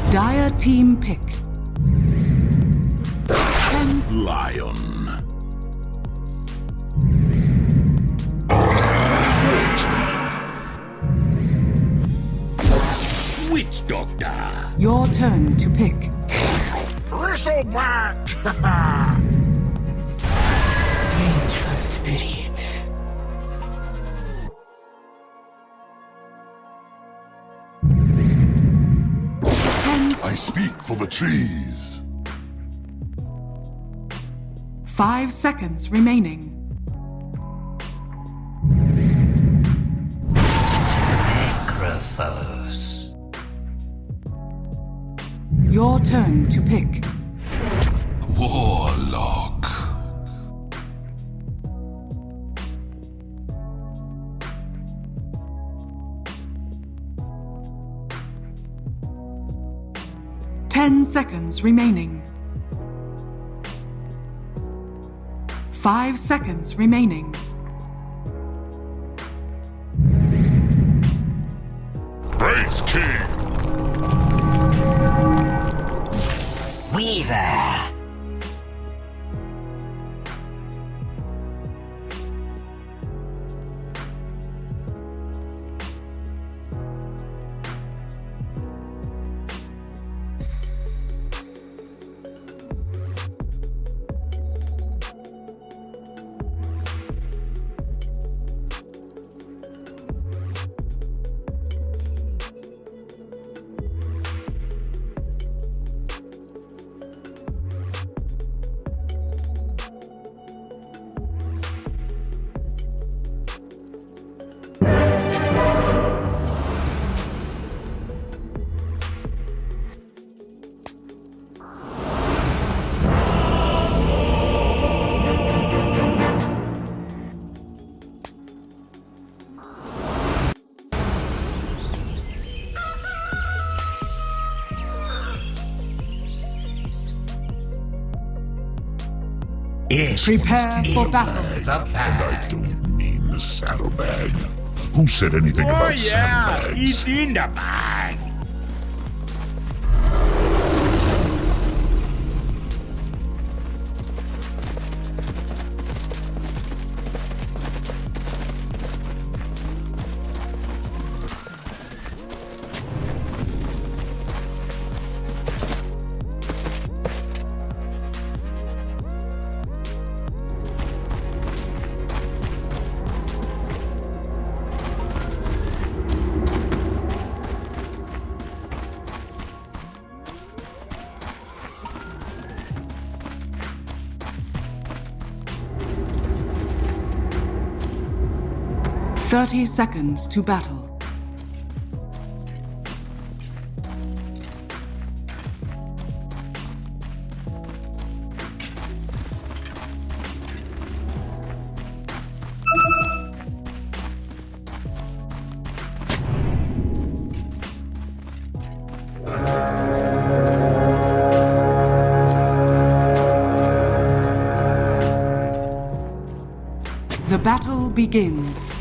Dire team pick. 10. Lion. Witch Doctor. Your turn to pick. Bristleback. Vengeful spirit. I speak for the trees. 5 seconds remaining. Necrophos. Your turn to pick. Warlock. Ten seconds remaining. 5 seconds remaining. Wraith King. Weaver. Prepare for battle. The And I bag. don't mean the saddlebag. Who said anything about saddlebags? It's in the bag. Thirty seconds to battle. The battle begins.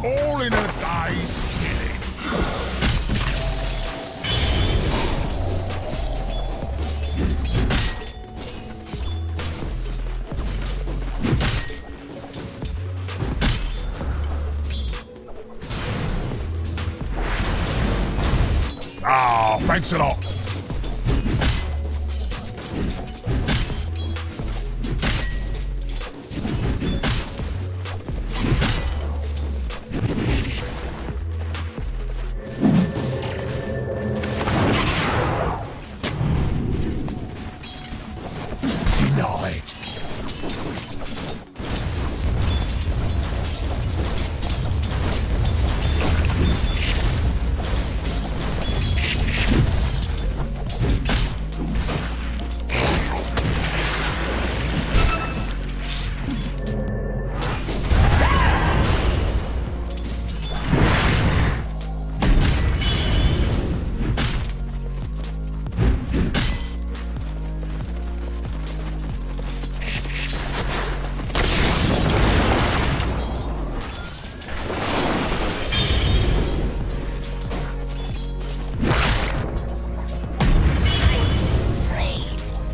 All in a day's killing. Ah, thanks a lot. Denied.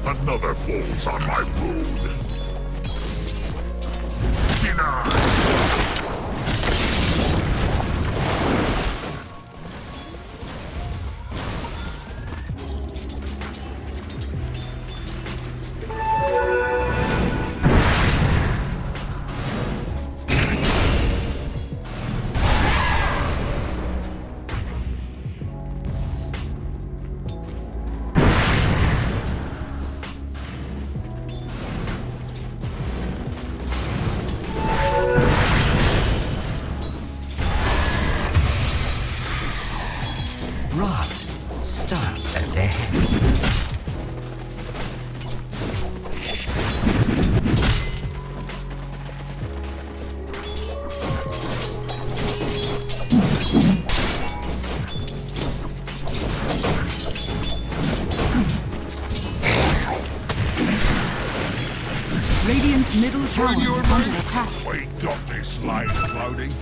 Another falls on my road. Denied. Rot starts at the head. Radiant's middle tower you is under and me? attack. We got this lane floating.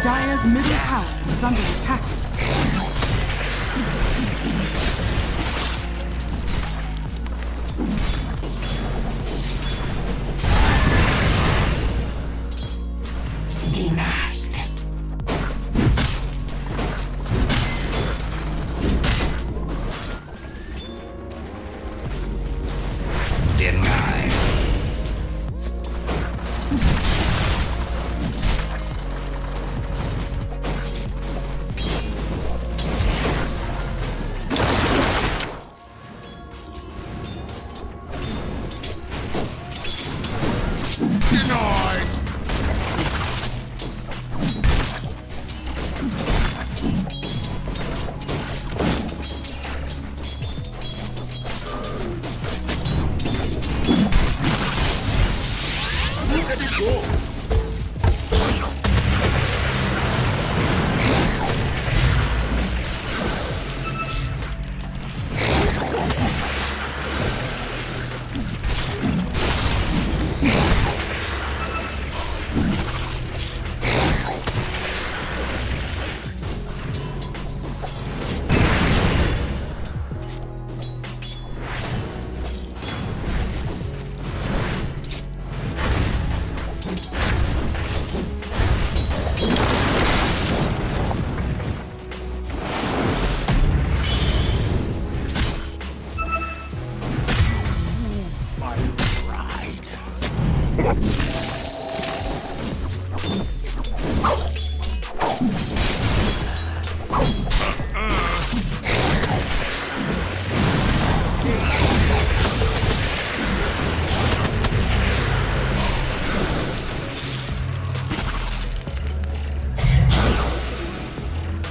Dire's middle tower is under attack. Denied. Denied. Denied. Look at it go.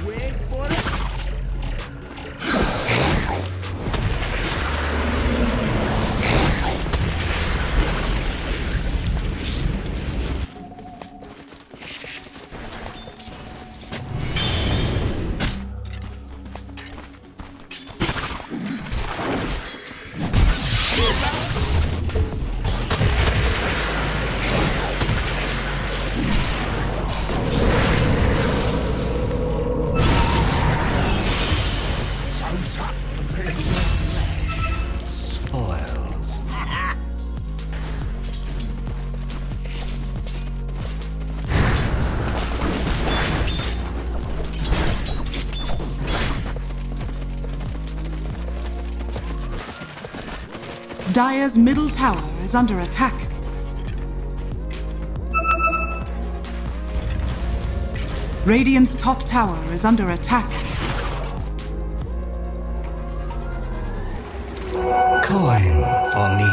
Wait for it. Spoils. Dire's middle tower is under attack. Radiant's top tower is under attack. Coin for me.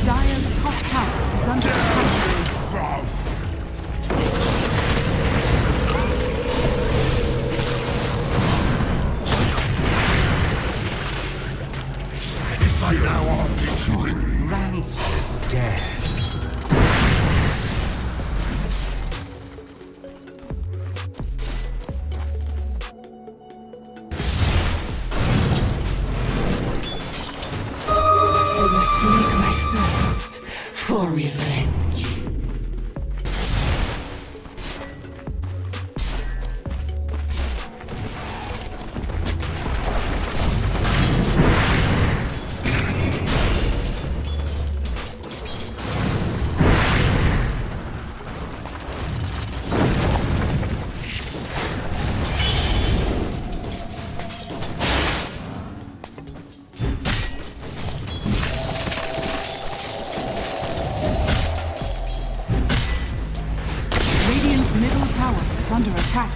Dire's top tower is under attack. Decide now on victory. Rancid death. I must slake my thirst for revenge. Radiant's middle tower is under attack.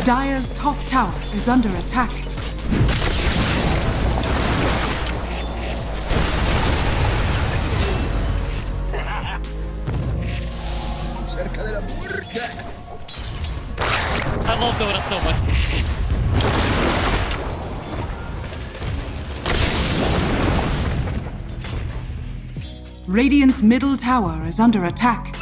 Dire's top tower is under attack. Cerca de la muerte. I love doing it so much. Radiant's middle tower is under attack.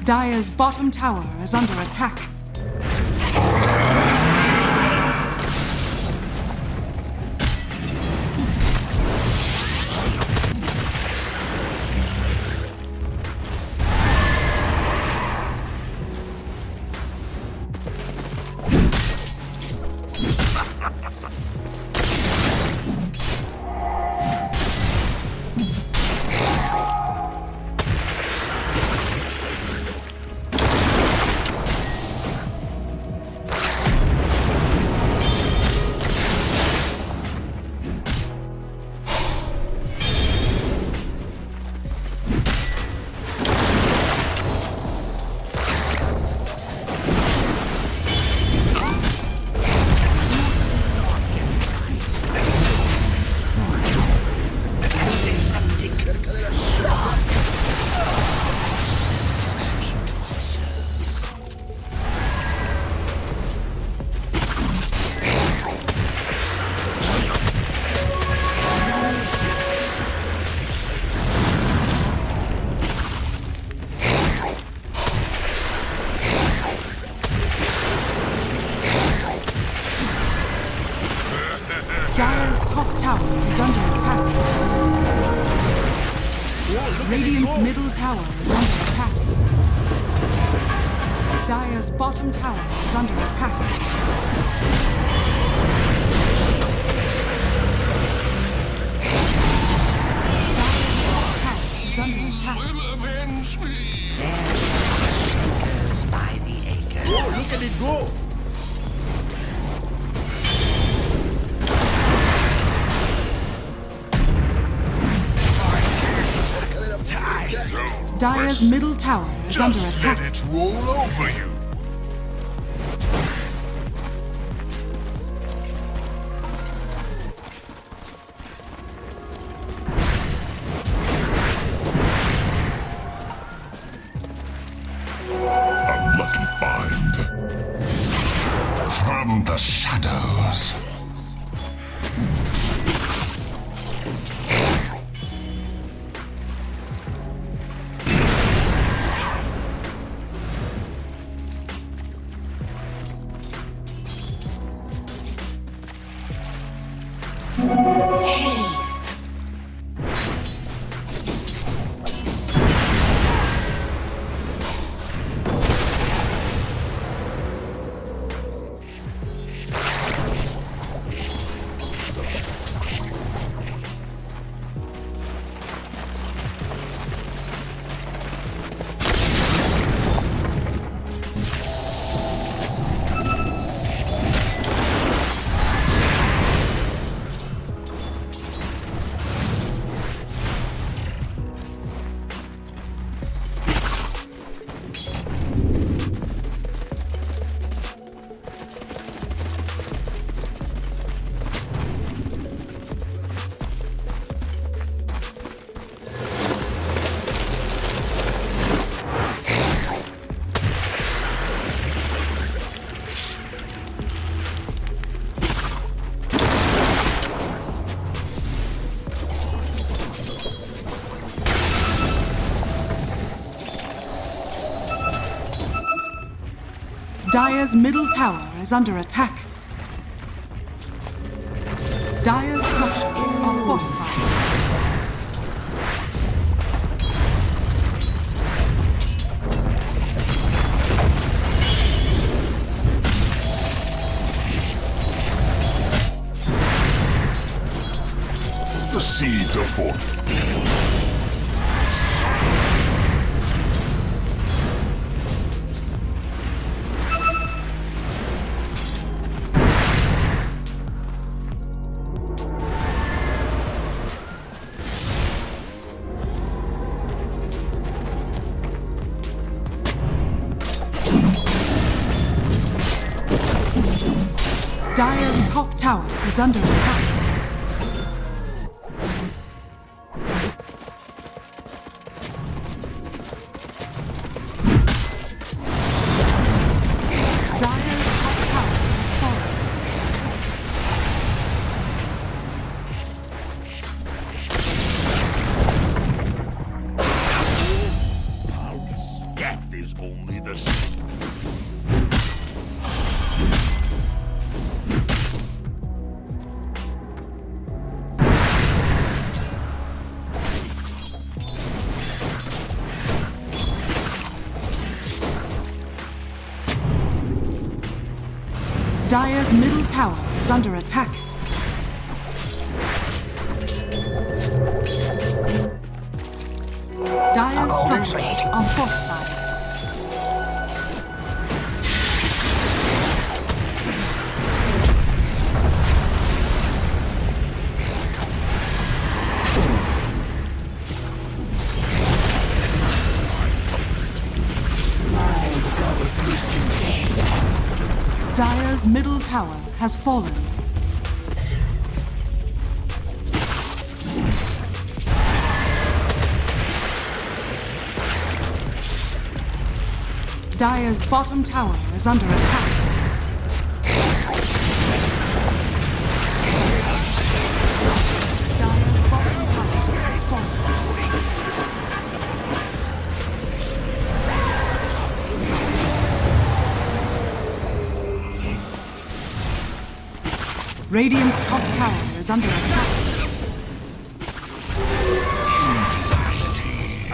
Dire's bottom tower is under attack. Radiant's middle tower is under attack. Dire's bottom tower is under attack. Dire's under attack. Avenge me. There's shakers by the acre. Oh, look at it go! Cerca de la muerte. Dire's middle tower is under Just attack. let it roll over you. A lucky find. From the shadows. Haste. Dire's middle tower is under attack. Dire's structures are fortified. The seeds are fortified. Dire's top tower is under attack. Dire's top tower has fallen. Pounce. Death is only the Dire's middle tower is under attack. Dire's structures are fortified. Dire's middle tower has fallen. Dire's bottom tower is under attack. Dire's bottom tower has fallen. Radiant's top tower is under attack. anxiety.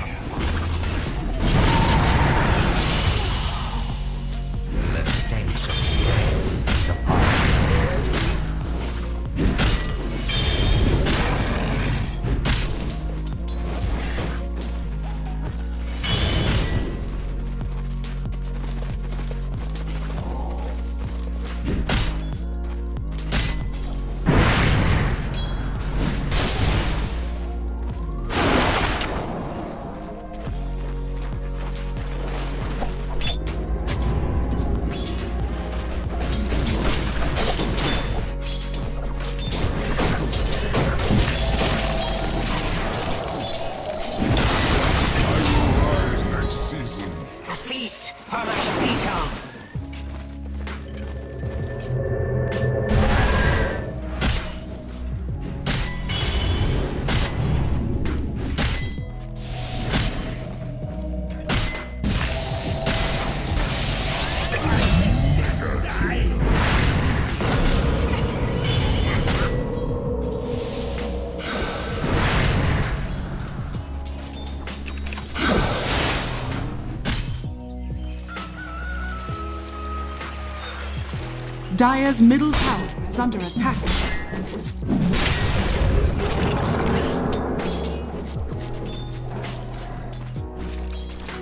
Dire's middle tower is under attack.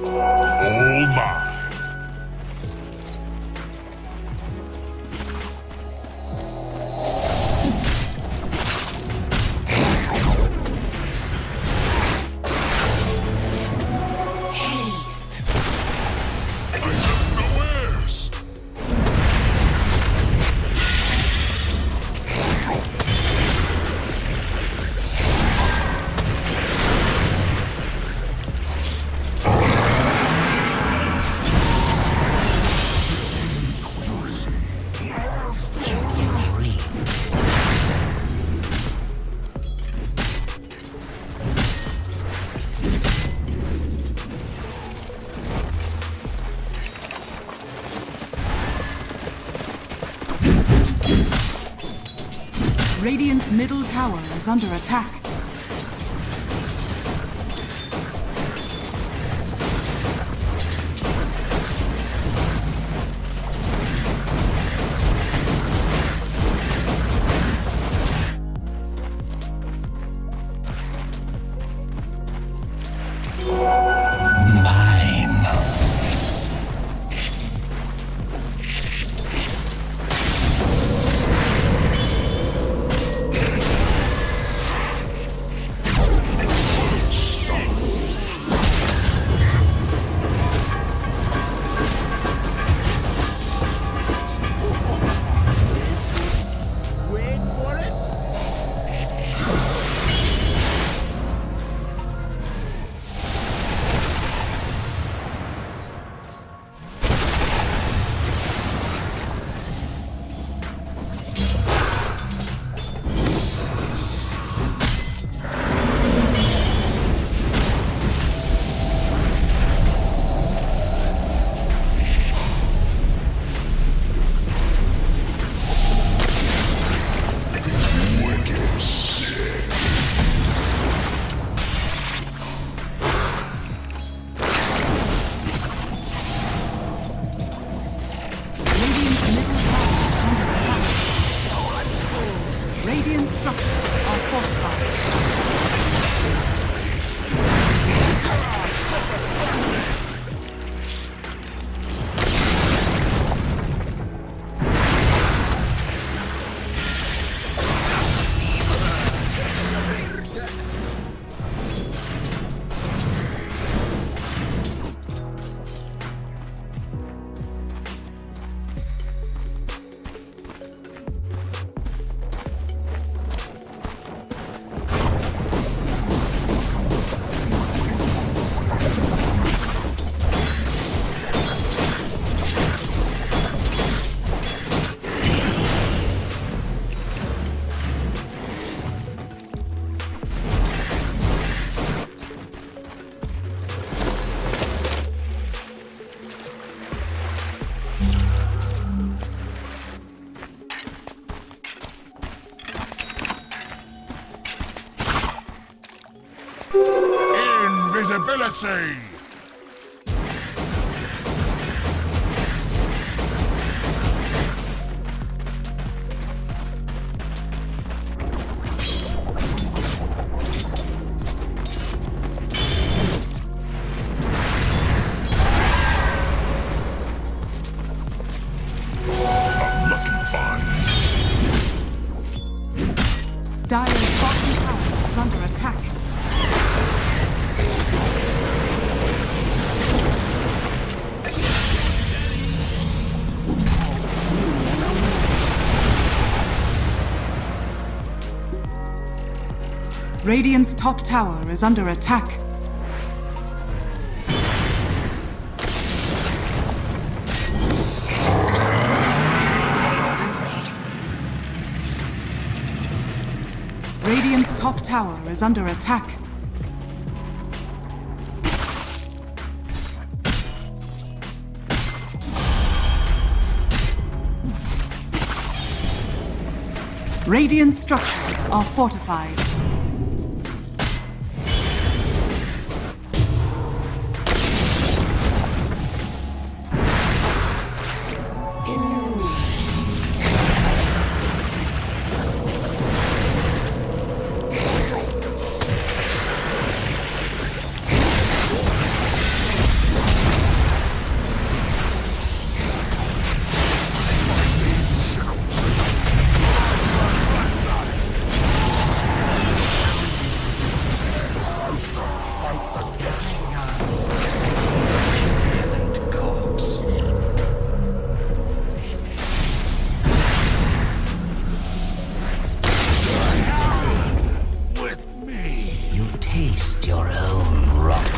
All mine. Haste. I have no heirs. Radiant's middle tower is under attack. Wait for it. Radiant's middle tower is under attack. Radiant structures are fortified. Invisibility! Unlucky find. Dire's bottom tower is under attack. Radiant's top tower is under attack. Radiant's top tower is under attack. Radiant structures are fortified. taste your own rotten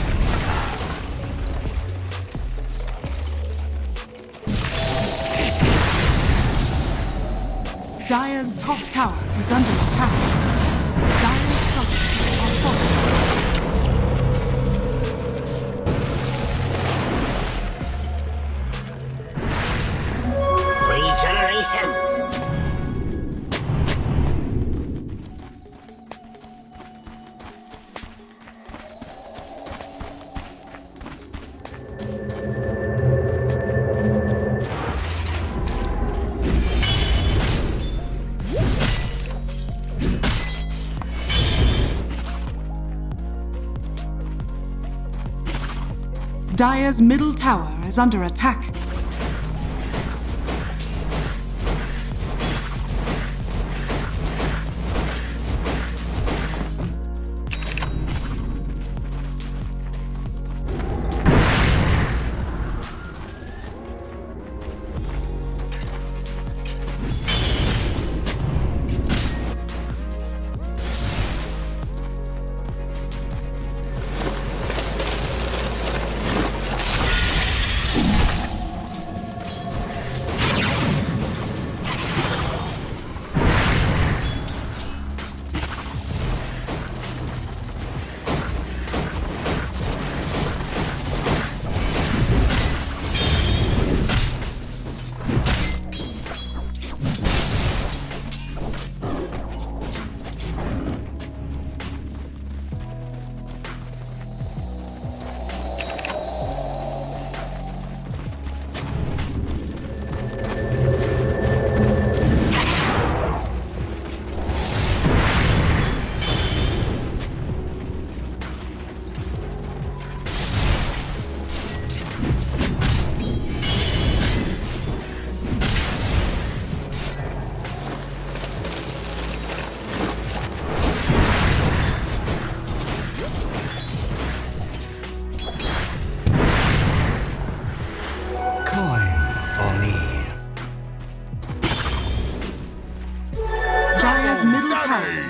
Dire's top tower is under attack. Dire's structures are fortified. Regeneration! Dire's middle tower is under attack.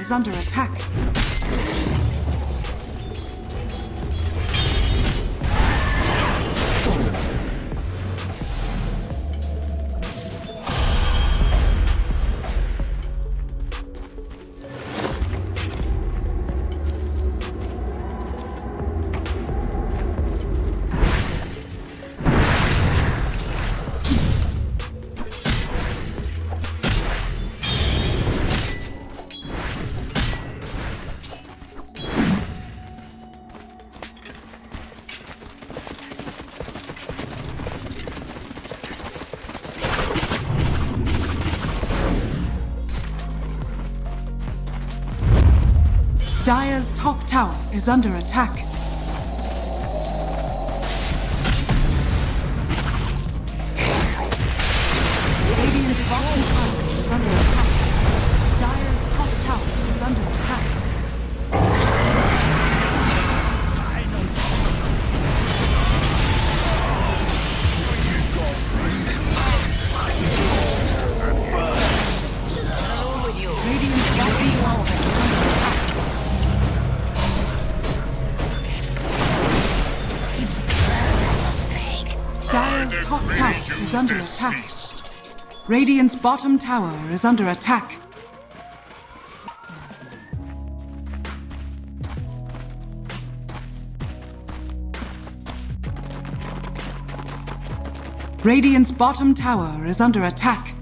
Is under attack. Dire's top tower is under attack. Radiant's bottom tower is under attack. Dire's top tower is under attack. Radiant's bottom tower is under attack. Dire's top tower is under attack. Radiant's bottom tower is under attack. Radiant's bottom tower is under attack.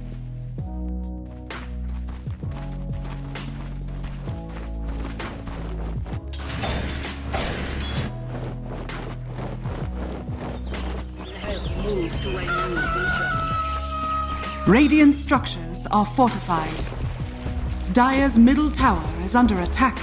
Radiant structures are fortified. Dire's middle tower is under attack.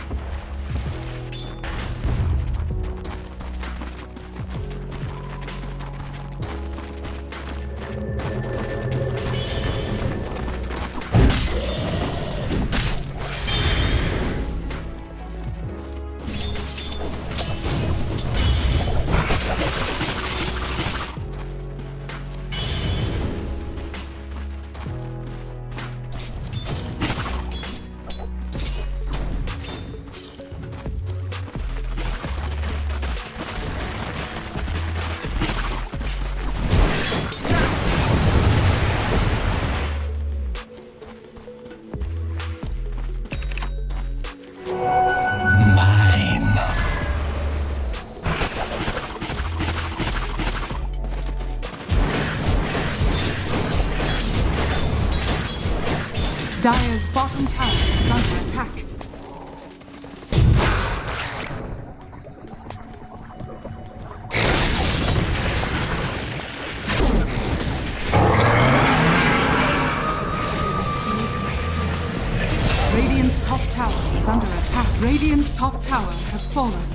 Dire's bottom tower is under attack. Radiant's top tower is under attack. Radiant's top tower has fallen.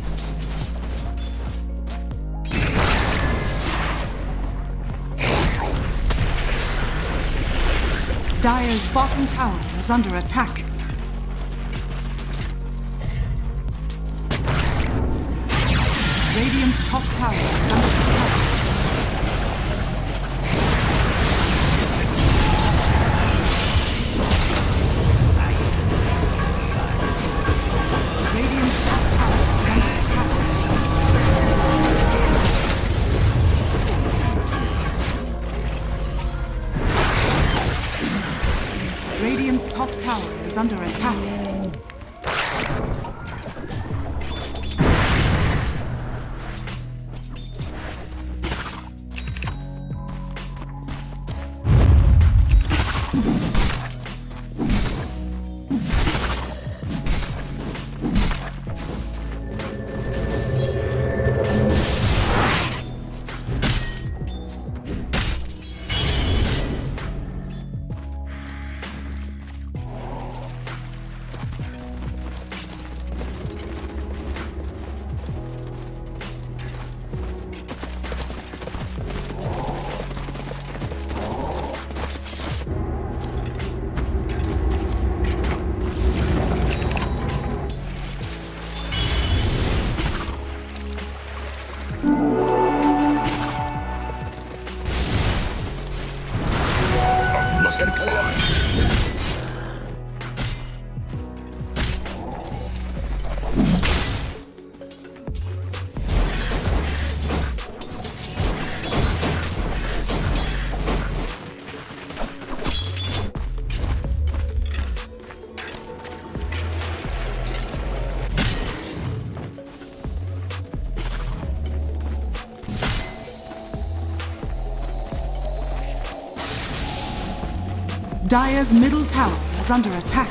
Dire's bottom tower is under attack. Radiant's top tower is under attack. Radiant's top tower is under attack. Radiant's top tower is under attack. Dire's middle tower is under attack.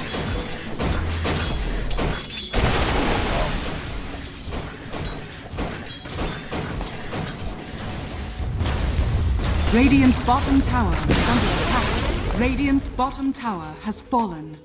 Radiant's bottom tower is under attack. Radiant's bottom tower has fallen.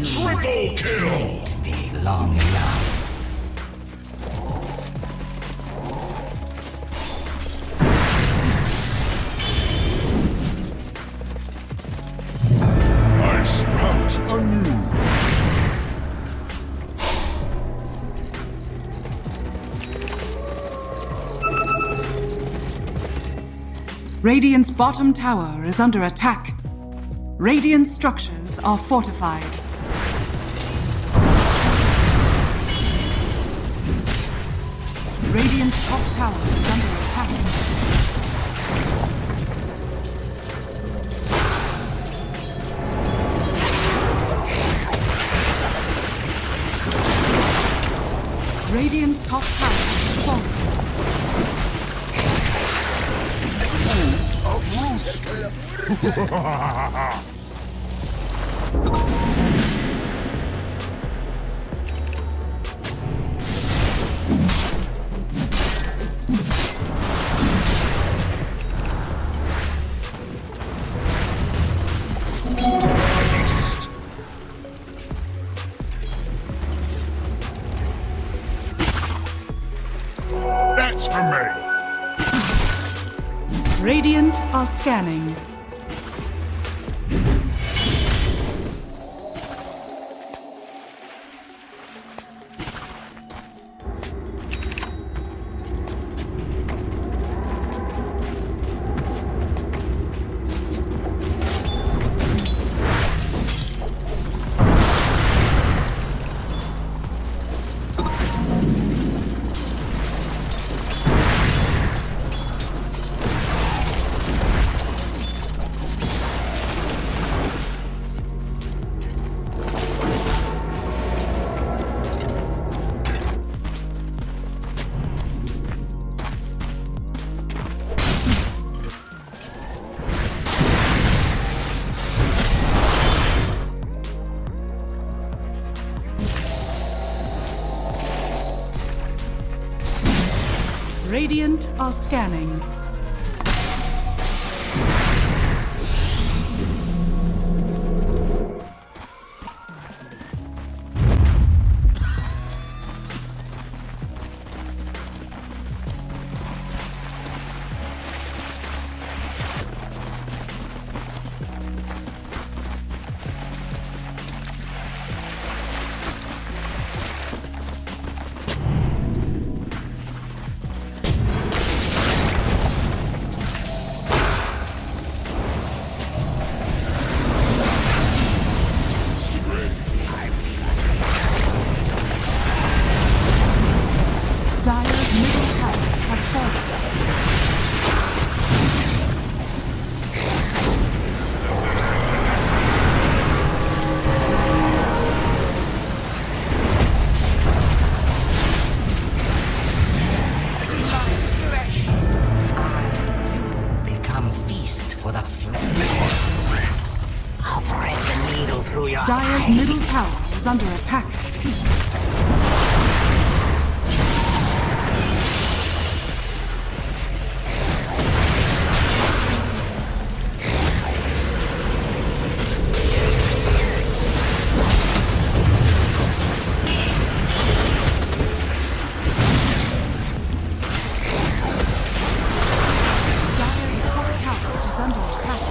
Triple kill! Me long enough. I sprout anew. Radiant's bottom tower is under attack. Radiant structures are fortified. Radiant's top tower is under attack. Radiant's top tower is fallen. That's for me. Radiant are scanning. Radiant are scanning. Dire's middle tower has fallen. Become feast for the flesh. I'll thread the needle through your Dire's eyes. middle tower is under attack. Dire's top tower is under attack.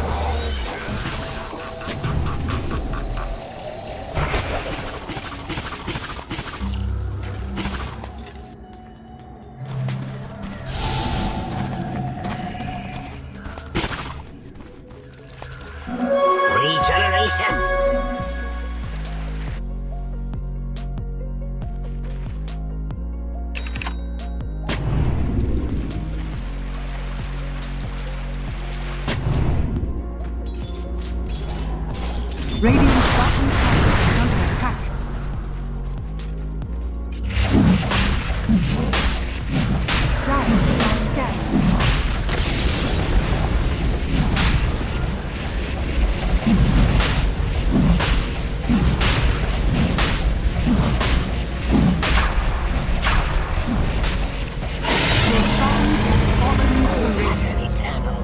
Regeneration. Radiant's bottom tower is under attack. Dire are scanning. Roshan has fallen to the rift. Pattern eternal.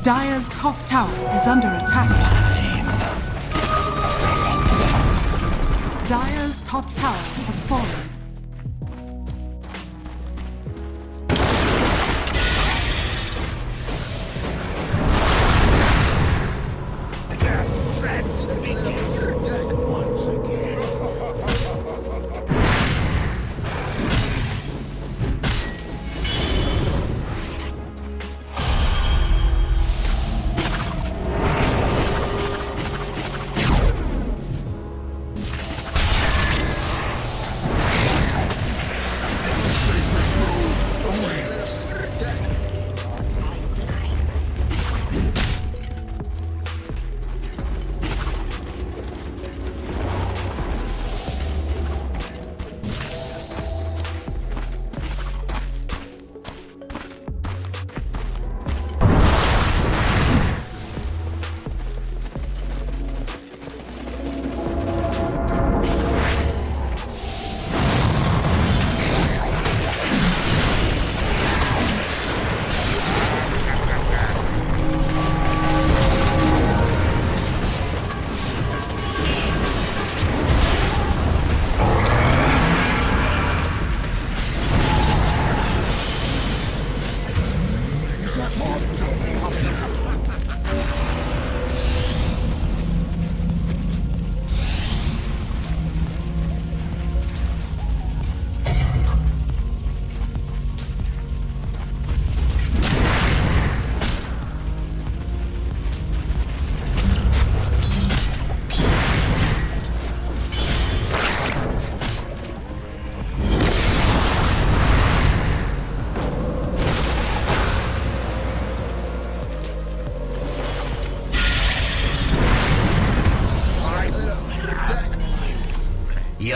Dire's top tower is under attack. Dire's top tower has fallen. Once again.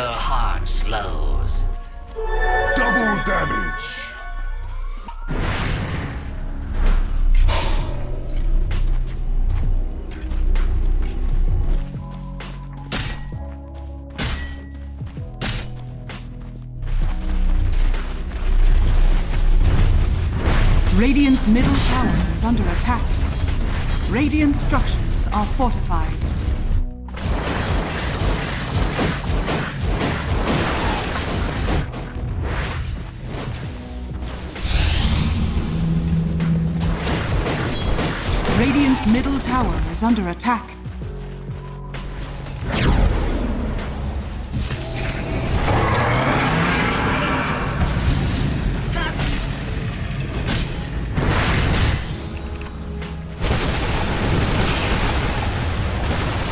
Your heart slows. Double damage. Radiant's middle tower is under attack. Radiant structures are fortified. Radiant's middle tower is under attack.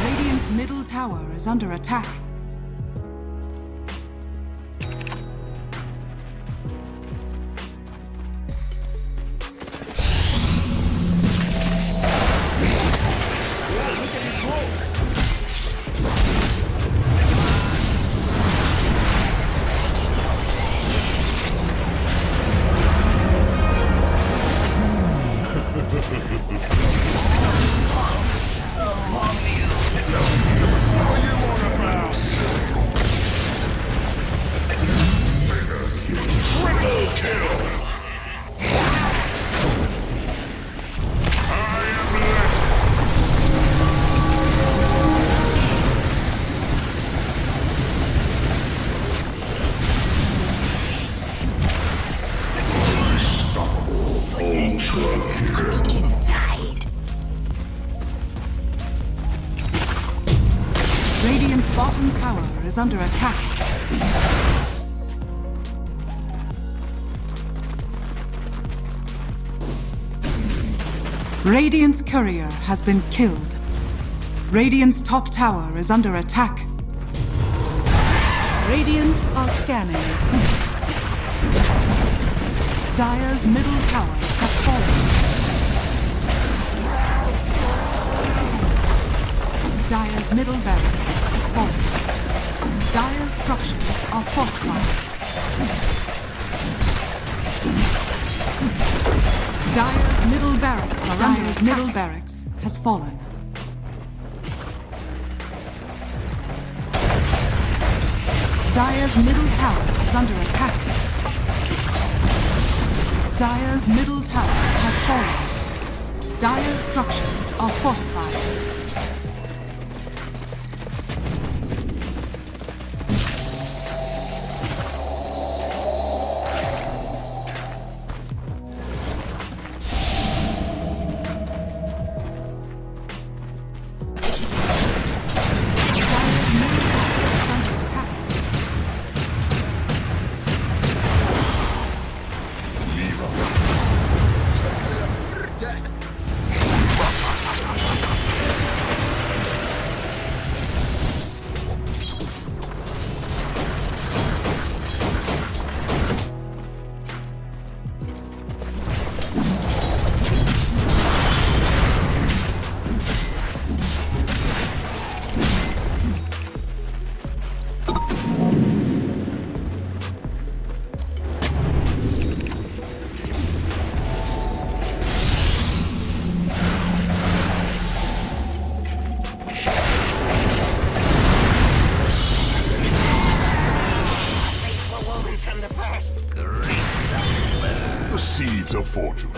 Radiant's middle tower is under attack. Puts their skeleton on the inside. Radiant's bottom tower is under attack. Radiant's courier has been killed. Radiant's top tower is under attack. Radiant are scanning. Dire's middle tower has fallen. Dire's middle barracks has fallen. Dire's structures are fortified. Dire's middle barracks are under attack. Middle barracks has fallen. Dire's middle tower is under attack. Dire's middle tower has fallen. Dire's structures are fortified. The seeds of fortune.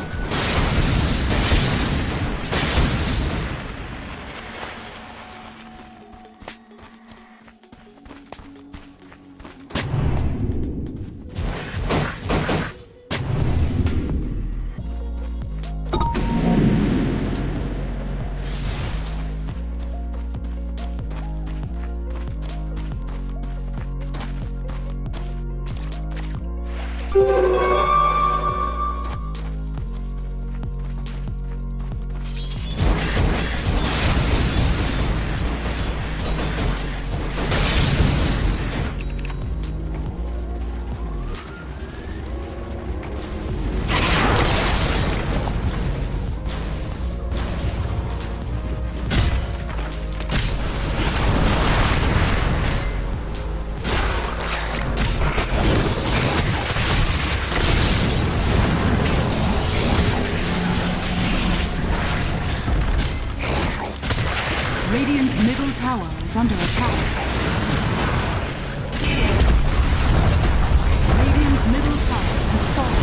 is under attack. Radiant's middle tower has fallen.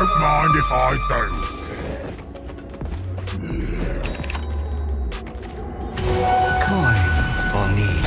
Don't mind if I do. Coin for need.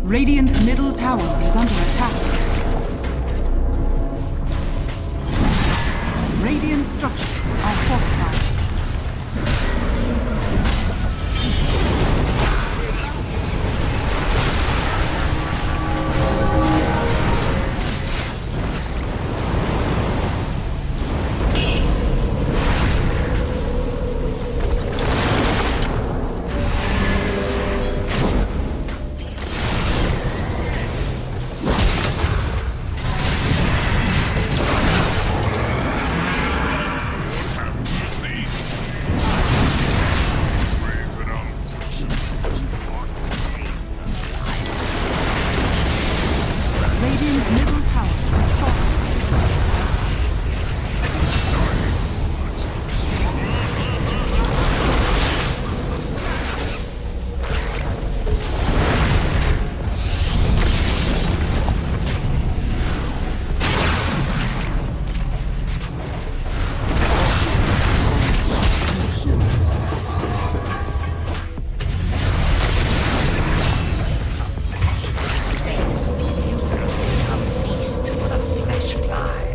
Radiant's middle tower is under attack. Radiant structures are fortified. Radiant's middle tower is falling. Saints, come feast for the flesh flies.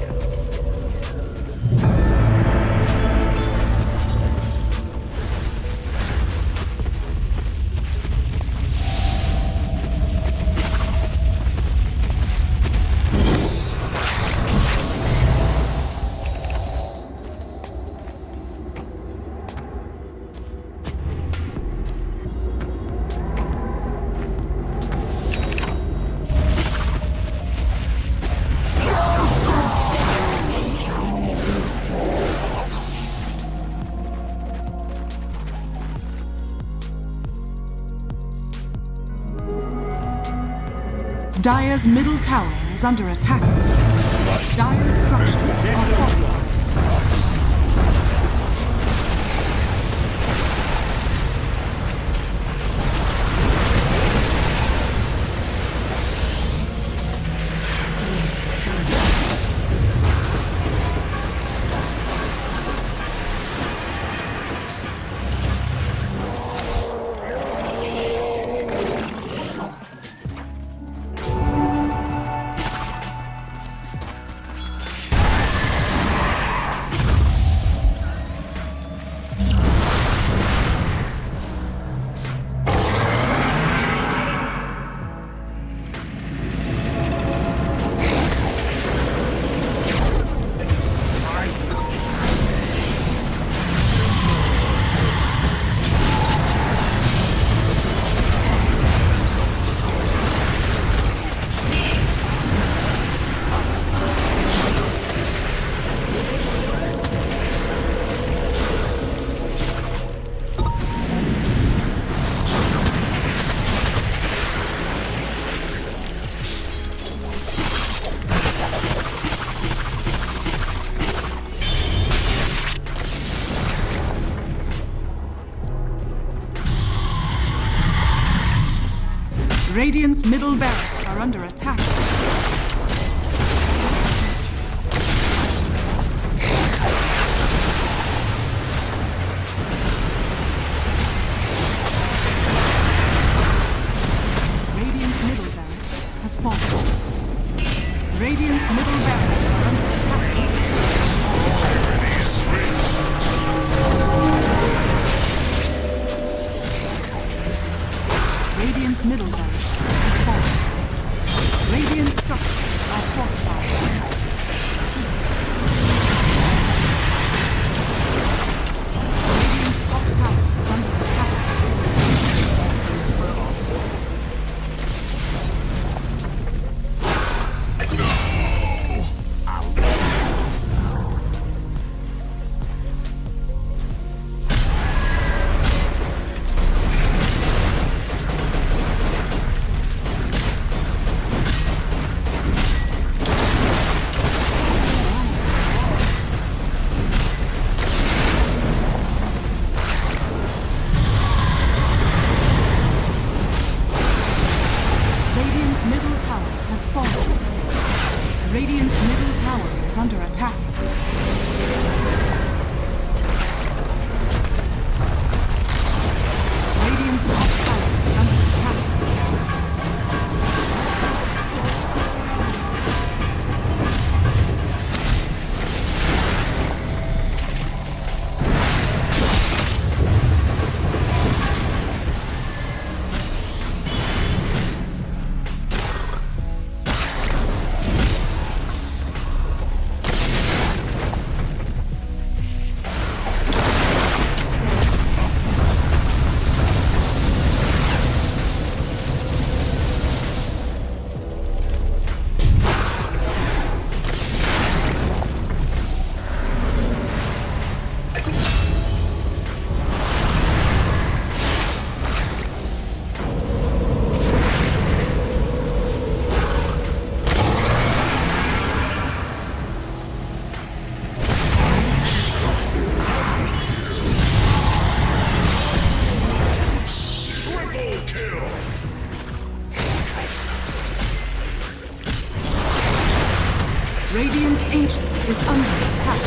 Dire's middle tower is under attack. Dire's structures are fortified. Radiant's middle barracks are under attack. Radiant's middle barracks has fallen. Radiant's middle barracks are under attack. Radiant's middle barracks has fallen. Radiant structures are fortified. Radiant's top tower is under attack. Radiant's middle tower has fallen. Radiant's middle tower is under attack. Radiant's top tower is under attack. Radiant's ancient is under attack.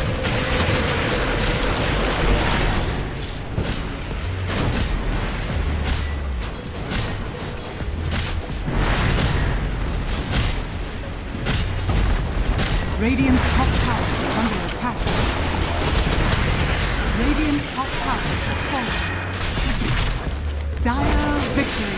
Radiant's top tower is under attack. Radiant's top tower has fallen. Dire victory.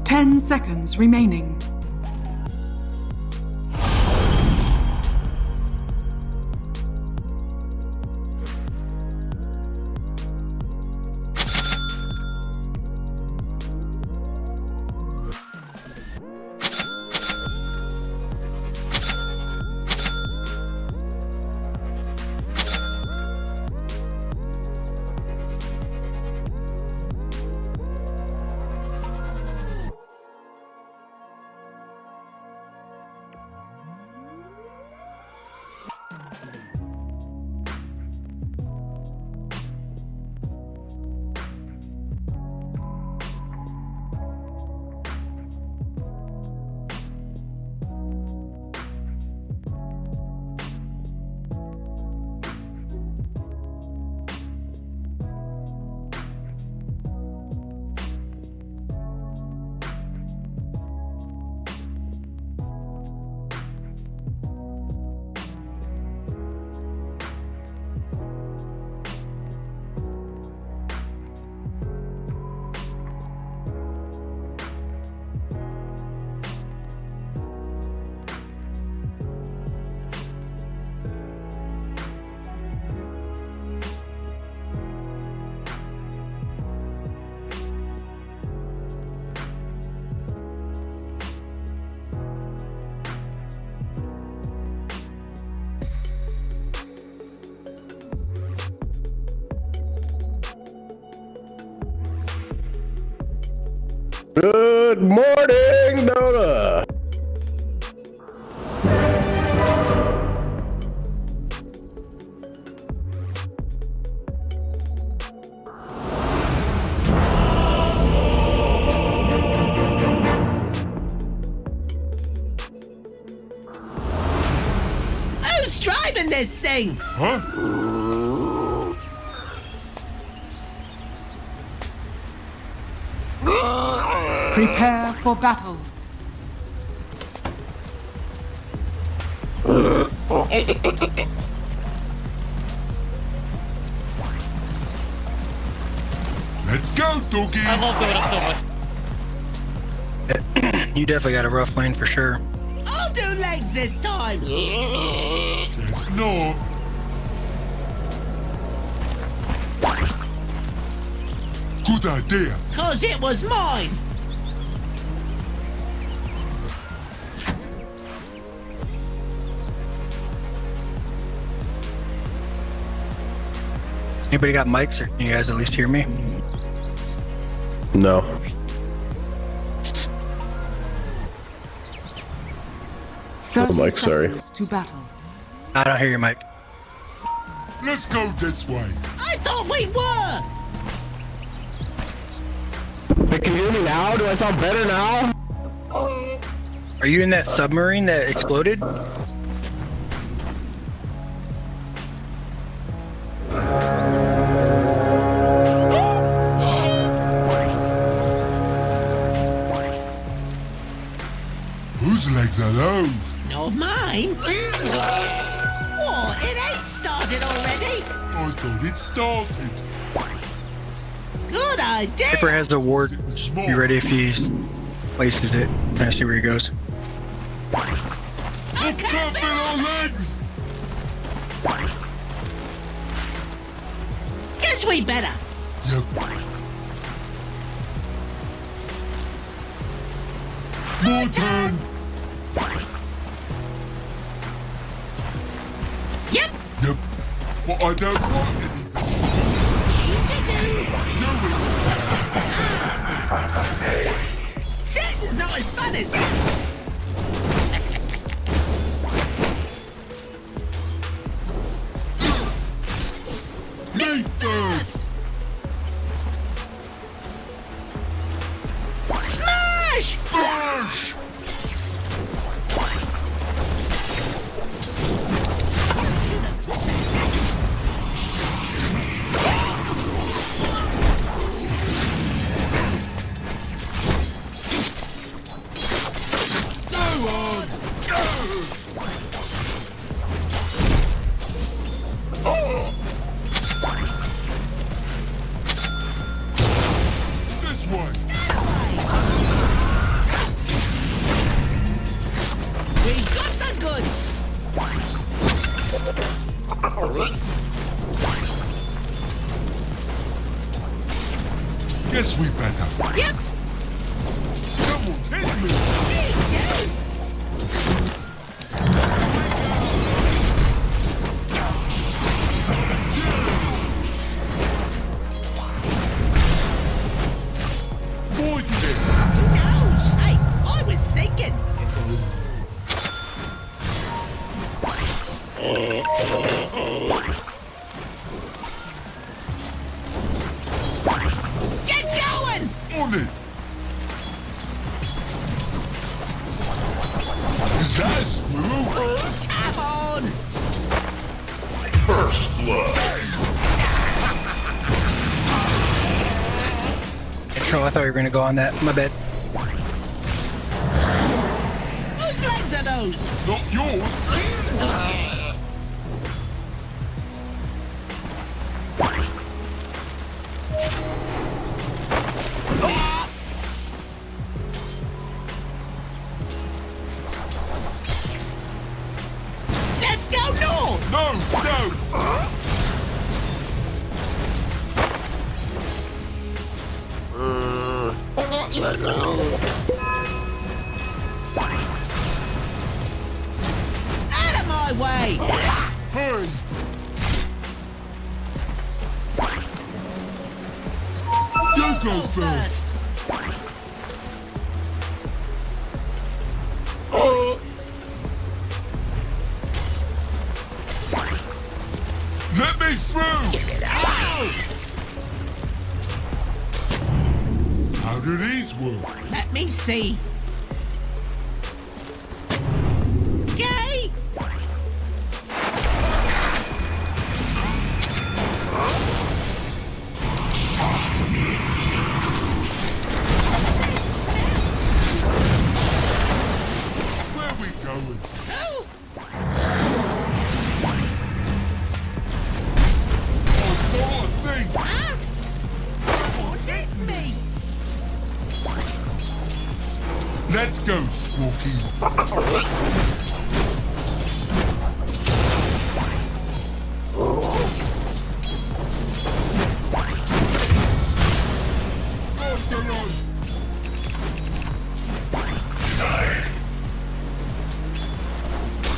10 seconds remaining. Good morning, Dota. Who's driving this thing? Prepare for battle. Let's go, Doogie! I love doing it so much. You definitely got a rough lane for sure. I'll do legs this time. Guess not. Good idea. 'Cause it was mine. Anybody got mics, or can you guys at least hear me? No. 30 Mike, sorry. seconds to battle. I don't hear your mic. Let's go this way. I thought we were. Hey, can you hear me now? Do I sound better now? Are you in that submarine that exploded? Whose legs are those? Not mine. What? It ain't started already. I thought it started. Good idea. Paper has a ward. Be ready if he places it. Trying to see where he goes. Let's go for our legs! Guess we better. Yep. More turn! Yep. Yep. But I don't want anything. Sitting's not as fun as that. Me first! Smash! Smash! Go on! Go! Guess we better. Yep. Someone's hit me. Me too. Boy, did it. Who knows? Hey, I was thinking. Get going! On it. Is that a squirrel? Come on! First blood. Control, I thought you were gonna go on that. My bad. Whose legs are those? Not yours. Let's go north! No, don't. Out of my way! Hey. You go first. Let me through. How do these work? Let me see. Okay. Where we going? Oh, I saw a thing. huh? Someone's hit me. Let's go, Squawky. After us.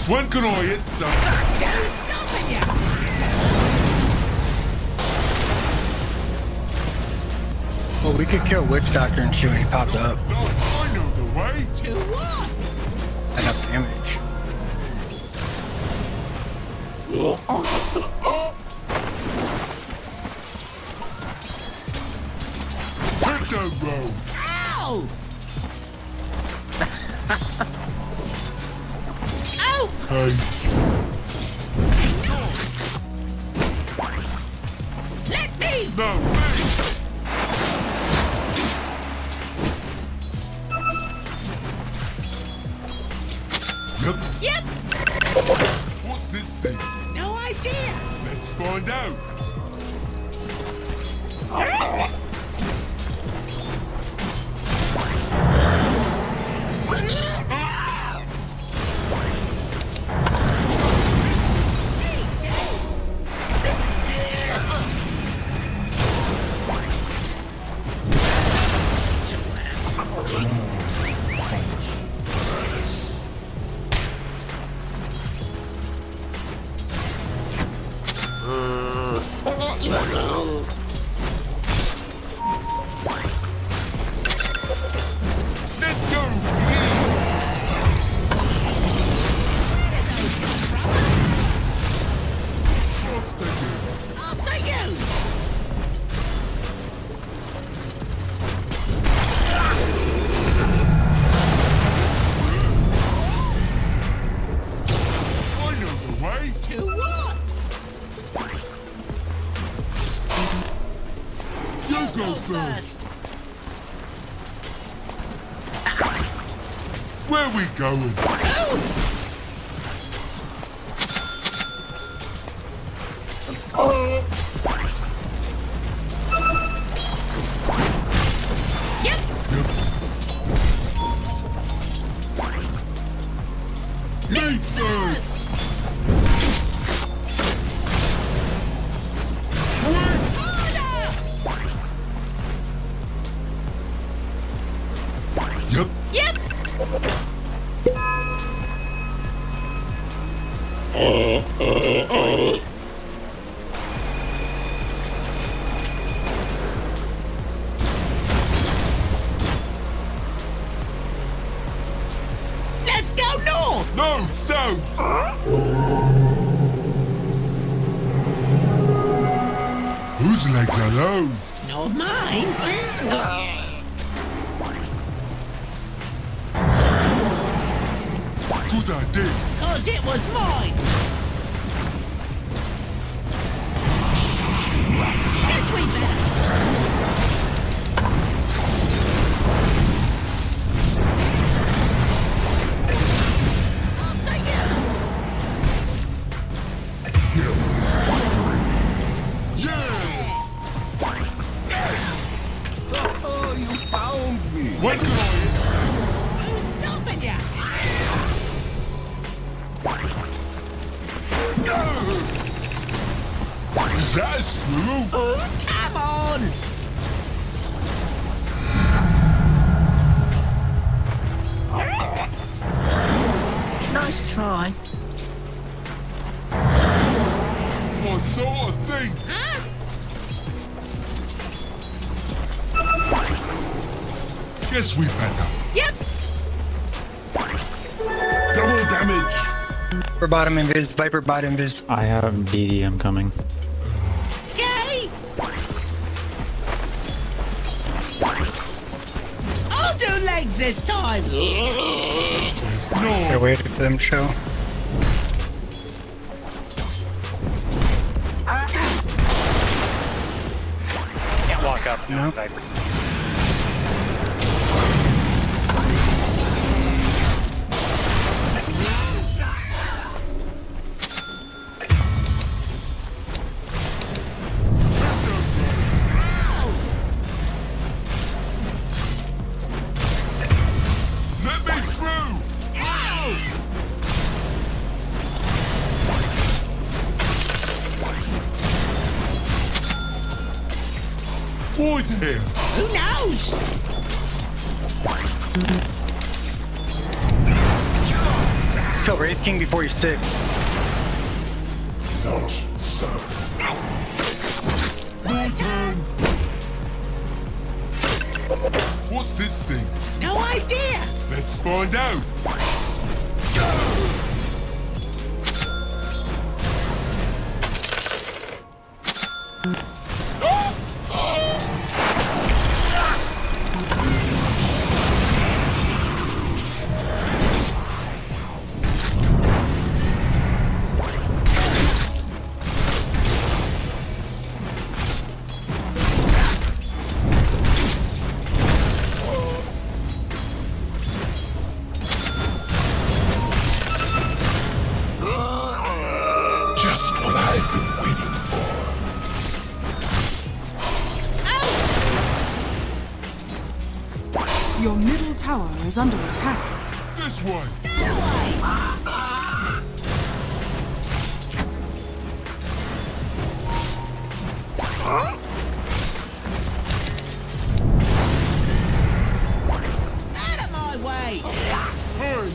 When can I hit something? Who's stopping you? Well, we could kill Witch Doctor and see when he pops up. No, I know the way. To what? Enough damage. Hit the road. Ow! Ow! Hey, Let me! no, me. Yep. Yep! What's this thing? No idea! Let's find out. Let's go. Off the hill. After you! I know the way. To what? You go Go first. first! Where we going? Oh! Yep! Yep. Me first. Harder! Whose legs are those? Not mine. Good idea. Cause it was mine. Guess we better. After you. When can I... Who's stopping ya? Is that a squirrel? Come on. Nice try. My sort of thing. Huh? Guess we better. Yep. Double damage. Viper bottom invis. Viper bottom invis. I have DD, I'm coming. Okay. I'll do legs this time. I No. waited for them to show. Can't walk up. No. Viper. Let me through. Ow! Boy there. Who knows? Kill Wraith King before he's 6. Not so. My turn. What's this thing? No idea. Let's find out. Just what I've been waiting for. Your middle tower is under attack. This one. Out of my way. Hey.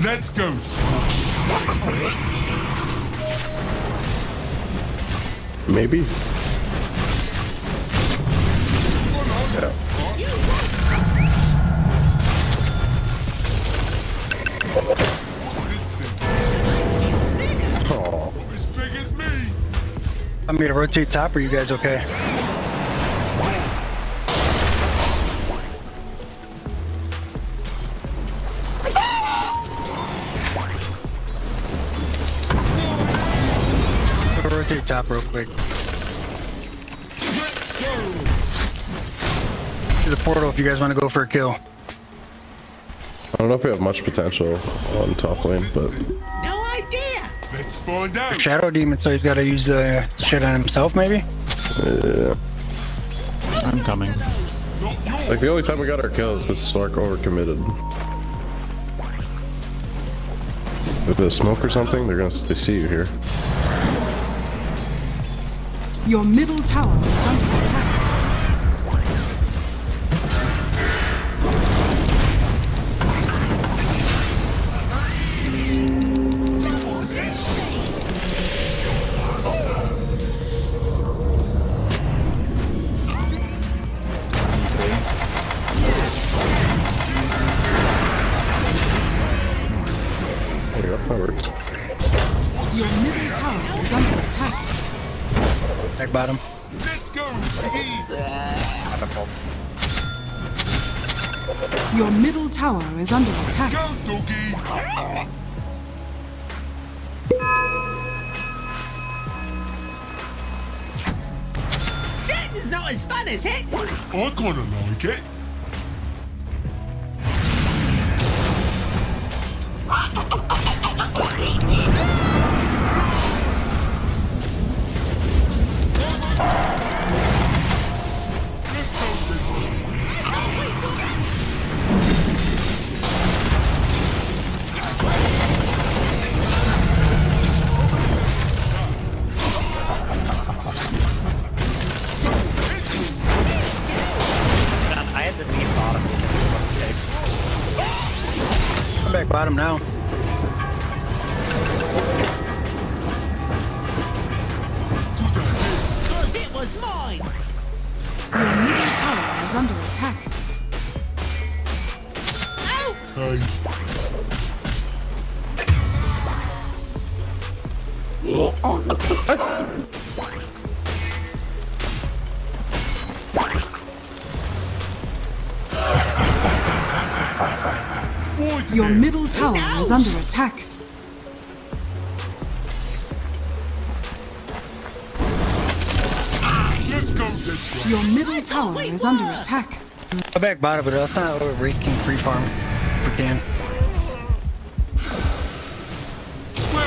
Let's go, Scorch. Maybe. Oh, As big as me. I'm gonna rotate top. Are you guys okay? Rotate top real quick. Let's go. To the portal if you guys want to go for a kill. I don't know if we have much potential on top lane, but No idea. Let's find out. Shadow Demon, so he's got to use the shit on himself, maybe? I'm coming. Not yours. like the only time we got our kills because Stark overcommitted. With the smoke or something, they see you here. Your middle tower is under attack. There you go, that worked. Your middle tower is under attack. Back bottom. Let's go. Your middle tower is under attack. Go, doggy. Sitting's not as fun as it. I kinda like it. I had the lead bottom. Come back bottom now. Cause it was mine. Your middle tower is under attack. Oh, Hey, why the Your hell? middle tower is under attack. Let's go this way. Your middle tower is under attack. Go back bottom, but that's not what we can free farm. If we can.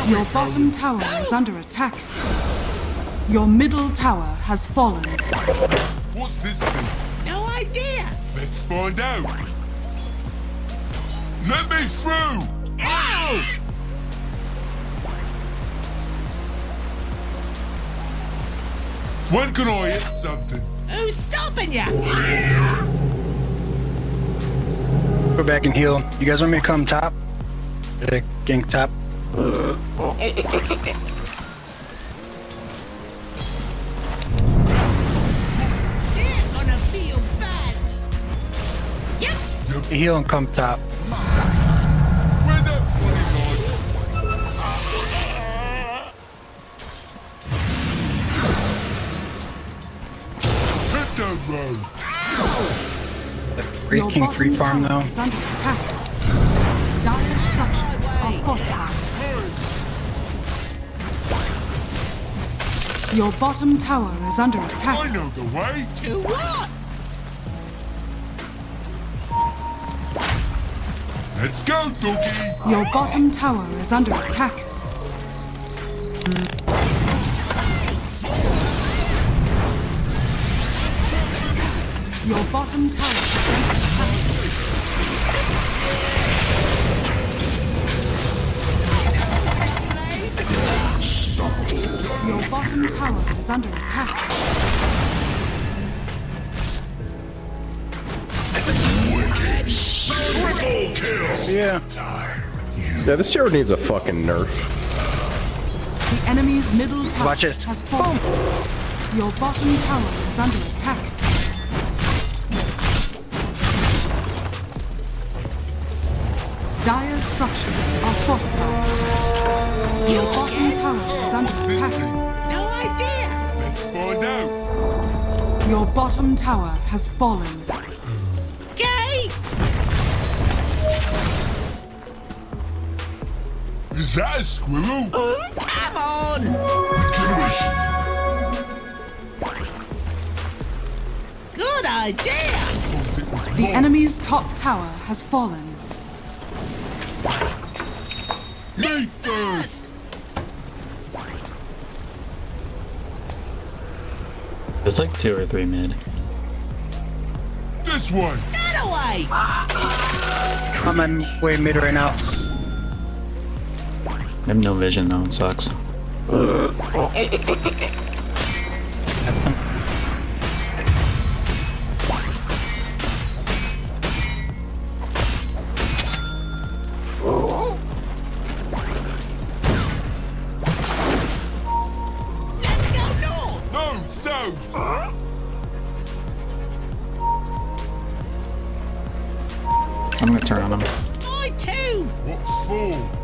Your bottom tower is under attack. Your middle tower has fallen. What's this thing? no idea. Let's find out. Let me through. Ow! When can I hit something? Who's stopping you? Go back and heal. You guys want me to come top? Gank top. They're gonna feel bad. Yep. Heal and come top. Where that funny line? Hit that road. We Your can free bottom farm tower now. is under attack. Dire structures are fortified. Your bottom tower is under I attack. know the way. To what? Let's go, doggy. Your bottom tower is under attack. Your bottom tower is under attack. Your bottom tower is under attack. Yeah. Yeah, this hero needs a fucking nerf. The enemy's middle tower Watch this. has fallen. Your bottom tower is under attack. Dire structures are fortified. Your bottom tower is under This attack. thing. No idea. Let's find out. Your bottom tower has fallen. Okay. Is that a squirrel? Come on. Regeneration. Good idea. Oh, it was The mine. enemy's top tower has fallen. Leap first. There's like 2 or 3 mid. This way. That away. I'm on my way mid right now. I have no vision though, it sucks. That's him. Let's go north. No, south. I'm gonna turn on him. I too. What for?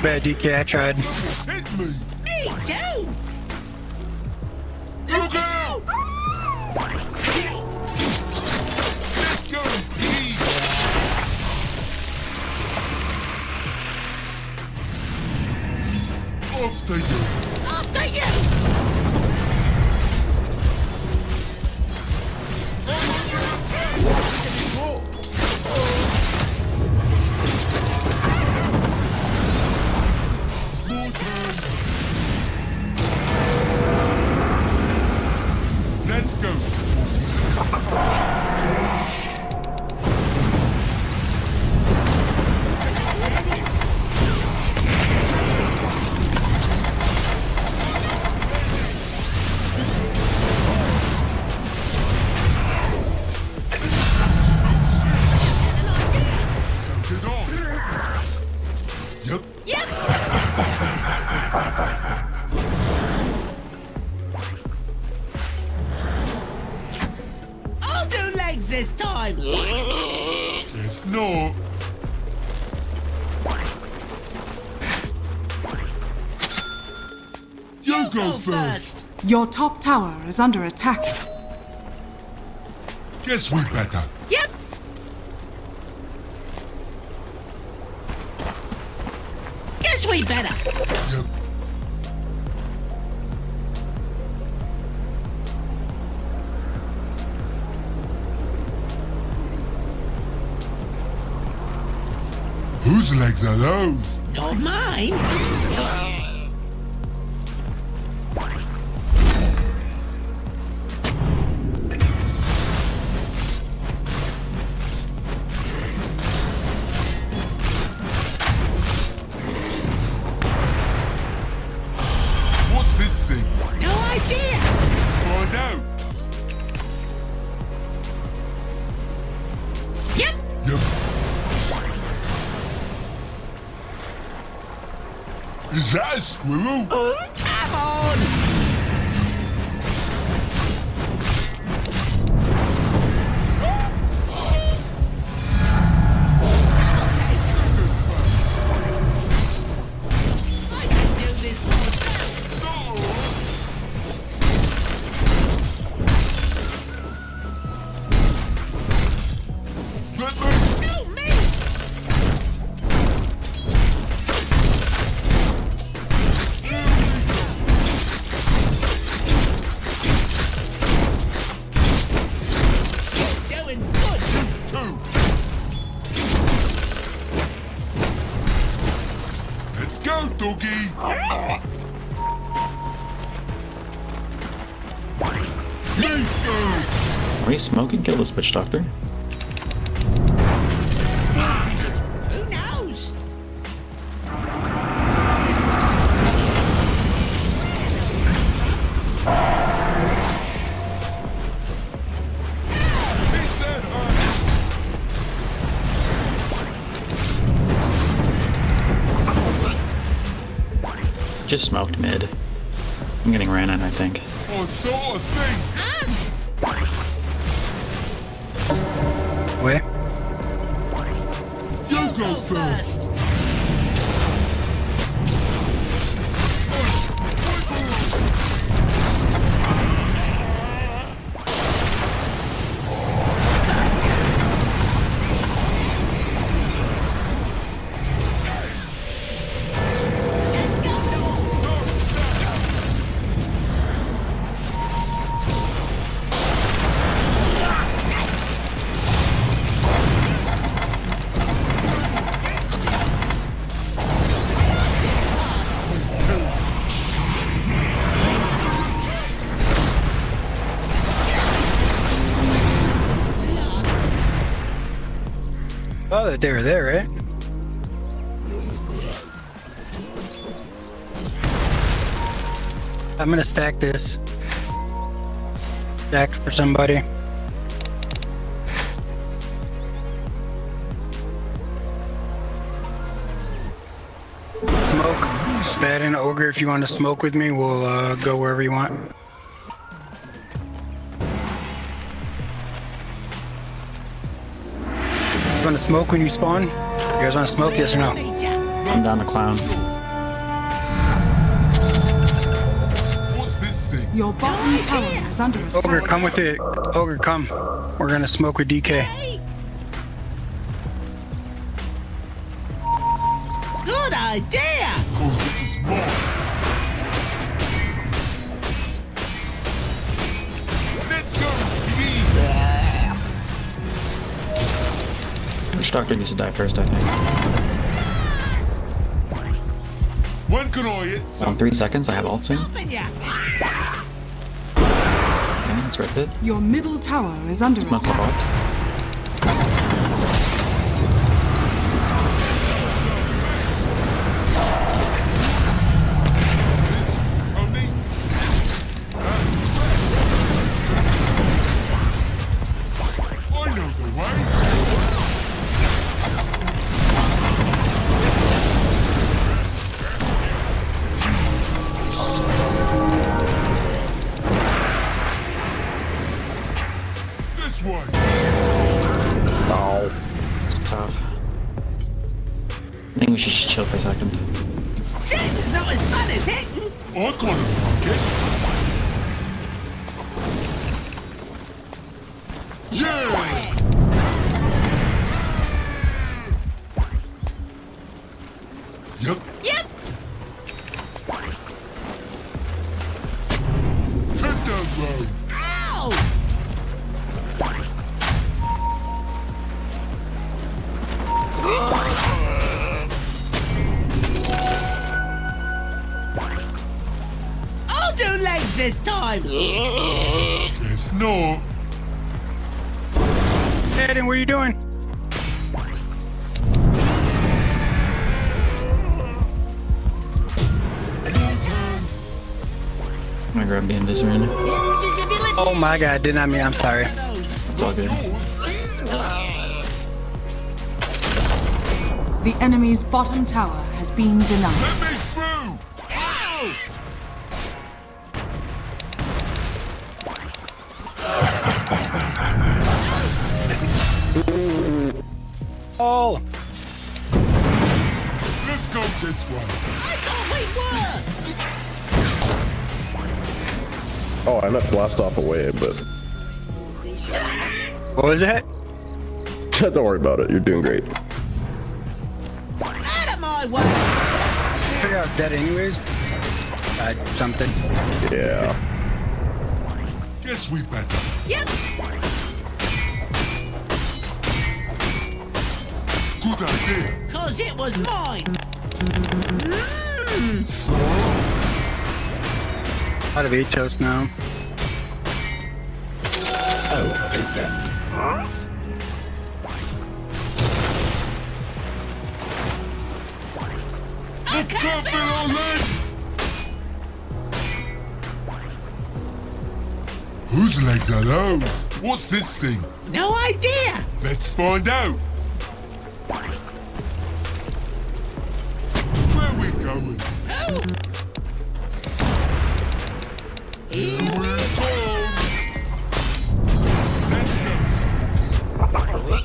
bad, DK. I tried. Hit me! Me too! Look out! Let's go! Please. After you! After you! More time! Let's go, Spooky! Get on! Yep. I'll do legs this time! If not... You go first! Your top tower is under attack. Guess we better. Yep! Guess we better! Yep. Whose legs are those? Not mine! What's this thing? No idea! Let's find out. Yep! Yep. Is that a squirrel? Come on! I can do this myself! Let me... No, me! You're doing good! Two. Let's go, doggy. Leave first. Are you smoking? Kill this witch doctor. Who knows? He said Just smoked mid. I'm getting ran in, I think. I saw a thing. Where? You go first. Oh, they were there, right? I'm gonna stack this. Stacked for somebody. Smoke. Bad and Ogre, if you want to smoke with me, we'll go wherever you want. You want to smoke when you spawn? You guys want to smoke, yes or no? I'm down to clown. Your bottom tower is under attack. Ogre, come with it. Ogre, come. We're gonna smoke with DK. Good idea! Oh, this is mine. Let's go, piggy. Which doctor needs to die first, I think. When can I hit? 3 seconds, I have ult soon. Open ya! Okay, let's rip it. Your middle tower is under Smoke the attack. bot. Only. I know the way. This way. Ow. It's tough. I think we should just chill for a second. Shooting's not as fun as hitting! I kind of like it. Yeah! Yep. Yep! Head that road. Ow! I'll do legs this time! Guess not. Aiden, what are you doing? I'm gonna grab the Invisarin. Invisibility! Oh my god, did not mean. I'm sorry. It's all good. The enemy's bottom tower has been denied. Let me through. Ow! Oh, Let's go this way. I thought we were! Oh, I knocked blast off away, but what was that? don't worry about it. You're doing great. Out of my way! Figure out that anyways. Something. Yeah. Guess we better. Yep! Good idea. Cause it was mine! Out of Atos now. Look careful our legs. Whose legs are those? What's this thing? No idea! Let's find out. Where are we going? Oh! Here we go. Let's go,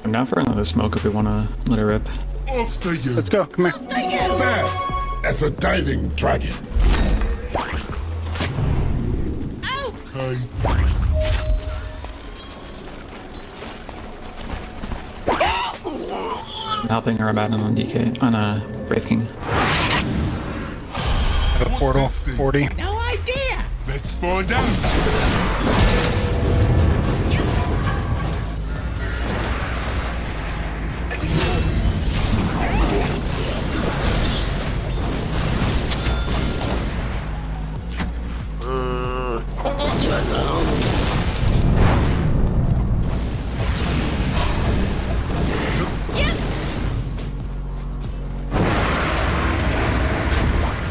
I'm down for another smoke if we wanna let it rip. Spooky. Off to you. Let's go. Come here. Thank you! Fast as a diving dragon. Oh! Okay. I'm helping her Abaddon on DK, on Wraith King. Have a portal. 40. No idea! Let's find out.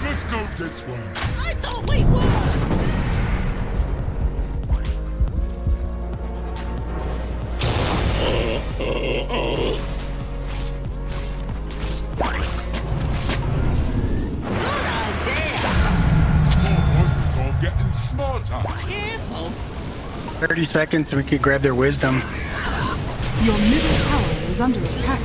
Let's go this way. I thought we were! Good idea! I'm getting smarter. Careful! 30 seconds and we could grab their wisdom. Your middle tower is under attack.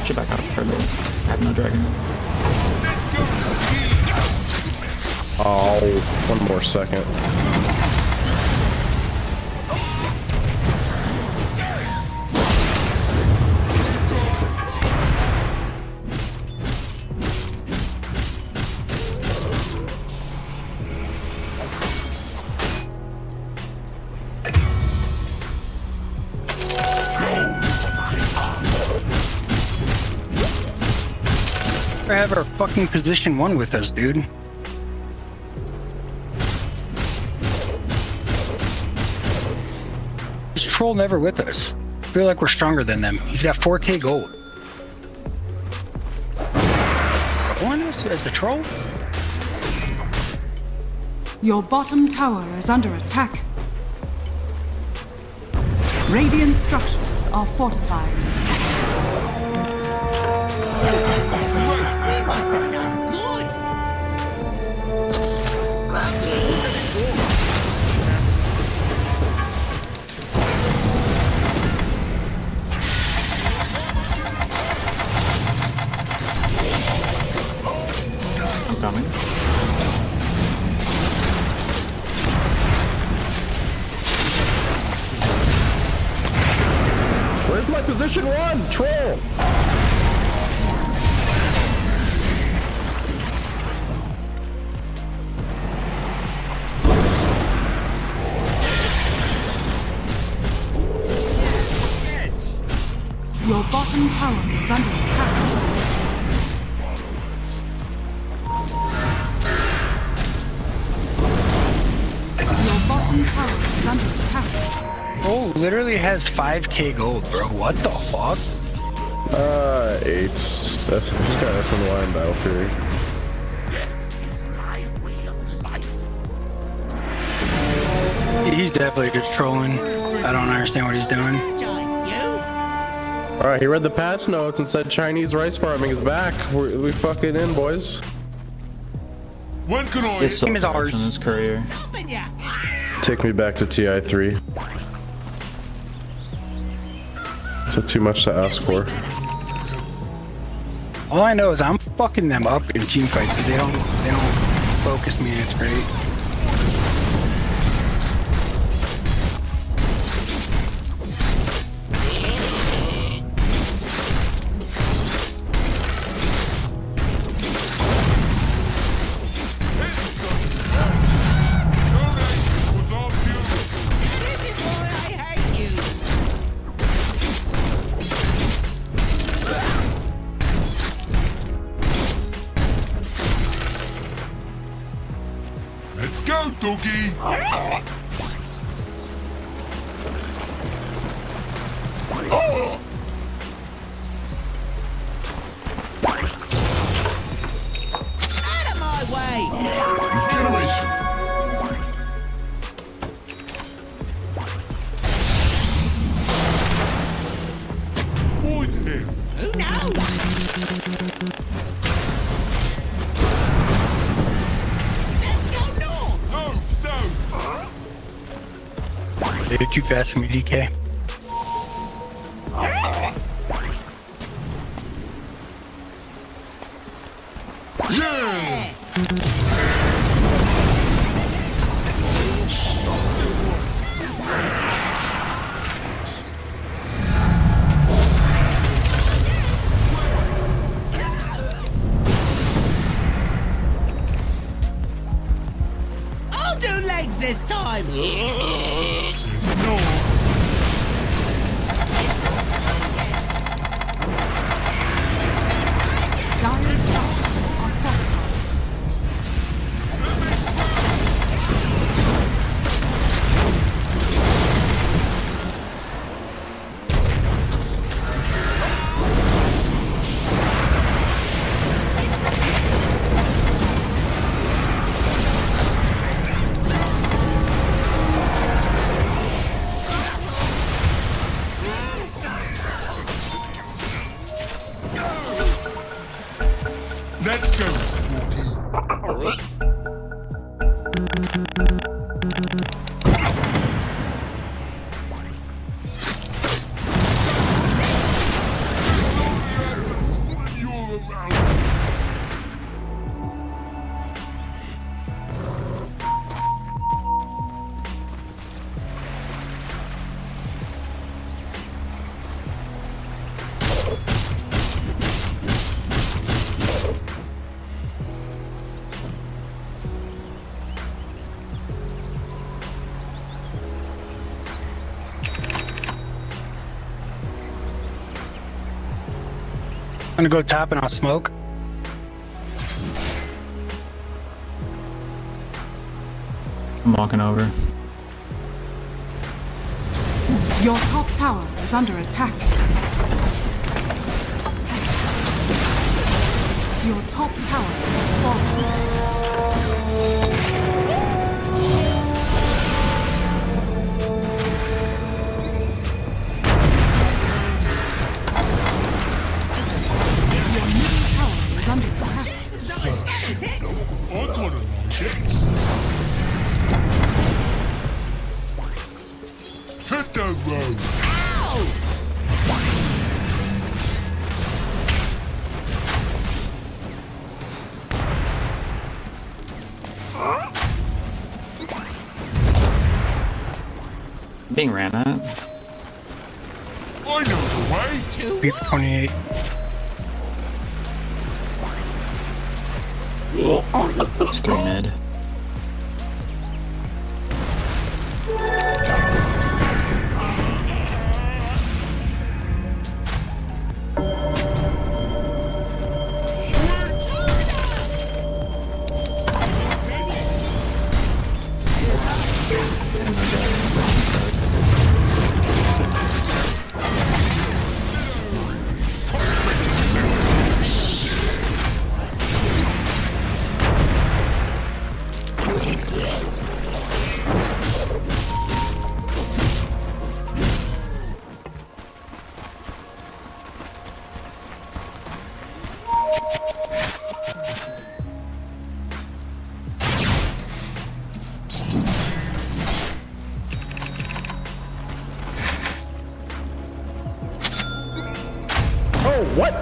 Should back out further. I have no dragon. Oh, one more second. I have our fucking position 1 with us, dude. This troll never with us. I feel like we're stronger than them. He's got 4k gold. On us as the troll? Your bottom tower is under attack. Radiant structures are fortified. I'm coming. Where's my position 1? Troll! Your bottom tower is under attack. Your bottom tower is under attack. Oh, literally has 5k gold, bro. What the fuck? 8. He's got SNY in Battle Fury. He's definitely just trolling. I don't understand what he's doing. Alright, he read the patch notes and said Chinese rice farming is back. We fucking in, boys. When can I? This Game is ours. in his career. Take me back to TI3. So too much to ask for. All I know is I'm fucking them up in team fights because they don't focus me and it's great. Let's go, doggy. Out of my way! Generation. Boy there. Who knows? Let's go north! Oh, so. They're too fast for me, DK. Yeah. I'll do legs this time! No. Dire structures are fortified. I'm gonna go top and I'll smoke. I'm walking over. Your top tower is under attack. Your top tower has fallen. Your middle tower is under attack. I'm gonna chase. Hit that road. Being ran at. I know the way. Beat 28. Still mid. Oh, what?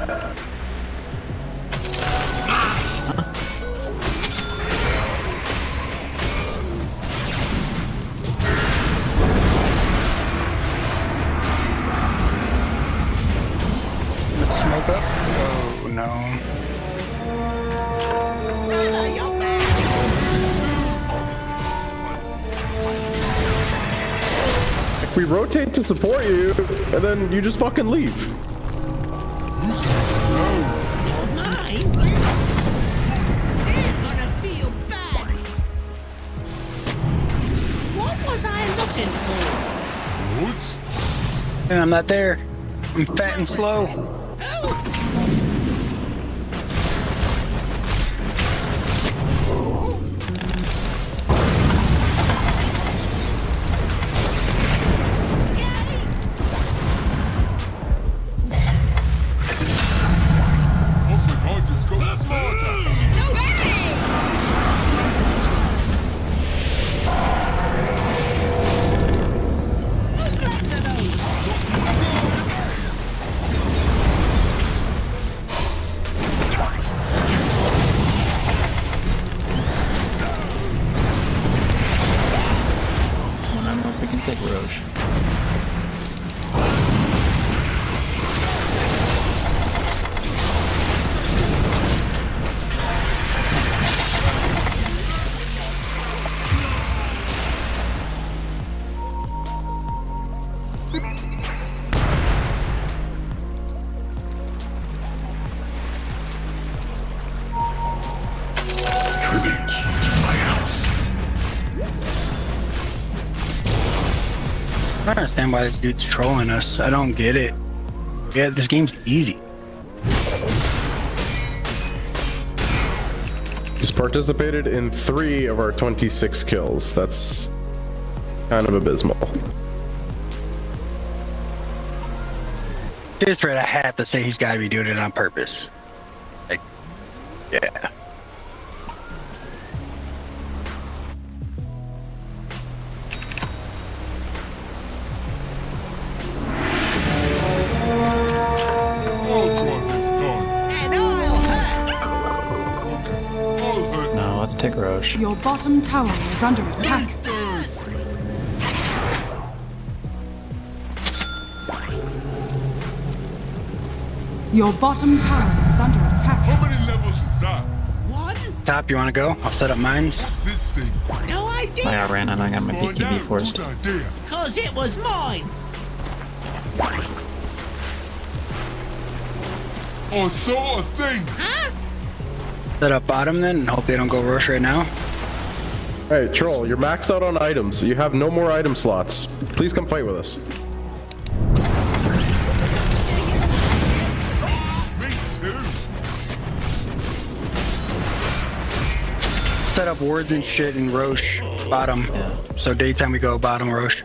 Smoke up? Oh no. Like, we rotate to support you, and then you just fucking leave. Mine? They're gonna feel bad. What was I looking for? Woods? And I'm not there. I'm fat and slow. I think I just got smarter. I don't know if we can take Roche. Tribute to my house. I don't understand why this dude's trolling us. I don't get it. Yeah, this game's easy. He's participated in 3 of our 26 kills. That's kind of abysmal. This right, I have to say he's got to be doing it on purpose. Like, yeah. I'll drive this gun. And I'll hurt. I'll hurt. No, let's take Roche. Your bottom tower is under attack. Your bottom tower is under attack. How many levels is that? One? Top, you want to go? I'll set up mines. What's this thing? No idea. I got ran and I got my Find BKB out. forced. Good idea. Cause it was mine. I saw a thing. Set up bottom then, and hope they don't go rush right now. Hey, Troll, you're maxed out on items. You have no more item slots. Please come fight with us. Me too. Set up wards and shit in Roche bottom. So daytime we go bottom Roche.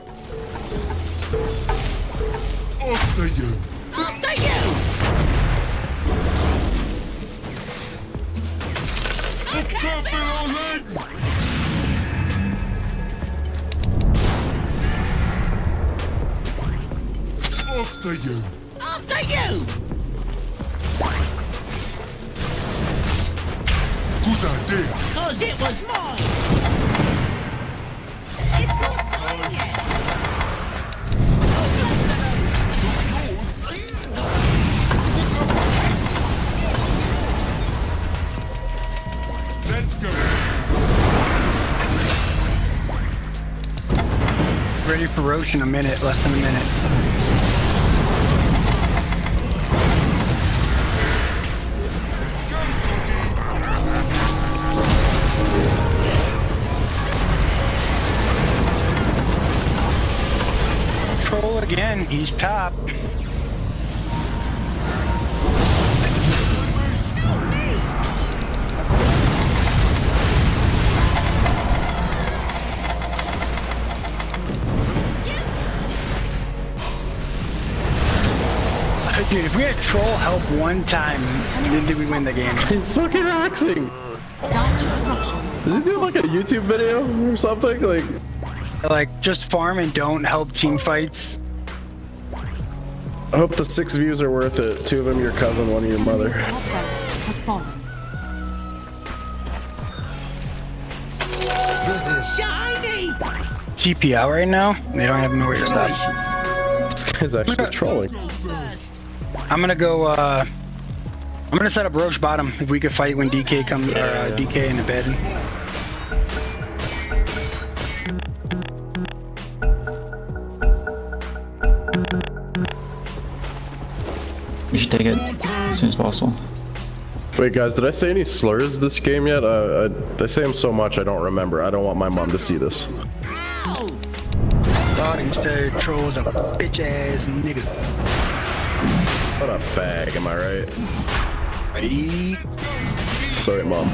After you. After you! Careful our legs. After you. After you! Good idea. Cause it was mine! It's not time yet! Let's go. Ready for Roche in a minute, less than a minute. Troll again, he's top. Dude, if we had Troll help one time, then did we win the game? He's fucking axing. Dire structures. Does he do like a YouTube video or something? Like, just farm and don't help team fights. I hope the 6 views are worth it. 2 of them your cousin, 1 of your mother. Top barracks has fallen. Shiny! TP out right now. They don't have nowhere to stop. This guy's actually trolling. I'm gonna go. I'm gonna set up Roche bottom if we could fight when DK comes. DK in the bed. We should take it as soon as possible. Wait, guys, did I say any slurs this game yet? I say them so much I don't remember. I don't want my mom to see this. Ow! Thought instead Troll's a bitch ass nigga. What a fag, am I right? Ready? Sorry, mom.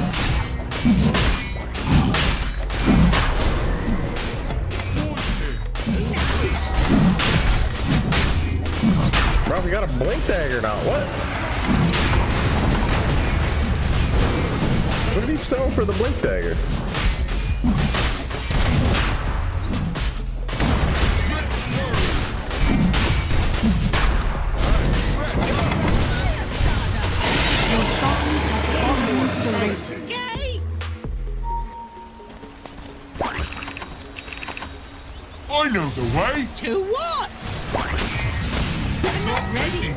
Bro, we got a blink dagger now. What? What did he sell for the blink dagger? Roshan has fallen into the radiant. Okay! I know the way. To what? I'm not ready.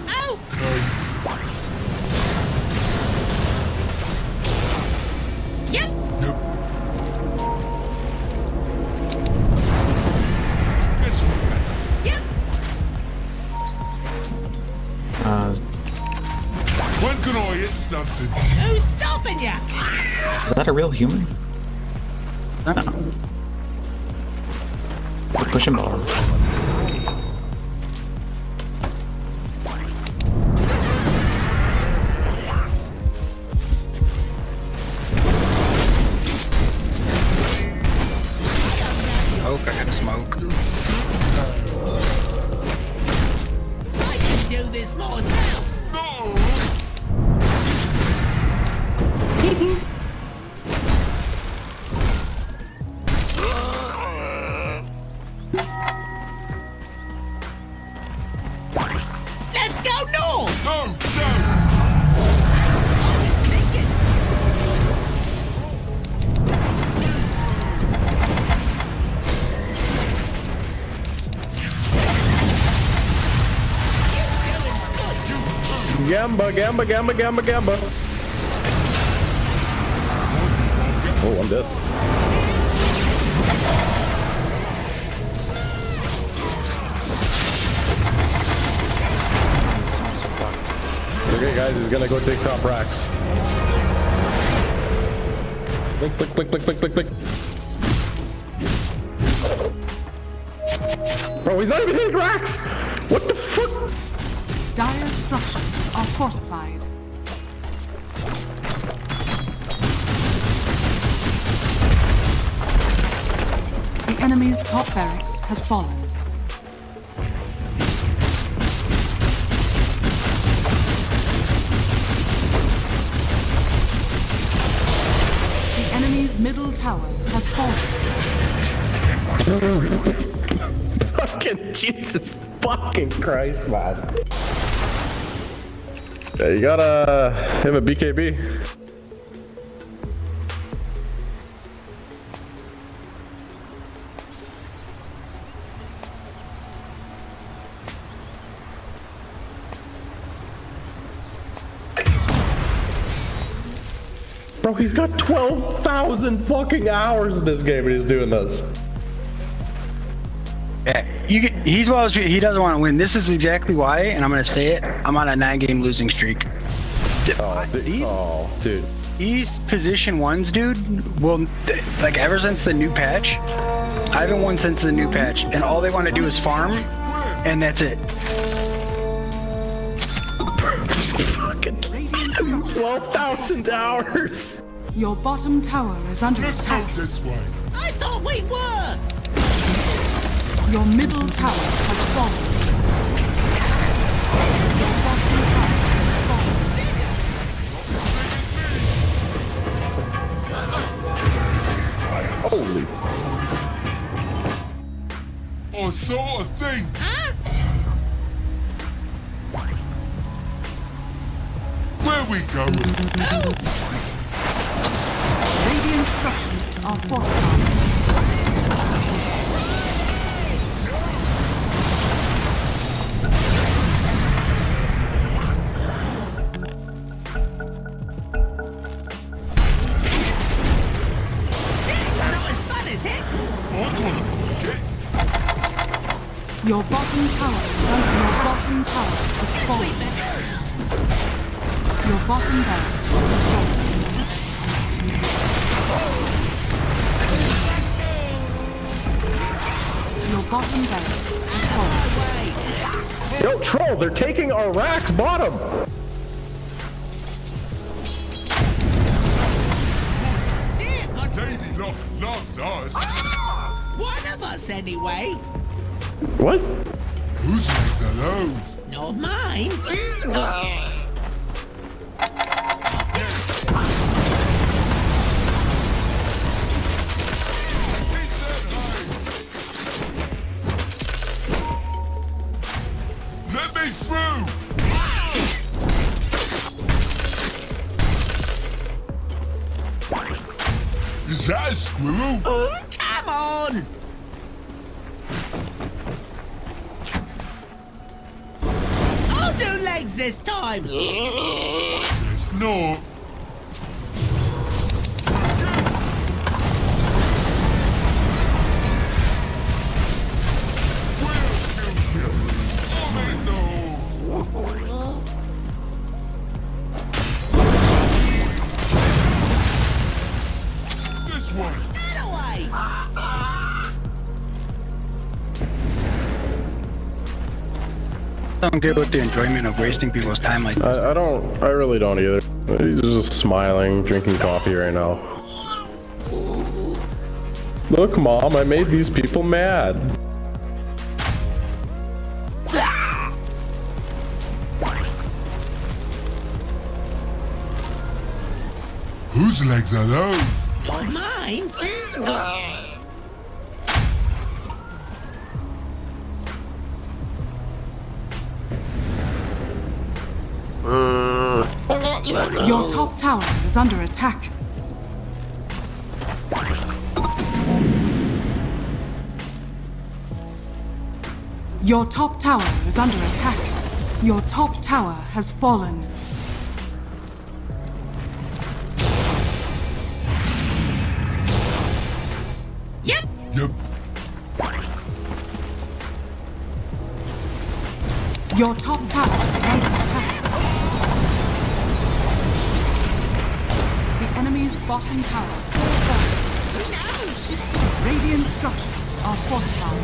Ow! Yep! Yep. Guess what, Anna? Yep! When can I hit something? Who's stopping ya? Is that a real human? No. Push him over. Smoke, I got smoke. I can do this myself! Let's go north! Go, go. I was thinking. Gamba, gamba, gamba, gamba, gamba. Oh, I'm dead. Sounds so far. Okay, guys, he's gonna go take top racks. Click, click, click, click, click, click, click. Bro, he's not even hitting racks! What the fuck? Dire's structures are fortified. The enemy's top barracks has fallen. The enemy's middle tower has fallen. Fucking Jesus fucking Christ, man. Yeah, you gotta have a BKB. Bro, he's got 12,000 fucking hours in this game and he's doing this. Yeah, he doesn't want to win. This is exactly why, and I'm gonna say it. I'm on a 9-game losing streak. Dude. These position ones, dude. Well, like ever since the new patch, I haven't won since the new patch, and all they want to do is farm, and that's it. Fucking 12,000 hours. Your bottom tower is under Let's go attack. this way. I thought we were. Your middle tower has fallen. Your bottom tower has fallen. Holy. I saw a thing. Where we going? Radiant structures are fortified. Not as fun as it. I'm gonna break it. Your bottom tower is under. Your bottom tower has fallen. Your bottom barracks has fallen. Your bottom barracks has fallen. Yo, troll, they're taking our racks bottom. Lady Luck loves us. One of us, anyway. What? Whose legs are those? Not mine. Let me through! Is that a squirrel? Come on. I'll do legs this time. It's not. This one. Get away. I don't get with the enjoyment of wasting people's time like this. I really don't either. He's just smiling, drinking coffee right now. Look, Mom, I made these people mad. Whose legs are those? Not mine. Your top tower is under attack. Your top tower is under attack. Your top tower has fallen. Yep. Yep. Your top tower is under attack. enemy's bottom tower has fallen. Radiant structures are fortified.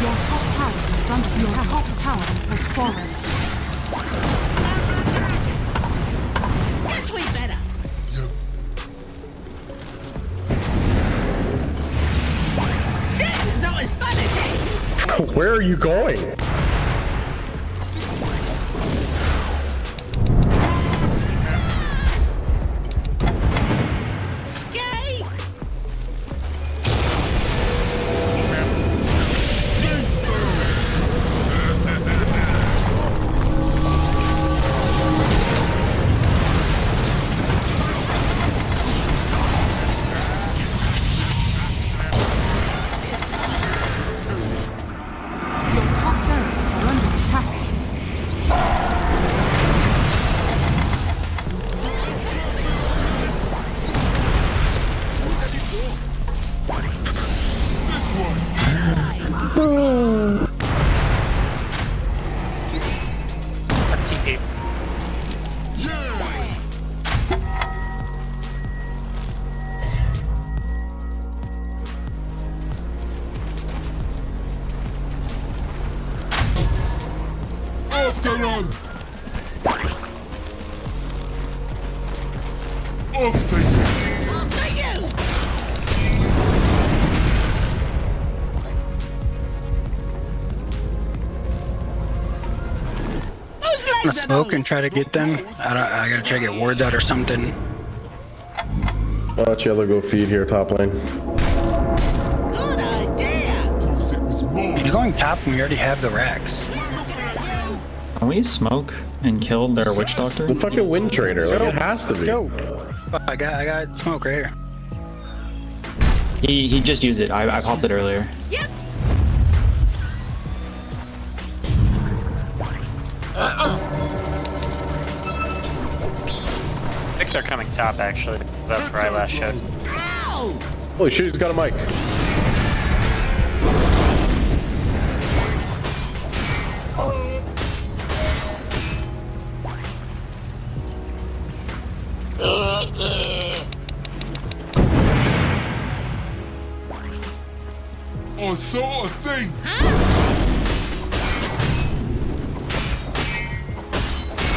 Your top tower is under your top tower has fallen. Guess we better. Things not as fun as it. Where are you going? Gay. Your top barracks are under attack. TP. After run! After you! After you. Whose I'm legs gonna are smoke those? and try to get them. I gotta try to get wards out or something. I'll let Yellow go feed here, top lane. Good idea. Thought it was more. He's going top and we already have the racks. Can we smoke and kill their witch doctor? The fucking wind trader, like it has to be. Go. I got smoke right here. He just used it. I popped it earlier. Yep. I think they're coming top actually. That's where I last showed. Ow. Holy shit, he's got a mic. I saw a thing!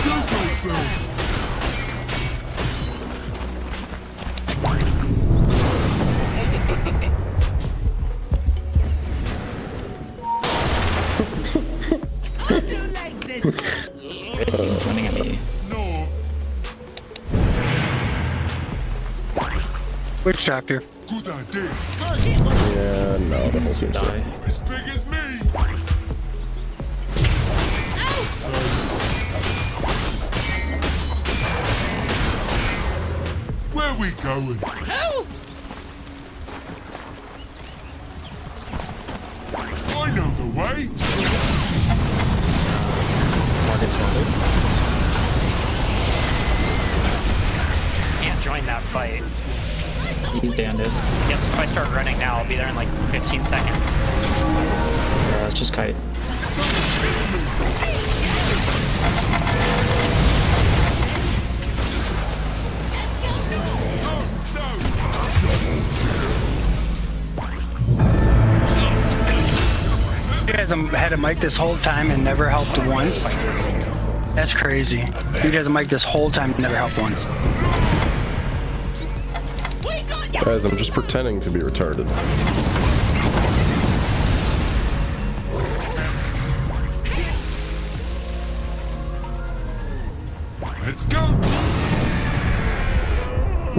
You go first! I do like this. He's winning at me. No! Witch doctor. Good idea! Cause it was Yeah, no, the whole team's Die. dead. As big as me! Where we going? who? I know the way! Can't join that fight. He's bandit. Guess if I start running now, I'll be there in like 15 seconds. It's just kite. You guys had a mic this whole time and never helped once. That's crazy. You guys have mic this whole time and never helped once. We got you. Guys, I'm just pretending to be retarded. Let's go!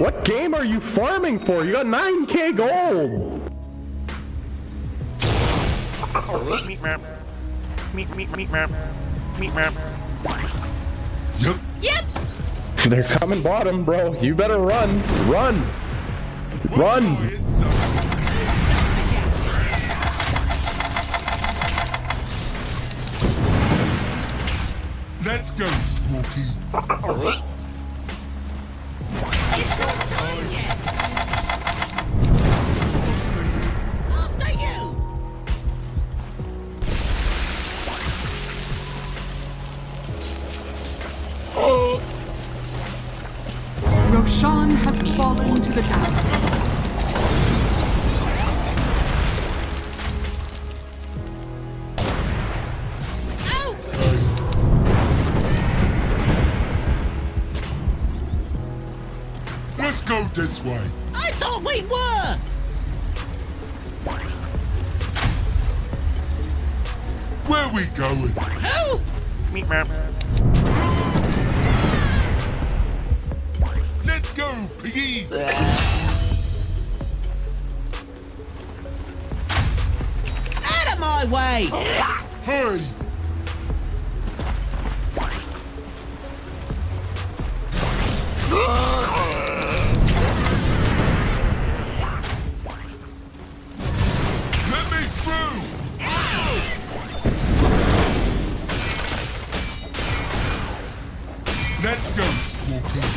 What game are you farming for? You got 9k gold! Meat map. Meat map. Yep. Yep. They're coming bottom, bro. You better run. Run! Run! Let's go, Squawky. It's not done yet. After you. to the doubt. Let's go this way. I thought we were! Where we going? Oh! Meep meep. Let's go, piggy. Out of my way! Hey. Let me through. Let's go, Scorpion.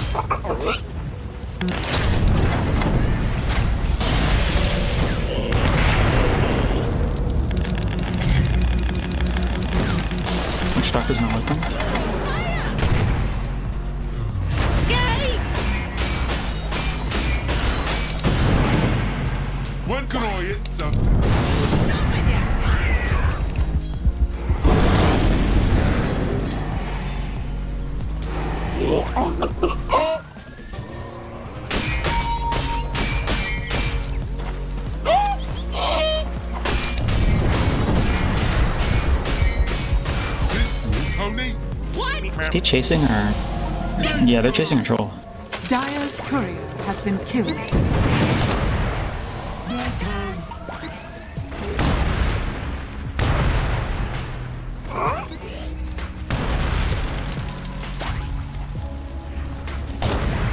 Which doctor's not open? Yay! When can I hit something? Tony? What? Is he chasing or? Yeah, they're chasing Troll. Dire's courier has been killed. My turn.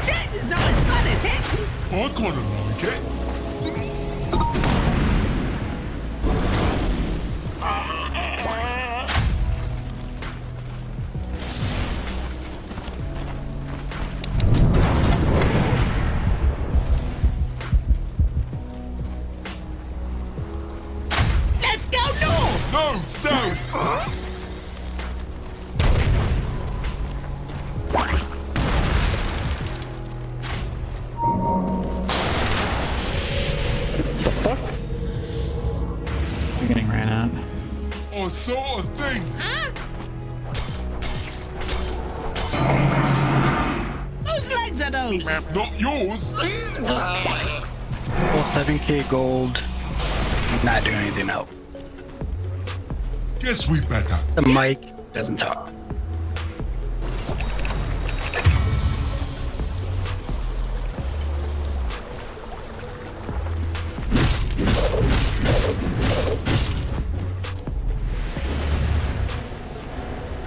Shooting's not as fun as hitting! I kinda like it. Let's go north! No, south. You're getting ran at. I saw a thing. Huh? Whose legs are those? Not yours. Well, 7k gold. Not doing anything else. Guess we better. The mic doesn't talk.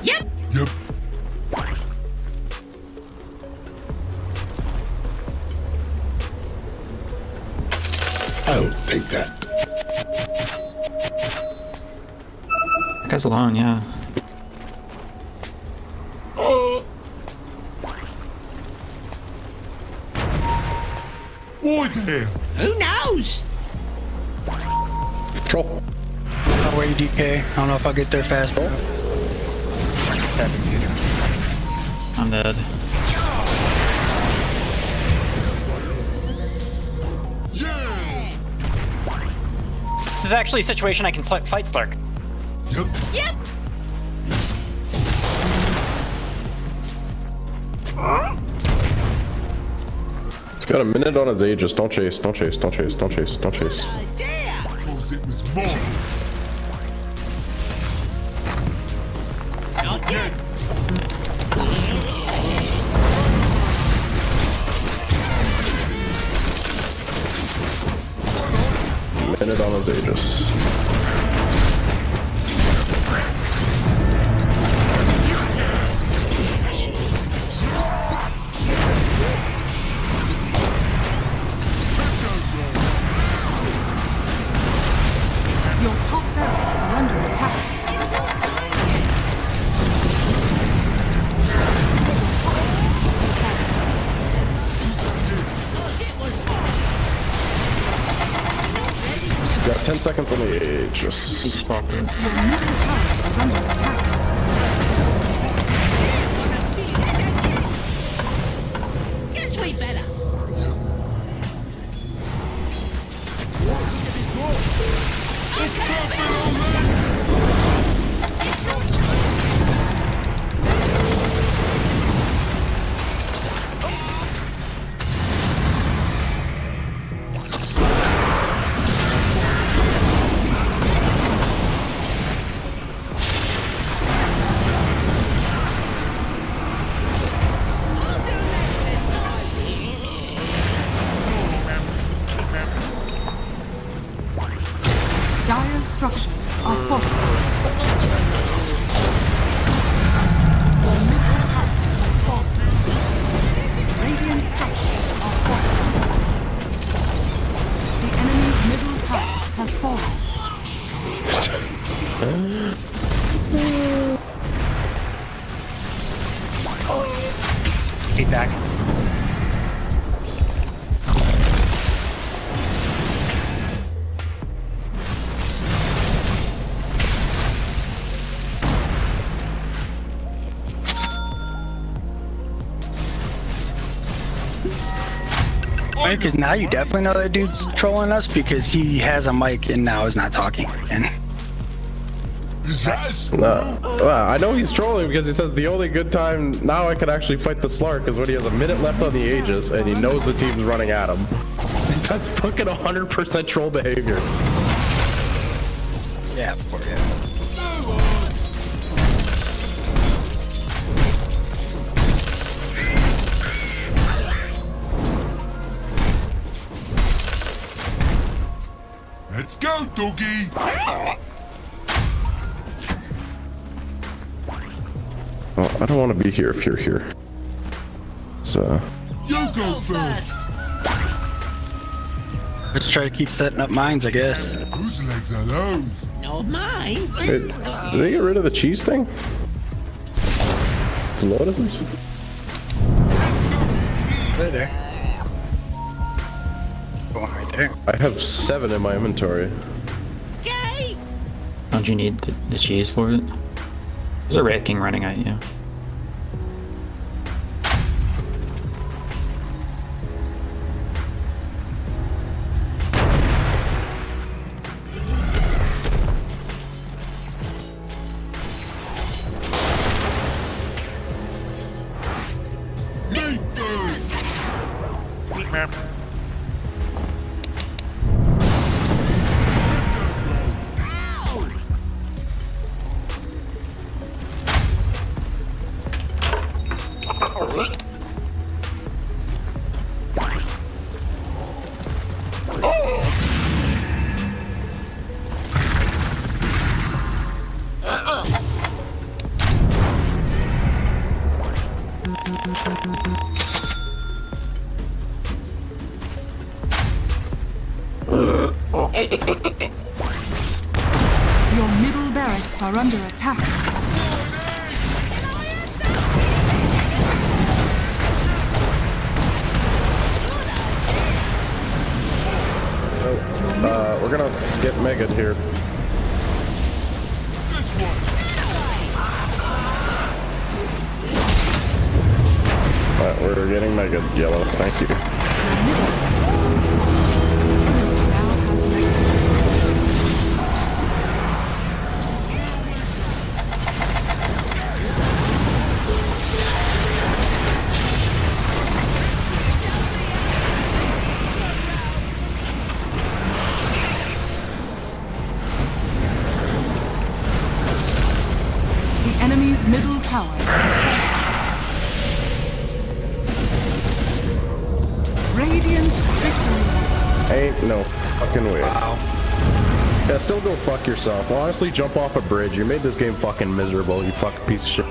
Yep! Yep. I'll take that. That guy's alone, yeah. Why there? Who knows? Troll. How are you, DK? I don't know if I'll get there fast enough. I'm dead. Yeah. This is actually a situation I can fight Slark. Yep. Yep! He's got a minute on his Aegis. Don't chase, don't chase, don't chase, don't chase, don't chase. Idea! Cause it was mine. Not yet! Minute on his Aegis. Your top barracks is under attack. Got 10 seconds on the Aegis. He just walked in. Your middle tower is under attack. Guess we better. Dire's structures are fortified. Your middle tower has fallen. Radiant structures are fortified. The enemy's middle tower has fallen. Feedback. Because now you definitely know that dude's trolling us because he has a mic and now is not talking. And I know he's trolling because he says the only good time now I could actually fight the Slark is when he has a minute left on the Aegis and he knows the team's running at him. That's fucking 100% troll behavior. yeah, poor guy. Let's go, doggy! Well, I don't want to be here if you're here. So. You go first! Let's try to keep setting up mines, I guess. Whose legs are those? Not mine. Wait, did they get rid of the cheese thing? What is this? Right there. Going right there. I have 7 in my inventory. Okay. Don't you need the cheese for it? There's a Wraith King running at you. Your middle barracks are under attack. We're gonna get Megan here. Alright, we're getting Megan yellow. Thank you. Now has Mega. The enemy's middle tower is falling. Radiant victory. Ain't no fucking way. Yeah, still go fuck yourself. Well, honestly, jump off a bridge. You made this game fucking miserable, you fucking piece of shit.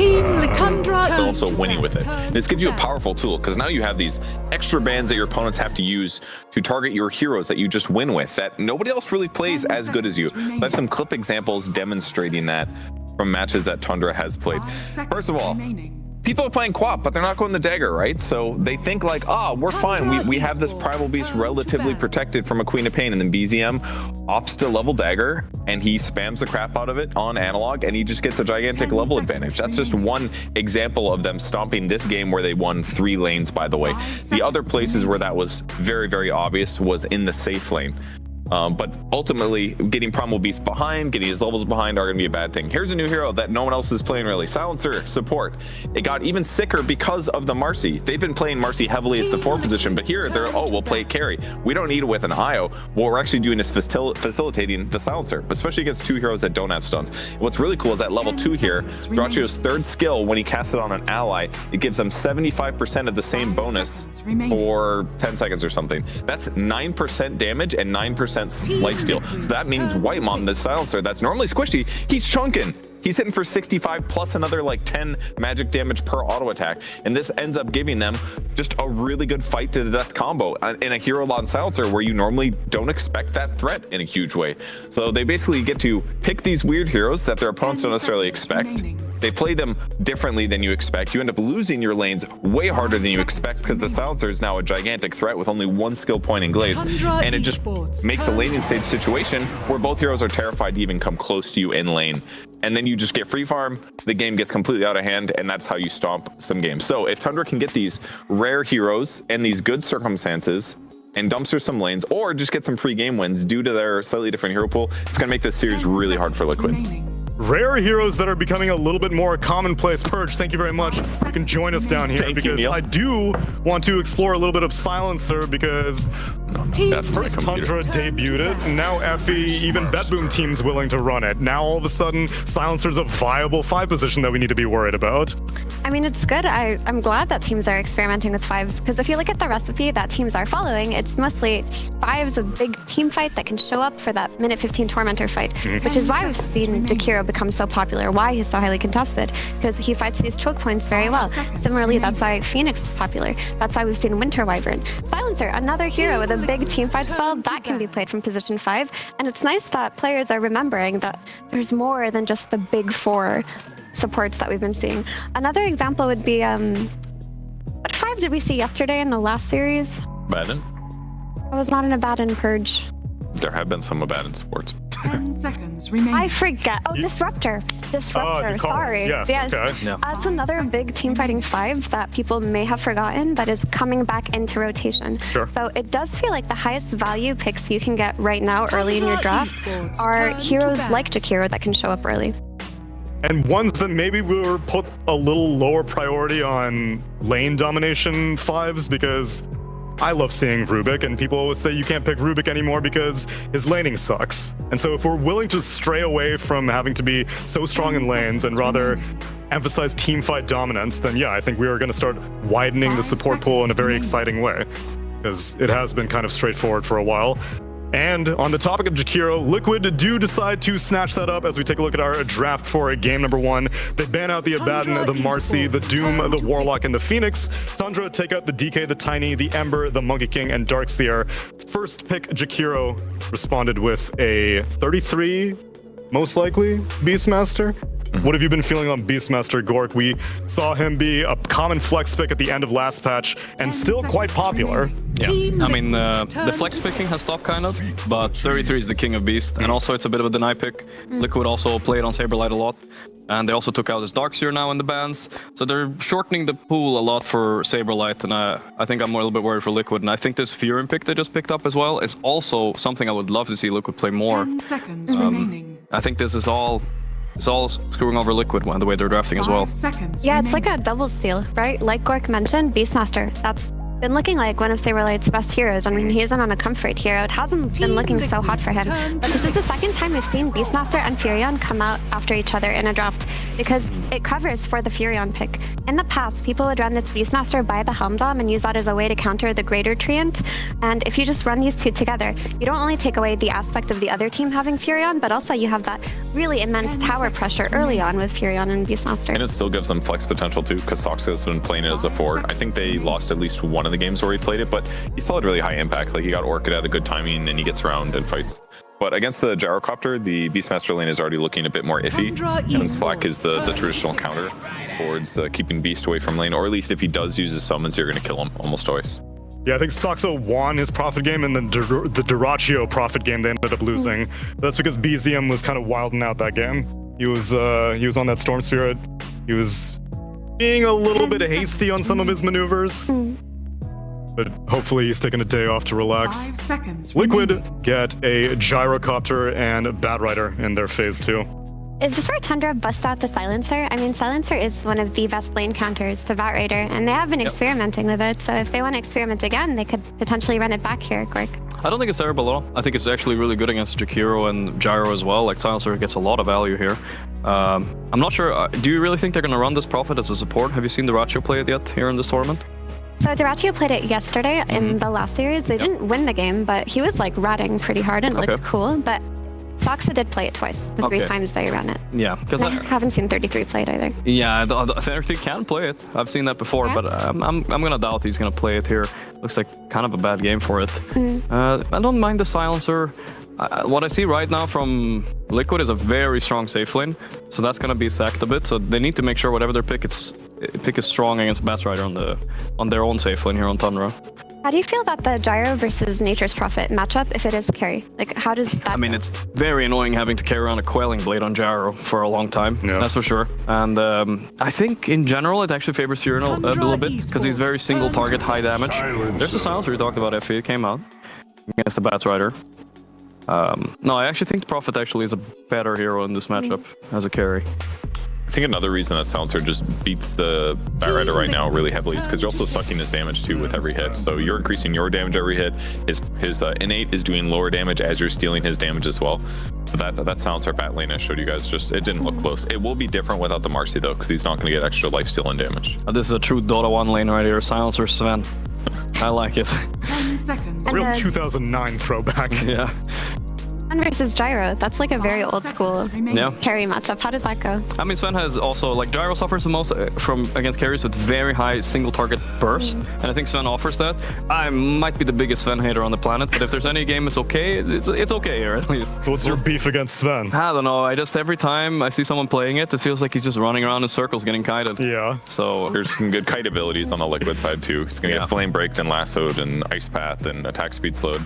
Team Litundra but also winning with it. This gives you a powerful tool because now you have these extra bans that your opponents have to use to target your heroes that you just win with that nobody else really plays as good as you. I have some clip examples demonstrating that from matches that Tundra has played. First of all, people are playing Quap, but they're not going the dagger, right? So they think like, we're fine. We have this Primal Beast relatively protected from a Queen of Pain, and then BZM opts to level dagger, and he spams the crap out of it on analog, and he just gets a gigantic level advantage. That's just one example of them stomping this game where they won 3 lanes, by the way. The other places where that was very, very obvious was in the safe lane. But ultimately, getting Primal Beast behind, getting his levels behind are going to be a bad thing. Here's a new hero that no one else is playing really. Silencer, support. It got even sicker because of the Marcy. They've been playing Marcy heavily as the 4 position, but here they're, we'll play carry. We don't need it with an IO. What we're actually doing is facilitating the Silencer, especially against 2 heroes that don't have stuns. What's really cool is at level 2 here, Drachio's 3rd skill, when he casts it on an ally, it gives them 75% of the same bonus for 10 seconds or something. That's 9% damage and 9% lifesteal. So that means White Mom, the Silencer that's normally squishy, he's chunking. He's hitting for 65 plus another like 10 magic damage per auto attack. And this ends up giving them just a really good fight to the death combo in a hero on Silencer where you normally don't expect that threat in a huge way. So they basically get to pick these weird heroes that their opponents don't necessarily expect. They play them differently than you expect. You end up losing your lanes way harder than you expect because the Silencer is now a gigantic threat with only 1 skill point in Glaives. And it just makes a laning stage situation where both heroes are terrified to even come close to you in lane. And then you just get free farm, the game gets completely out of hand, and that's how you stomp some games. So if Tundra can get these rare heroes and these good circumstances and dumpster some lanes, or just get some free game wins due to their slightly different hero pool, it's going to make this series really hard for Liquid. Rare heroes that are becoming a little bit more commonplace. Purge, thank you very much. You can join us down here because I do want to explore a little bit of Silencer because that's first Tundra debuted it, and now Effie, even BetBoom team's willing to run it. Now all of a sudden, Silencer's a viable 5 position that we need to be worried about. I mean, it's good. I'm glad that teams are experimenting with 5s because if you look at the recipe that teams are following, it's mostly 5s, a big team fight that can show up for that minute 15 Tormentor fight, which is why we've seen Jakiro become so popular, why he's so highly contested, because he fights these choke points very well. Similarly, that's why Phoenix is popular. That's why we've seen Winter Wyvern. Silencer, another hero with a big team fight spell that can be played from position 5, and it's nice that players are remembering that there's more than just the big 4 supports that we've been seeing. Another example would be, what 5 did we see yesterday in the last series? Abaddon? I was not in Abaddon Purge. There have been some Abaddon supports. 10 seconds remaining. I forget. Oh, Disruptor. Sorry. Yes. Okay. Yeah. That's another big team fighting 5 that people may have forgotten, but is coming back into rotation. Sure. So it does feel like the highest value picks you can get right now early in your draft are heroes like Jakiro that can show up early. And ones that maybe were put a little lower priority on lane domination 5s because I love seeing Rubik, and people always say you can't pick Rubik anymore because his laning sucks. And so if we're willing to stray away from having to be so strong in lanes and rather emphasize teamfight dominance, then yeah, I think we are going to start widening the support pool in a very exciting way, because it has been kind of straightforward for a while. And on the topic of Jakiro, Liquid do decide to snatch that up as we take a look at our draft for game number 1. They ban out the Abaddon, the Marcy, the Doom, the Warlock, and the Phoenix. Tundra take out the DK, the Tiny, the Ember, the Monkey King, and Darkseer. First pick, Jakiro responded with a 33, most likely, Beastmaster. What have you been feeling on Beastmaster, Gork? We saw him be a common flex pick at the end of last patch, and still quite popular. Yeah, I mean, the flex picking has stopped kind of, but 33 is the king of Beast, and also it's a bit of a deny pick. Liquid also played on Saberlight a lot, and they also took out his Darkseer now in the bans, so they're shortening the pool a lot for Saberlight, and I think I'm a little bit worried for Liquid, and I think this Furin pick they just picked up as well is also something I would love to see Liquid play more. 10 seconds remaining. I think this is all... It's all screwing over Liquid the way they're drafting as well. Yeah, it's like a double steal, right? Like Gork mentioned, Beastmaster. That's been looking like one of Saberlight's best heroes. I mean, he isn't on a comfort hero. It hasn't been looking so hot for him. But this is the second time we've seen Beastmaster and Furion come out after each other in a draft because it covers for the Furion pick. in the past, people would run this Beastmaster by the Helm Dom and use that as a way to counter the Greater Treant. And if you just run these two together, you don't only take away the aspect of the other team having Furion, but also you have that really immense tower pressure early on with Furion and Beastmaster. And it still gives them flex potential too, because Toxic has been playing it as a 4. I think they lost at least one of the games where he played it, but he still had really high impact. Like he got Orchid at a good timing and he gets around and fights. But against the Gyrocopter, the Beastmaster lane is already looking a bit more iffy. And Slack is the traditional counter towards keeping Beast away from lane, or at least if he does use his summons, you're going to kill him almost always. Yeah, I think Stoxo won his profit game, and then the Duraccio profit game they ended up losing. That's because BZM was kind of wilding out that game. He was on that Storm Spirit. He was being a little bit hasty on some of his maneuvers. But hopefully he's taking a day off to relax. 5 seconds Liquid remaining. get a Gyrocopter and a Bat Rider in their phase 2. Is this where Tundra bust out the Silencer? I mean, Silencer is one of the best lane counters to Bat Rider, and they have been experimenting with it, so if they want to experiment again, they could potentially run it back here, Gork. I don't think it's terrible at all. I think it's actually really good against Jakiro and Gyro as well. Like, Silencer gets a lot of value here. I'm not sure, do you really think they're going to run this Prophet as a support? Have you seen Duraccio play it yet here in this tournament? So Duraccio played it yesterday in the last series. They didn't win the game, but he was like ratting pretty hard and it looked cool. But Soxa did play it twice, the 3 times they ran it. Yeah, because I haven't seen 33 played either. Yeah, 33 can play it. I've seen that before, but I'm gonna doubt he's gonna play it here. Looks like kind of a bad game for it. I don't mind the Silencer. What I see right now from Liquid is a very strong safe lane, so that's gonna be sacked a bit. So they need to make sure whatever their pick is strong against Bat Rider on their own safe lane here on Tundra. How do you feel about the Gyro versus Nature's Prophet matchup if it is the carry? Like, how does that I mean, it's very annoying having to carry around a Quelling Blade on Gyro for a long time, that's for sure. And I think in general it actually favors Furion a little bit, because he's very single target, high damage. There's a Silencer we talked about, Effie, it came out against the Bat Rider. No, I actually think the Prophet actually is a better hero in this matchup as a carry. I think another reason that Silencer just beats the Bat Rider right now really heavily is because you're also sucking his damage too with every hit. So you're increasing your damage every hit. His innate is doing lower damage as you're stealing his damage as well. So that Silencer Bat lane I showed you guys, just it didn't look close. It will be different without the Marcy though, because he's not going to get extra life steal and damage. This is a true Dota 1 lane right here, Silencer Sven. I like it. 10 seconds. Real 2009 throwback. Yeah. Sven versus Gyro? That's like a very old school carry matchup. How does that go? I mean, Sven has also, like, Gyro suffers the most from against carries with very high single target burst, and I think Sven offers that. I might be the biggest Sven hater on the planet, but if there's any game it's okay, it's okay here at least. What's your beef against Sven? I don't know. I just, every time I see someone playing it, it feels like he's just running around in circles getting kited. Yeah. So there's some good kite abilities on the Liquid side too. He's gonna get Flame Breaked and Lassoed and Ice Path and attack speed slowed.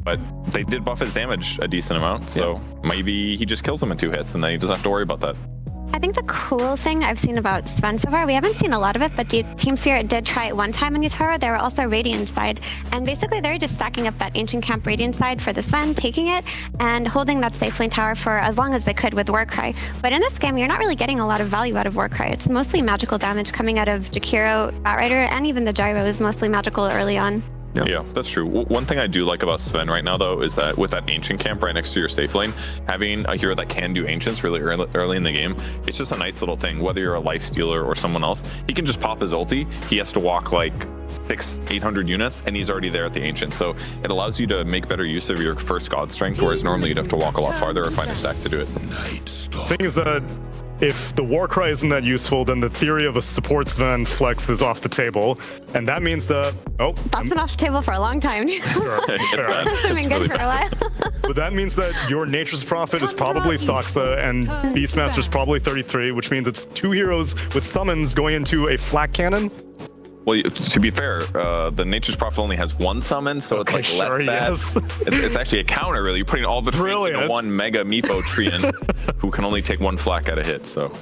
But they did buff his damage a decent amount, so maybe he just kills him in 2 hits and then he doesn't have to worry about that. I think the cool thing I've seen about Sven so far, we haven't seen a lot of it, but Team Spirit did try it one time on Yutaro. They were also Radiant side, and basically they're just stacking up that Ancient Camp Radiant side for the Sven, taking it, and holding that safe lane tower for as long as they could with Warcry. But in this game, you're not really getting a lot of value out of Warcry. It's mostly magical damage coming out of Jakiro, Bat Rider, and even the Gyro is mostly magical early on. Yeah, that's true. One thing I do like about Sven right now, though, is that with that Ancient Camp right next to your safe lane, having a hero that can do Ancients really early in the game, it's just a nice little thing. Whether you're a life stealer or someone else, he can just pop his ulti. He has to walk like 600-800 units, and he's already there at the Ancient. So it allows you to make better use of your first God Strength, whereas normally you'd have to walk a lot farther or find a stack to do it. The thing is that if the Warcry isn't that useful, then the theory of a support Sven flex is off the table, and that means that that's been off the table for a long time. It's been good for a while. But that means that your Nature's Prophet is probably Soxa, and Beastmaster's probably 33, which means it's 2 heroes with summons going into a flak cannon. Well, to be fair, the Nature's Prophet only has 1 summon, so it's like less bad. It's actually a counter, really. You're putting all the trees into 1 mega Meepo Treant who can only take 1 flak at a hit, so.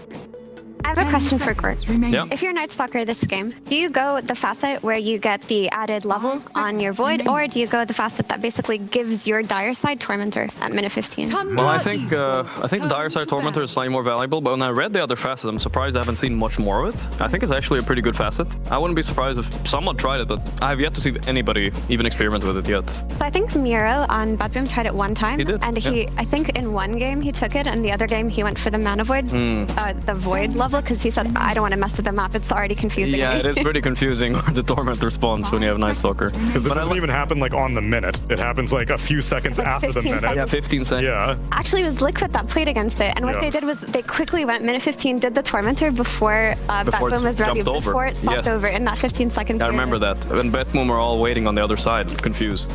I have a question for Gork. Yeah. If you're Night Stalker this game, do you go the facet where you get the added level on your Void, or do you go the facet that basically gives your Dire Side Tormentor at minute 15? Well, I think the Dire Side Tormentor is slightly more valuable, but when I read the other facet, I'm surprised I haven't seen much more of it. I think it's actually a pretty good facet. I wouldn't be surprised if someone tried it, but I have yet to see anybody even experiment with it yet. So I think Miro on Budboom tried it one time, He did, and I think in one game he took it, and the other game he went for the Mana Void, the Void level. well because he said, I don't want to mess with the map. It's already confusing Yeah, me. it is pretty confusing where the Torment responds when you have Night Stalker. Because it doesn't even happen like on the minute. It happens like a few seconds Like after the 15 minute. seconds. Yeah, 15 seconds. Yeah. Actually, it was Liquid that played against it, and what Yeah. they did was they quickly went minute 15, did the Tormentor before that Before it boom was ready, jumped over. before it stopped Yes. over in that 15-second I period. remember that. And Betmoom are all waiting on the other side, confused.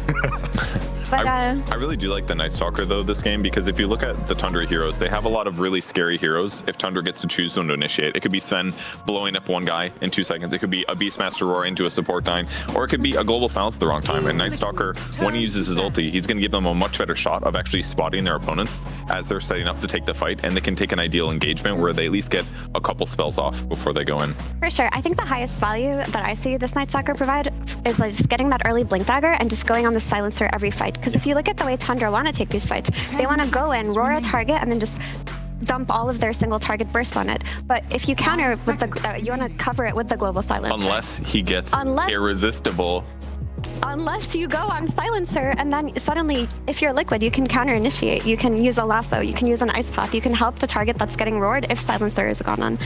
But I really do like the Night Stalker though this game because if you look at the Tundra heroes, they have a lot of really scary heroes. If Tundra gets to choose when to initiate, it could be Sven blowing up one guy in 2 seconds. It could be a Beastmaster roar into a support dying, or it could be a global silence at the wrong time. And Night Stalker, when he uses his ulti, he's going to give them a much better shot of actually spotting their opponents as they're setting up to take the fight, and they can take an ideal engagement where they at least get a couple spells off before they go in. For sure. I think the highest value that I see this Night Stalker provide is like just getting that early Blink Dagger and just going on the silencer every fight. Because if you look at the way Tundra want to take these fights, they want to go in, roar a target, and then just dump all of their single target bursts on it. But if you counter with the, you want to cover it with the global silence. Unless he gets irresistible. Unless you go on silencer, and then suddenly, if you're Liquid, you can counter initiate. You can use a lasso. You can use an ice path. You can help the target that's getting roared if silencer is gone on.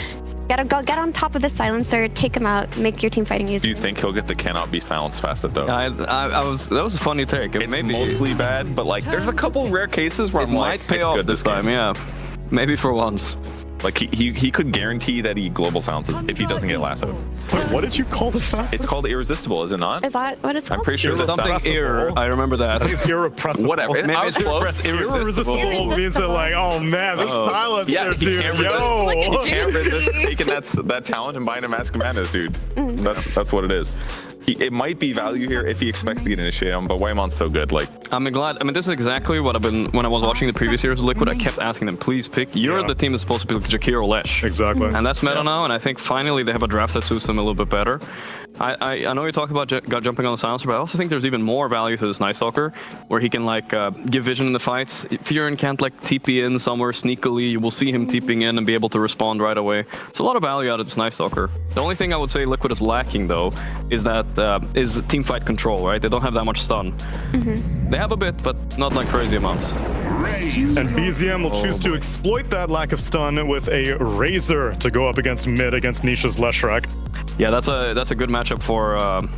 Get on top of the silencer, take him out, make your team fighting easy. Do you think he'll get the cannot be silenced facet though? That was a funny take. It's mostly bad, but like there's a couple rare cases where It I'm like, might pay it's off good this time, yeah. Maybe for once. Like he could guarantee that he global silences if he doesn't get lassoed. Wait, what did you call the fast? It's called irresistible, is it not? Is that what it's called? I'm pretty sure that's Something error. I remember that. I think it's irrepressible. Whatever. Maybe I was it's close. Irresistible means that like, oh man, this silencer, Yeah, he dude. can't Yo. resist, he can't resist taking that talent and buying a Mask of Madness, dude. That's what it is. It might be value here if he expects to get initiated on, but Waymon's so good. Like, I'm glad. I mean, this is exactly what I've been when I was watching the previous years of Liquid. I kept asking them, please pick. You're the team that's supposed to pick Jakiro or Lesh. Exactly. And that's meta now. And I think finally they have a draft that suits them a little bit better. I know you talked about jumping on the silencer, but I also think there's even more value to this Night Stalker, where he can like give vision in the fights. If Furin can't like TP in somewhere sneakily, you will see him TPing in and be able to respond right away. So a lot of value out of this Night Stalker. The only thing I would say Liquid is lacking though is that is team fight control, right? They don't have that much stun. They have a bit, but not like crazy amounts. And BZM will choose to exploit that lack of stun with a Razor to go up against mid against Nisha's Leshrac. Yeah, that's a good matchup for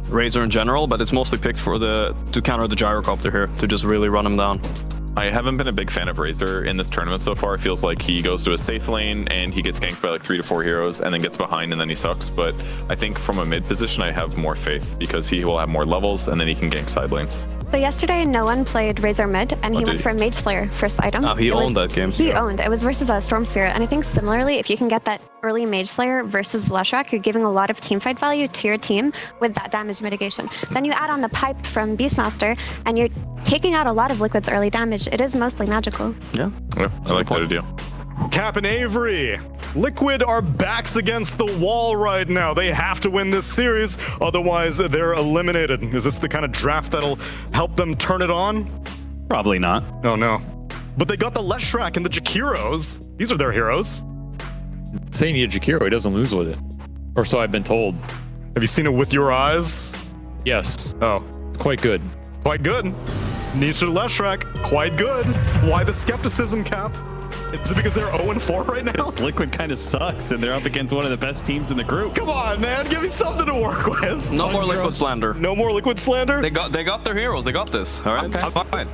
Razor in general, but it's mostly picked for to counter the Gyrocopter here, to just really run him down. I haven't been a big fan of Razor in this tournament so far. It feels like he goes to a safe lane and he gets ganked by like 3 to 4 heroes and then gets behind and then he sucks. But I think from a mid position, I have more faith because he will have more levels and then he can gank side lanes. So yesterday, no one played Razor mid, and he went for Mage Slayer first item. Oh, he owned that game. He owned. It was versus a Storm Spirit, and I think similarly, if you can get that early Mage Slayer versus Leshrac, you're giving a lot of team fight value to your team with that damage mitigation. Then you add on the pipe from Beastmaster, and you're taking out a lot of Liquid's early damage. It is mostly magical. Yeah, I like that idea. Cap and Avery. Liquid are backs against the wall right now. They have to win this series, otherwise they're eliminated. Is this the kind of draft that'll help them turn it on? Probably not. Oh no. But they got the Leshrac and the Jakiros. These are their heroes. Saying he had Jakiro, he doesn't lose with it. Or so I've been told. Have you seen it with your eyes? Yes. Oh. Quite good. Quite good. Nisha Leshrac, quite good. Why the skepticism, Cap? Is it because they're 0-4 right now? This Liquid kind of sucks, and they're up against one of the best teams in the group. Come on, man, give me something to work with. No more Liquid slander. No more Liquid slander? They got their heroes. They got this. All right. Okay. I'm fine.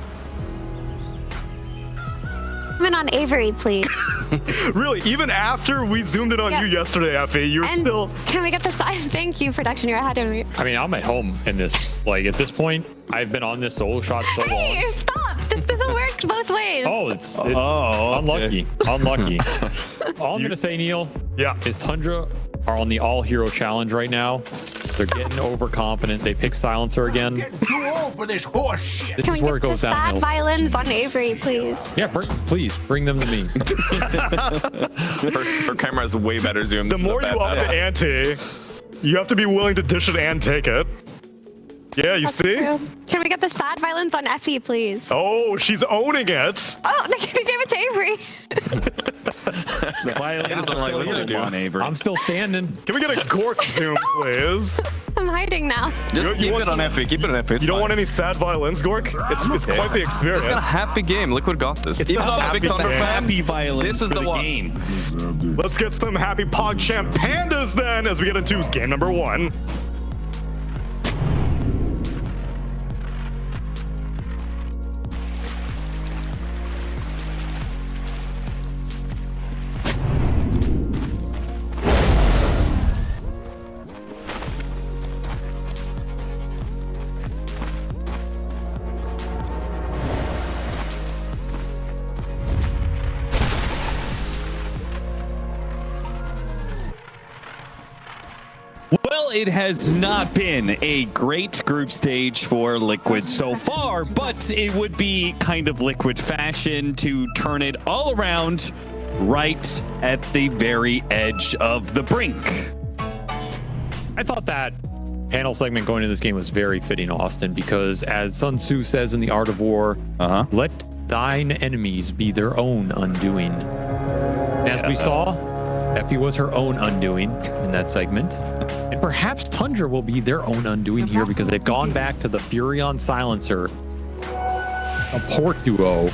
Come in on Avery, please. Really? Even after we zoomed in on you yesterday, Effie, you're still... Can we get the size? Thank you, production. You're ahead of me. I mean, I'm at home in this. Like, at this point, I've been on this solo shot so long. Hey, stop! This doesn't work both ways. Oh, it's unlucky. Unlucky. All I'm going to say, Neil, is Tundra are on the all-hero challenge right now. They're getting overconfident. They pick Silencer again. Too old for this horse shit. This is where it goes Sad downhill. violins on Avery, please. Yeah, please, bring them to me. Her camera has way better zoom. The more you up the ante, you have to be willing to dish it and take it. Yeah, you see? Can we get the sad violence on Effie, please? Oh, she's owning it. Oh, they gave it to Avery. I'm still standing. Can we get a Gork zoom, please? I'm hiding now. Just keep it on F8. Keep it on F8. You don't want any sad violence, Gork? It's quite the experience. It's got a happy game. Liquid got this. It's Even though I'm a big happy Thunder game. fan, Happy violence this is for the the one. game. Let's get some happy PogChamp pandas then as we get into game number 1. Well, it has not been a great group stage for Liquid so far, but it would be kind of Liquid fashion to turn it all around right at the very edge of the brink. I thought that panel segment going into this game was very fitting, Austin, because as Sun Tzu says in The Art of War, let thine enemies be their own undoing. And as we saw, Effie was her own undoing in that segment. And perhaps Tundra will be their own undoing here because they've gone back to the Furion Silencer, a port duo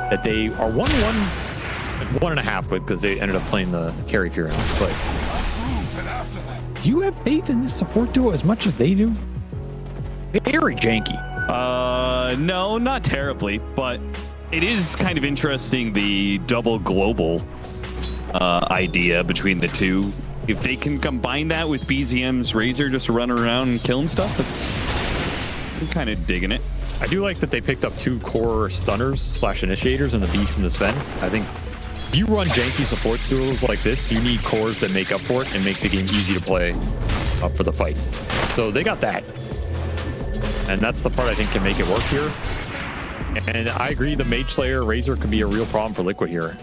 that they are 1-1.5 with because they ended up playing the carry Furion. But do you have faith in this support duo as much as they do? Very janky. No, not terribly, but it is kind of interesting, the double global idea between the two. If they can combine that with BZM's Razor just running around and killing stuff, I'm kind of digging it. I do like that they picked up 2 core stunners / initiators in the Beast and the Sven. I think if you run janky support duos like this, you need cores that make up for it and make the game easy to play for the fights. So they got that. And that's the part I think can make it work here. And I agree, the Mage Slayer Razor could be a real problem for Liquid here.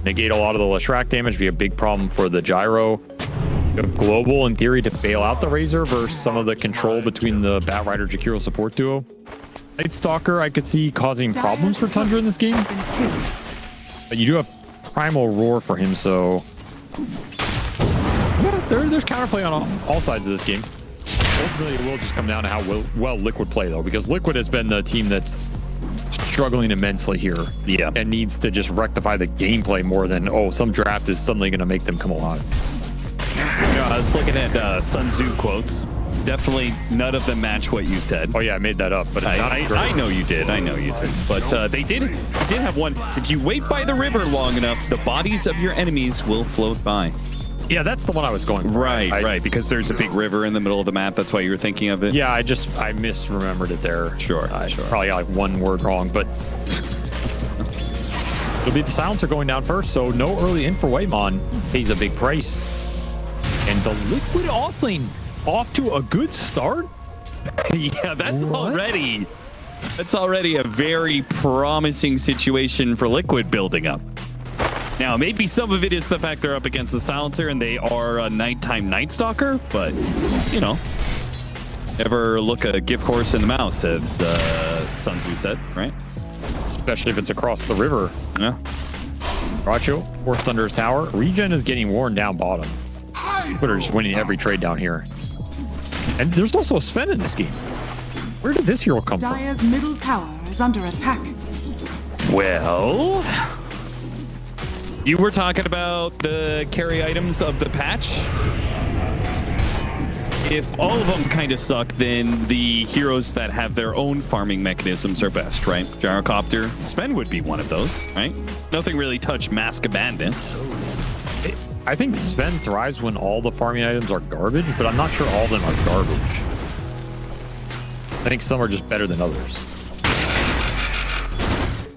Negate a lot of the Leshrac damage, be a big problem for the Gyro. You have Global, in theory, to bail out the Razor versus some of the control between the Batrider Jakiro support duo. Night Stalker, I could see causing problems for Tundra in this game. But you do have Primal Roar for him, so... yeah, there's counterplay on all sides of this game. Ultimately, it will just come down to how well Liquid play, though, because Liquid has been the team that's struggling immensely here. Yeah. And needs to just rectify the gameplay more than, oh, some draft is suddenly going to make them come alive. I was looking at Sun Tzu quotes. Definitely none of them match what you said. Oh yeah, I made that up, but it's I know you did. I know you did. But they did have one. If you wait by the river long enough, the bodies of your enemies will float by. Yeah, that's the one I was going for. Right, because there's a big river in the middle of the map. That's why you were thinking of it. Yeah, I misremembered it there. Sure. Probably got like one word wrong, but it'll be the Silencer going down first, so no early in for Whitemon pays a big price. And the Liquid offlane off to a good start. Yeah, that's already a very promising situation for Liquid building up. Now, maybe some of it is the fact they're up against the Silencer and they are a nighttime Night Stalker, but, you know, never look a gift horse in the mouth, as Sun Tzu said, right? Especially if it's across the river. Yeah. Racho forced under his tower. Regen is getting worn down bottom. Twitter just winning every trade down here. And there's also a Sven in this game. Where did this hero come from? Dire's middle tower is under attack. Well, you were talking about the carry items of the patch. If all of them kind of suck, then the heroes that have their own farming mechanisms are best, right? Gyrocopter, Sven would be one of those, right? Nothing really touched Mask of Madness. I think Sven thrives when all the farming items are garbage, but I'm not sure all of them are garbage. I think some are just better than others.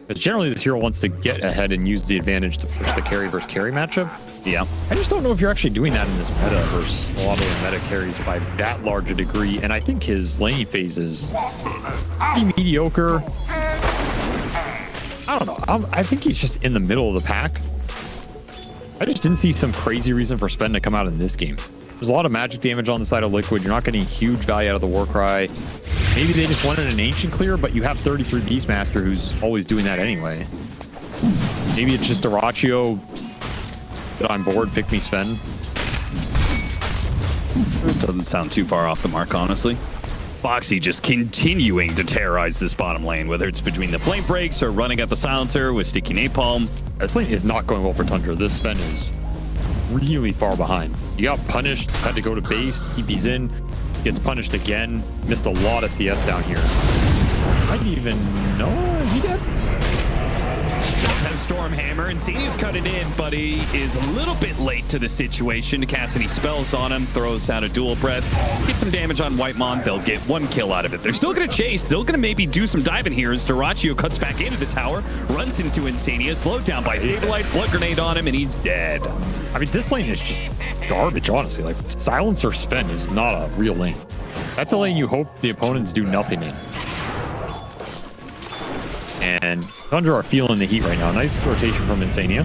Because generally this hero wants to get ahead and use the advantage to push the carry versus carry matchup. Yeah. I just don't know if you're actually doing that in this meta versus a lot of the meta carries by that large a degree. And I think his laning phase is pretty mediocre. I don't know. I think he's just in the middle of the pack. I just didn't see some crazy reason for Sven to come out in this game. There's a lot of magic damage on the side of Liquid. You're not getting huge value out of the Warcry. Maybe they just wanted an Ancient Clear, but you have 33 Beastmaster who's always doing that anyway. Maybe it's just Arachio. Get on board, pick me Sven. It doesn't sound too far off the mark, honestly. Foxy just continuing to terrorize this bottom lane, whether it's between the flame breaks or running at the silencer with sticky napalm. This lane is not going well for Tundra. This Sven is really far behind. He got punished, had to go to base, TP's in, gets punished again, missed a lot of CS down here. I didn't even know, is he dead? Does have Stormhammer, and Insania's cut it in, but he is a little bit late to the situation to cast any spells on him, throws out a dual breath, get some damage on Whitemon, they'll get 1 kill out of it. They're still gonna chase, still gonna maybe do some diving here as Dyrachyo cuts back into the tower, runs into Insania, slowed down by Sableye, blood grenade on him, and he's dead. I mean, this lane is just garbage, honestly. Like, Silencer Sven is not a real lane. That's a lane you hope the opponents do nothing in. And Tundra are feeling the heat right now. Nice rotation from Insania.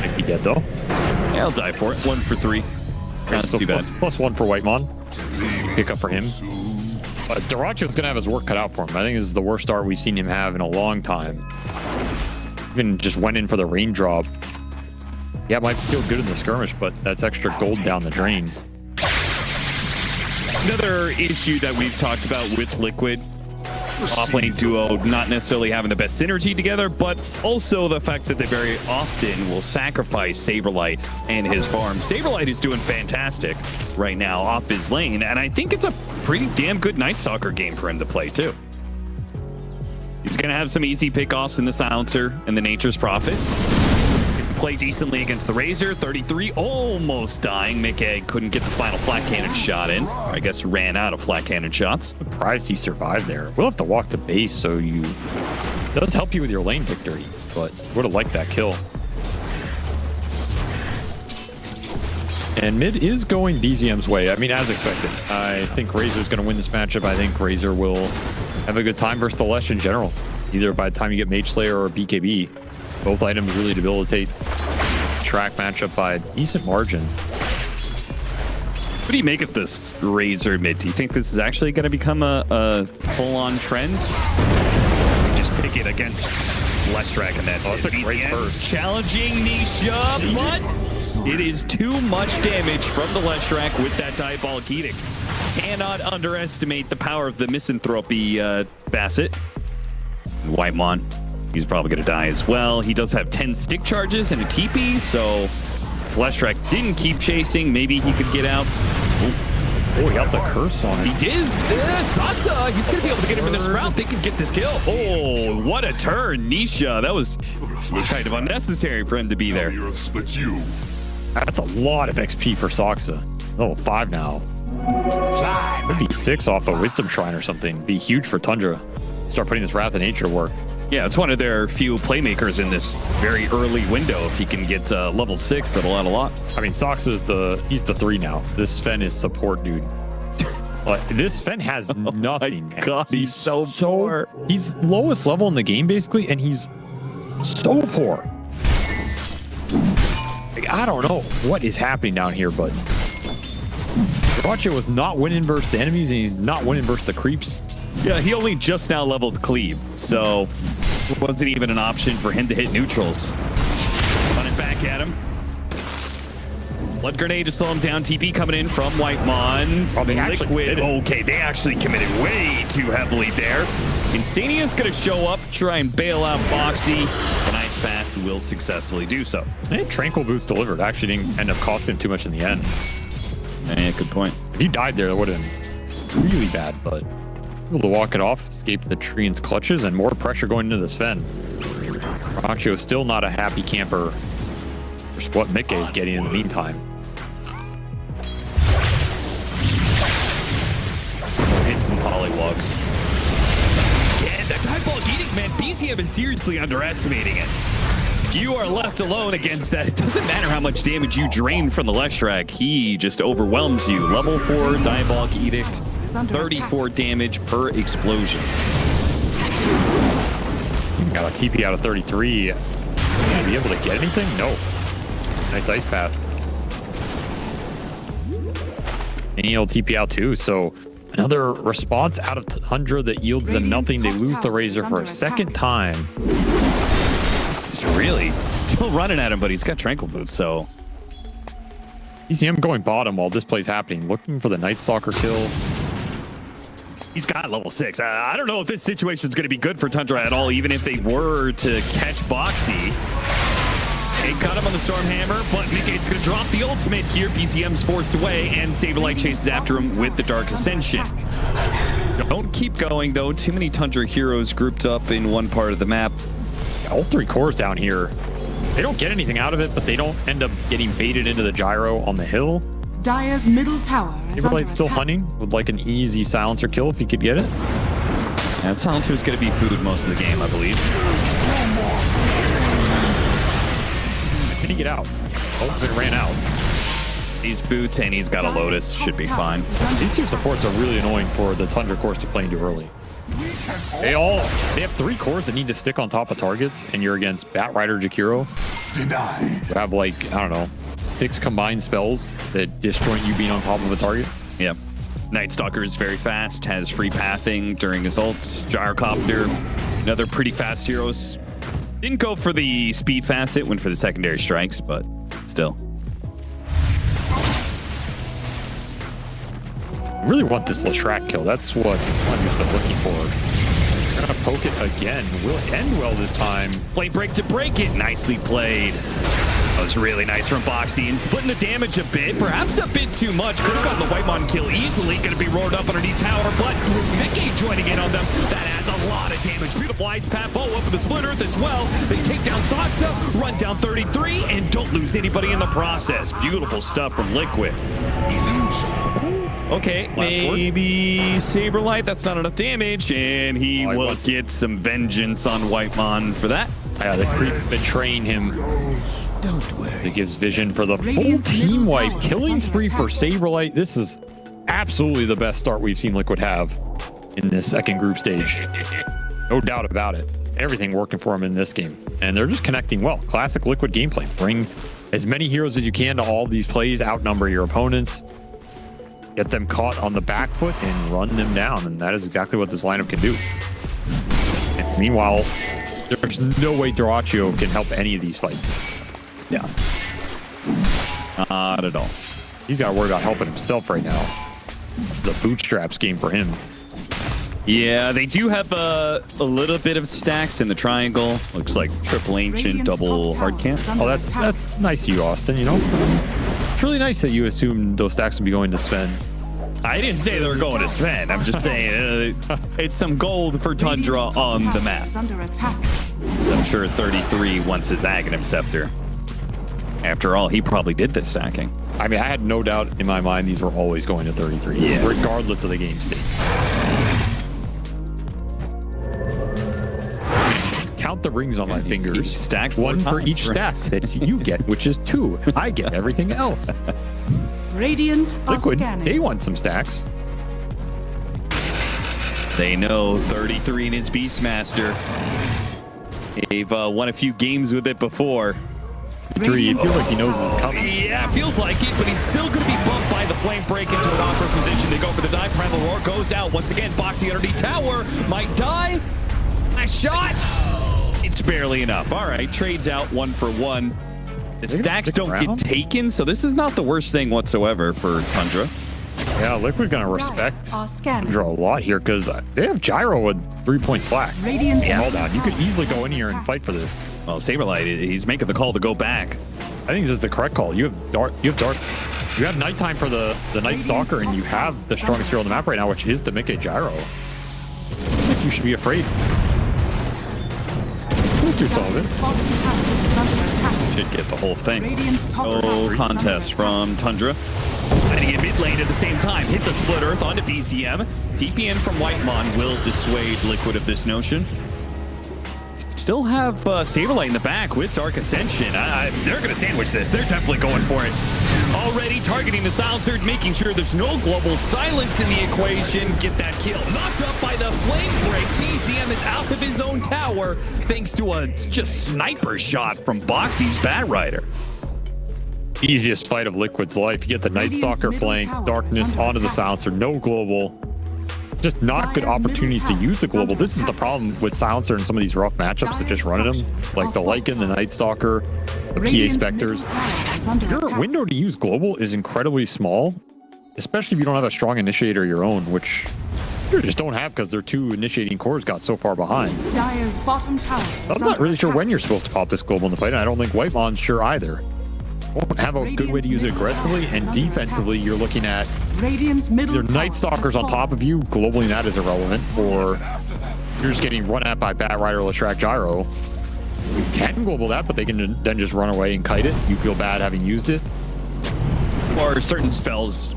Might be dead, though. Yeah, I'll die for it. 1 for 3. Not too bad. Plus 1 for Whitemon. Pick up for him. But Dyrachyo's going to have his work cut out for him. I think this is the worst start we've seen him have in a long time. Even just went in for the raindrop. Yeah, it might feel good in the skirmish, but that's extra gold down the drain. Another issue that we've talked about with Liquid, off-lane duo not necessarily having the best synergy together, but also the fact that they very often will sacrifice Saberlight and his farm. Saberlight is doing fantastic right now off his lane, and I think it's a pretty damn good Night Stalker game for him to play, too. He's going to have some easy pickoffs in the Silencer and the Nature's Prophet. Play decently against the Razor. 33 almost dying. Mickey couldn't get the final flat cannon shot in. I guess ran out of flat cannon shots. Surprised he survived there. We'll have to walk to base, so it does help you with your lane victory, but would have liked that kill. And mid is going BZM's way. I mean, as expected. I think Razor's going to win this matchup. I think Razor will have a good time versus the Lesh in general. Either by the time you get Mage Slayer or BKB. Both items really debilitate. Track matchup by a decent margin. What do you make of this Razor mid? Do you think this is actually going to become a full-on trend? Just pick it against Leshrac and that's a great burst. Challenging Nisha, but it is too much damage from the Leshrac with that Diabolic Edict. Cannot underestimate the power of the Misanthropy facet. Whitemon. He's probably going to die as well. He does have 10 stick charges and a TP, so Leshrac didn't keep chasing. Maybe he could get out. Oh, he got the curse on it. He did. Saksa, he's going to be able to get him in this round. They can get this kill. Oh, what a turn. Nisha, that was kind of unnecessary for him to be there. That's a lot of XP for Saksa. Level 5 now. Maybe 6 off a Wisdom Shrine or something. Be huge for Tundra. Start putting this Wrath of Nature to work. Yeah, it's one of their few playmakers in this very early window. If he can get level 6, that'll add a lot. I mean, Sox is he's the 3 now. This Sven is support, dude. This Sven has nothing. My God, he's so poor. He's lowest level in the game, basically, and he's so poor. Like, I don't know what is happening down here, but Dyrachyo was not winning versus the enemies, and he's not winning versus the creeps. Yeah, he only just now leveled Cleave, so it wasn't even an option for him to hit neutrals. Running back at him. Blood Grenade to slow him down. TP coming in from Whitemon. Oh, they Liquid. Okay, they actually committed way too heavily there. Insania's going to show up, try and bail out Foxy. The Ice Path will successfully do so. And Tranquil Boots delivered. Actually didn't end up costing him too much in the end. Yeah, good point. If he died there, that would have been really bad, but able to walk it off, escape the Treant's clutches, and more pressure going into the Sven. Dyrachyo still not a happy camper for what Mickey is getting in the meantime. Hit some polywugs. Yeah, that Diabolic Edict, man, BZM is seriously underestimating it. If you are left alone against that, it doesn't matter how much damage you drain from the Leshrac. He just overwhelms you. Level 4 Diabolic Edict, 34 damage per explosion. Got a TP out of 33. Gonna be able to get anything? No. Nice Ice Path. And he'll TP out too, so another response out of Tundra that yields them nothing. They lose the Razor for a second time. He's really still running at him, but he's got Tranquil Boots, so ECM going bottom while this play's happening, looking for the Night Stalker kill. He's got level 6. I don't know if this situation is going to be good for Tundra at all, even if they were to catch Boxy. They cut him on the Stormhammer, but Mickey's going to drop the ultimate here. BCM's forced away, and Saberlight chases after him with the Dark Ascension. Don't keep going, though. Too many Tundra heroes grouped up in one part of the map. All 3 cores down here. They don't get anything out of it, but they don't end up getting baited into the gyro on the hill. Dire's middle tower is under Saberlight's still attack. hunting with like an easy silencer kill if he could get it. That silencer is going to be food most of the game, I believe. Can he get out? Ultimate ran out. These boots, and he's got a Lotus. Should be fine. These 2 supports are really annoying for the Tundra cores to play into early. They have 3 cores that need to stick on top of targets, and you're against Batrider Jakiro. You have like, I don't know, 6 combined spells that disjoint you being on top of a target. Yep. Night Stalker is very fast, has free pathing during his ult. Gyrocopter, another pretty fast heroes. Didn't go for the speed facet, went for the secondary strikes, but still. I really want this Leshrac kill. That's what I've been looking for. Gonna poke it again. Will it end well this time? Flame break to break it. Nicely played. That was really nice from Boxy, and splitting the damage a bit, perhaps a bit too much. Could have gotten the Whitemon kill easily. Going to be roared up underneath tower, but with Mickey joining in on them, that adds a lot of damage. Beautiful ice path, follow up with the Split Earth as well. They take down Soxta, run down 33, and don't lose anybody in the process. Beautiful stuff from Liquid. Okay, maybe Saberlight, that's not enough damage, and he will get some vengeance on Whitemon for that. Yeah, the creep betraying him. It gives vision for the full team wipe. Killing spree for Saberlight. This is absolutely the best start we've seen Liquid have in this second group stage. No doubt about it. Everything working for him in this game. And they're just connecting well. Classic Liquid gameplay. Bring as many heroes as you can to all these plays. Outnumber your opponents. Get them caught on the back foot and run them down. And that is exactly what this lineup can do. And meanwhile, there's no way Dyrachyo can help any of these fights. Yeah. Not at all. He's got to worry about helping himself right now. The bootstraps game for him. Yeah, they do have a little bit of stacks in the triangle. Looks like triple ancient, double hard camp. Oh, that's nice of you, Austin, you know? It's really nice that you assumed those stacks would be going to Sven. I didn't say they were going to Sven. I'm just saying it's some gold for Tundra on the map. Under attack. I'm sure 33 wants his Aghanim Scepter. After all, he probably did this stacking. I mean, I had no doubt in my mind these were always going to 33, regardless of the game state. Just count the rings on my fingers. Stacked 1 for times, each stack that you get, which is 2. I get everything else. Radiant are Liquid, scanning. they want some stacks. They know 33 and his Beastmaster. They've won a few games with it before. 3, it feels like he knows it's coming. Yeah, feels like it, but he's still going to be bumped by the flame break into an awkward position. They go for the dive. Primal Roar goes out. Once again, Boxy underneath tower. Might die. Nice shot. It's barely enough. All right, trades out 1 for 1. The stacks don't get taken, so this is not the worst thing whatsoever for Tundra. Yeah, Liquid gonna respect Are scanning. Tundra a lot here because they have Gyro with 3 points flat. Radiant's Hold on, you could easily go in here and fight for this. Well, Saberlight, he's making the call to go back. I think this is the correct call. You have dark. You have nighttime for the Night Stalker, and you have the strongest hero on the map right now, which is the Mickey Gyro. I think you should be afraid. Look yourself it. Should get the whole thing. Radiant's top No tower contest from Tundra. Heading in mid lane at the same time. Hit the Split Earth onto BCM. TP in from Whitemon will dissuade Liquid of this notion. Still have Saberlight in the back with Dark Ascension. They're going to sandwich this. They're definitely going for it. Already targeting the Silencer, making sure there's no global silence in the equation. Get that kill. Knocked up by the flame break. BCM is out of his own tower thanks to a just sniper shot from Boxy's Batrider. Easiest fight of Liquid's life. You get the Night Stalker flank, darkness onto the Silencer, no global. just not good opportunities to use the global. This is the problem with Silencer and some of these rough matchups that just running them, like the Lycan, the Night Stalker, the PA Spectres. Your window to use global is incredibly small, especially if you don't have a strong initiator of your own, which you just don't have because their 2 initiating cores got so far behind. Dire's bottom tower. I'm not really sure when you're supposed to pop this global in the fight, and I don't think Whitemon's sure either. Won't have a good way to use it aggressively, and defensively, you're looking at your Night Stalkers on top of you. Globally, that is irrelevant, or you're just getting run at by Bat Rider or Leshrac Gyro. You can global that, but they can then just run away and kite it. You feel bad having used it. Or certain spells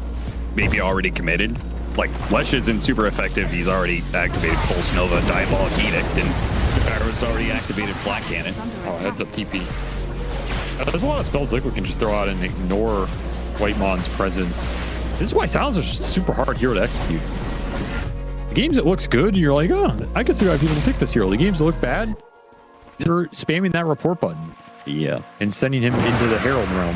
maybe already committed. Like, Lesh isn't super effective. He's already activated Pulse Nova, Diabolic Edict, and Gyro's already activated Flat Cannon. Oh, heads up TP. There's a lot of spells Liquid can just throw out and ignore Whitemon's presence. This is why Silencer's super hard hero to execute. The games that looks good, you're like, oh, I can see why people pick this hero. The games that look bad, they're spamming that report button. Yeah. And sending him into the Herald realm.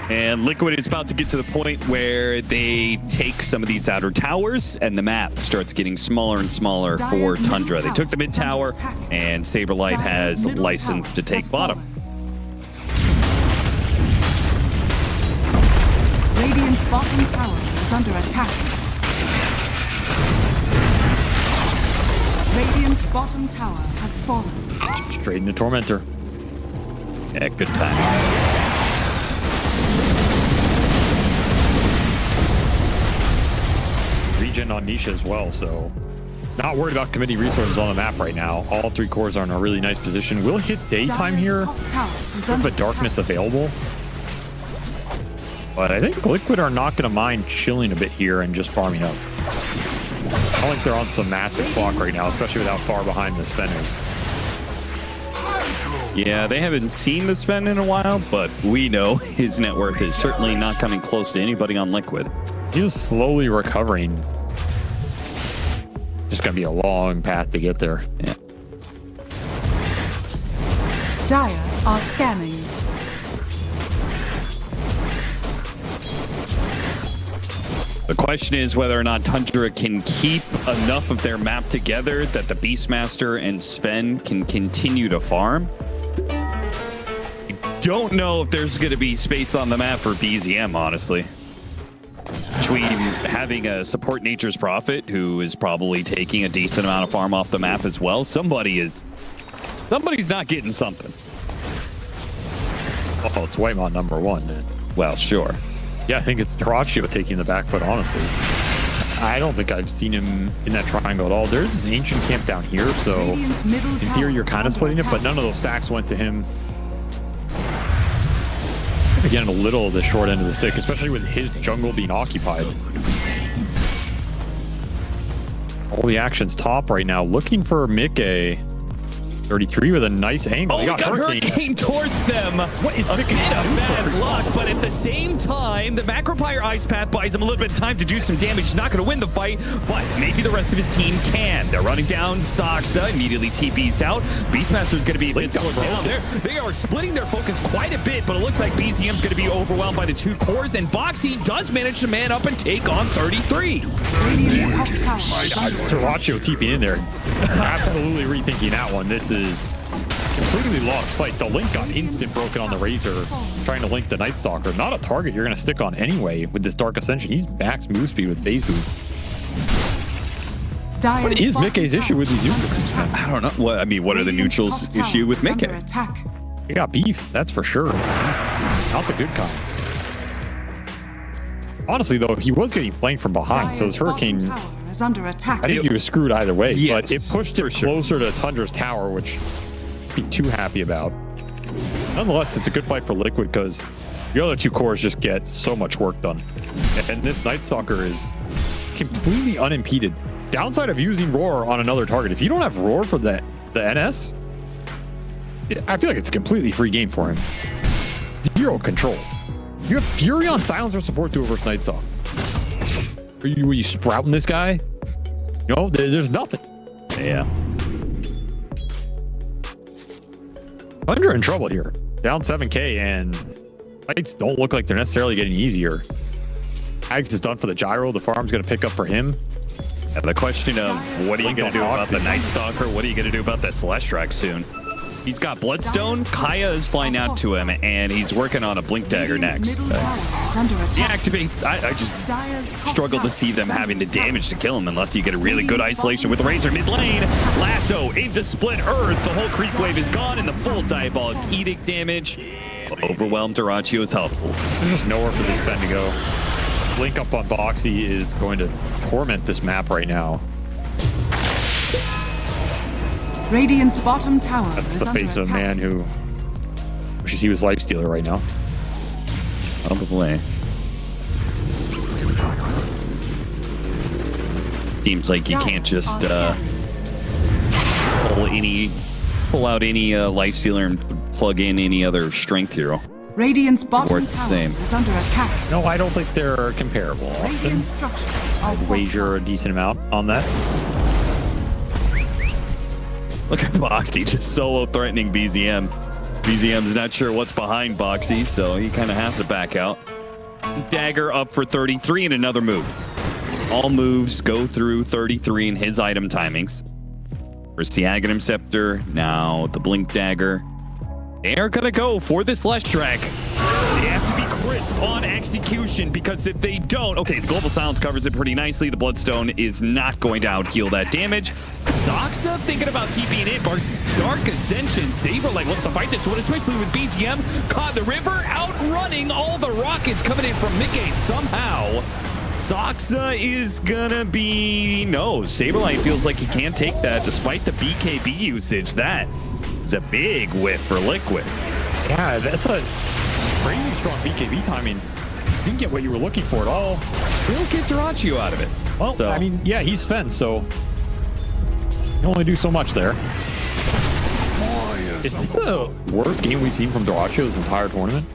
And Liquid is about to get to the point where they take some of these outer towers and the map starts getting smaller and smaller for Tundra. They took the mid tower and Saberlight has license to take bottom. Radiant's bottom tower is under attack. Radiant's bottom tower has fallen. Straight into Tormentor. Yeah, good time. Regen on Nisha as well, so not worried about committing resources on the map right now. All 3 cores are in a really nice position. We'll hit daytime here with the darkness available. But I think Liquid are not going to mind chilling a bit here and just farming up. I don't think they're on some massive clock right now, especially with how far behind the Sven is. Yeah, they haven't seen the Sven in a while, but we know his net worth is certainly not coming close to anybody on Liquid. He's slowly recovering. Just going to be a long path to get there. Yeah. Dire are scanning. The question is whether or not Tundra can keep enough of their map together that the Beastmaster and Sven can continue to farm. I don't know if there's going to be space on the map for BZM, honestly. Between having a support Nature's Prophet, who is probably taking a decent amount of farm off the map as well, somebody's not getting something. Oh, it's Whitemon #1 then. Well, sure. Yeah, I think it's Terraccio taking the back foot, honestly. I don't think I've seen him in that triangle at all. There's this ancient camp down here, so in theory you're kind of splitting it, but none of those stacks went to him. Again, a little of the short end of the stick, especially with his jungle being occupied. All the action's top right now, looking for Mickey. 33 with a nice angle. Oh, he got Hurricane towards them. What is a bit of bad luck, but at the same time, the Macropyre Ice Path buys him a little bit of time to do some damage. He's not going to win the fight, but maybe the rest of his team can. They're running down Saksa, immediately TP's out. Beastmaster's going to be a bit slowed down there. They are splitting their focus quite a bit, but it looks like BZM's going to be overwhelmed by the 2 cores, and Boxy does manage to man up and take on 33. Terraccio TP in there. Absolutely rethinking that one. This is completely lost fight. The link got instant broken on the Razor, trying to link the Night Stalker. Not a target you're going to stick on anyway with this Dark Ascension. He's max move speed with phase boots. What is Mickey's issue with these neutrals, man? I don't know. What are the neutrals' issue with Mickey? He got beef, that's for sure. Not the good kind. Honestly, though, he was getting flanked from behind, so his Hurricane, is under attack. I think he was screwed either way, yes, but it pushed it closer to Tundra's tower, which I'd be too happy about. Nonetheless, it's a good fight for Liquid because the other 2 cores just get so much work done. And this Night Stalker is completely unimpeded. Downside of using Roar on another target, if you don't have Roar for the NS, I feel like it's a completely free game for him. Zero control. You have Fury on Silencer support 2 versus Night Stalker. Were you sprouting this guy? No, there's nothing. Yeah. Tundra in trouble here. Down 7k, and fights don't look like they're necessarily getting easier. Ags is done for the gyro. The farm's going to pick up for him. The question of what are you going to do about the Night Stalker? What are you going to do about the Celestial soon? He's got Bloodstone. Kaya is flying out to him, and he's working on a Blink Dagger next. He activates. I just struggle to see them having the damage to kill him unless you get a really good isolation with Razor mid lane. Lasso into Split Earth. The whole creep wave is gone, and the full Diabolic Edict damage. Overwhelmed Dyrachyo is helpful. There's just nowhere for this Sven to go. Blink up on Boxy is going to torment this map right now. Radiant's bottom tower That's is the under face of a attack. man who wishes he was Lifestealer right now. Probably. Seems like you can't just pull out any Lifestealer and plug in any other strength hero. Radiant's bottom Or it's the tower same. is under attack. No, I don't think they're comparable, Austin. Radiant structures are I'd wager a decent amount on that. Look at Boxy just solo threatening BZM. BZM's not sure what's behind Boxy, so he kind of has to back out. Dagger up for 33 and another move. All moves go through 33 in his item timings. First the Aghanim Scepter, now the Blink Dagger. They are gonna go for this Leshrac. They have to be crisp on execution because if they don't, okay, the Global Silence covers it pretty nicely. The Bloodstone is not going to out-heal that damage. Zoxa thinking about TPing in. Dark Ascension, Saberlight wants to fight this one, especially with BZM caught in the river, outrunning all the rockets coming in from Mickey somehow. Zoxa is gonna be... No, Saberlight feels like he can't take that despite the BKB usage. That is a big whiff for Liquid. Yeah, that's a crazy strong BKB timing. Didn't get what you were looking for at all. We'll get Dyrachyo out of it. Well, So- I mean, yeah, he's Sven, so you can only do so much there. Is this the worst game we've seen from Dyrachyo this entire tournament?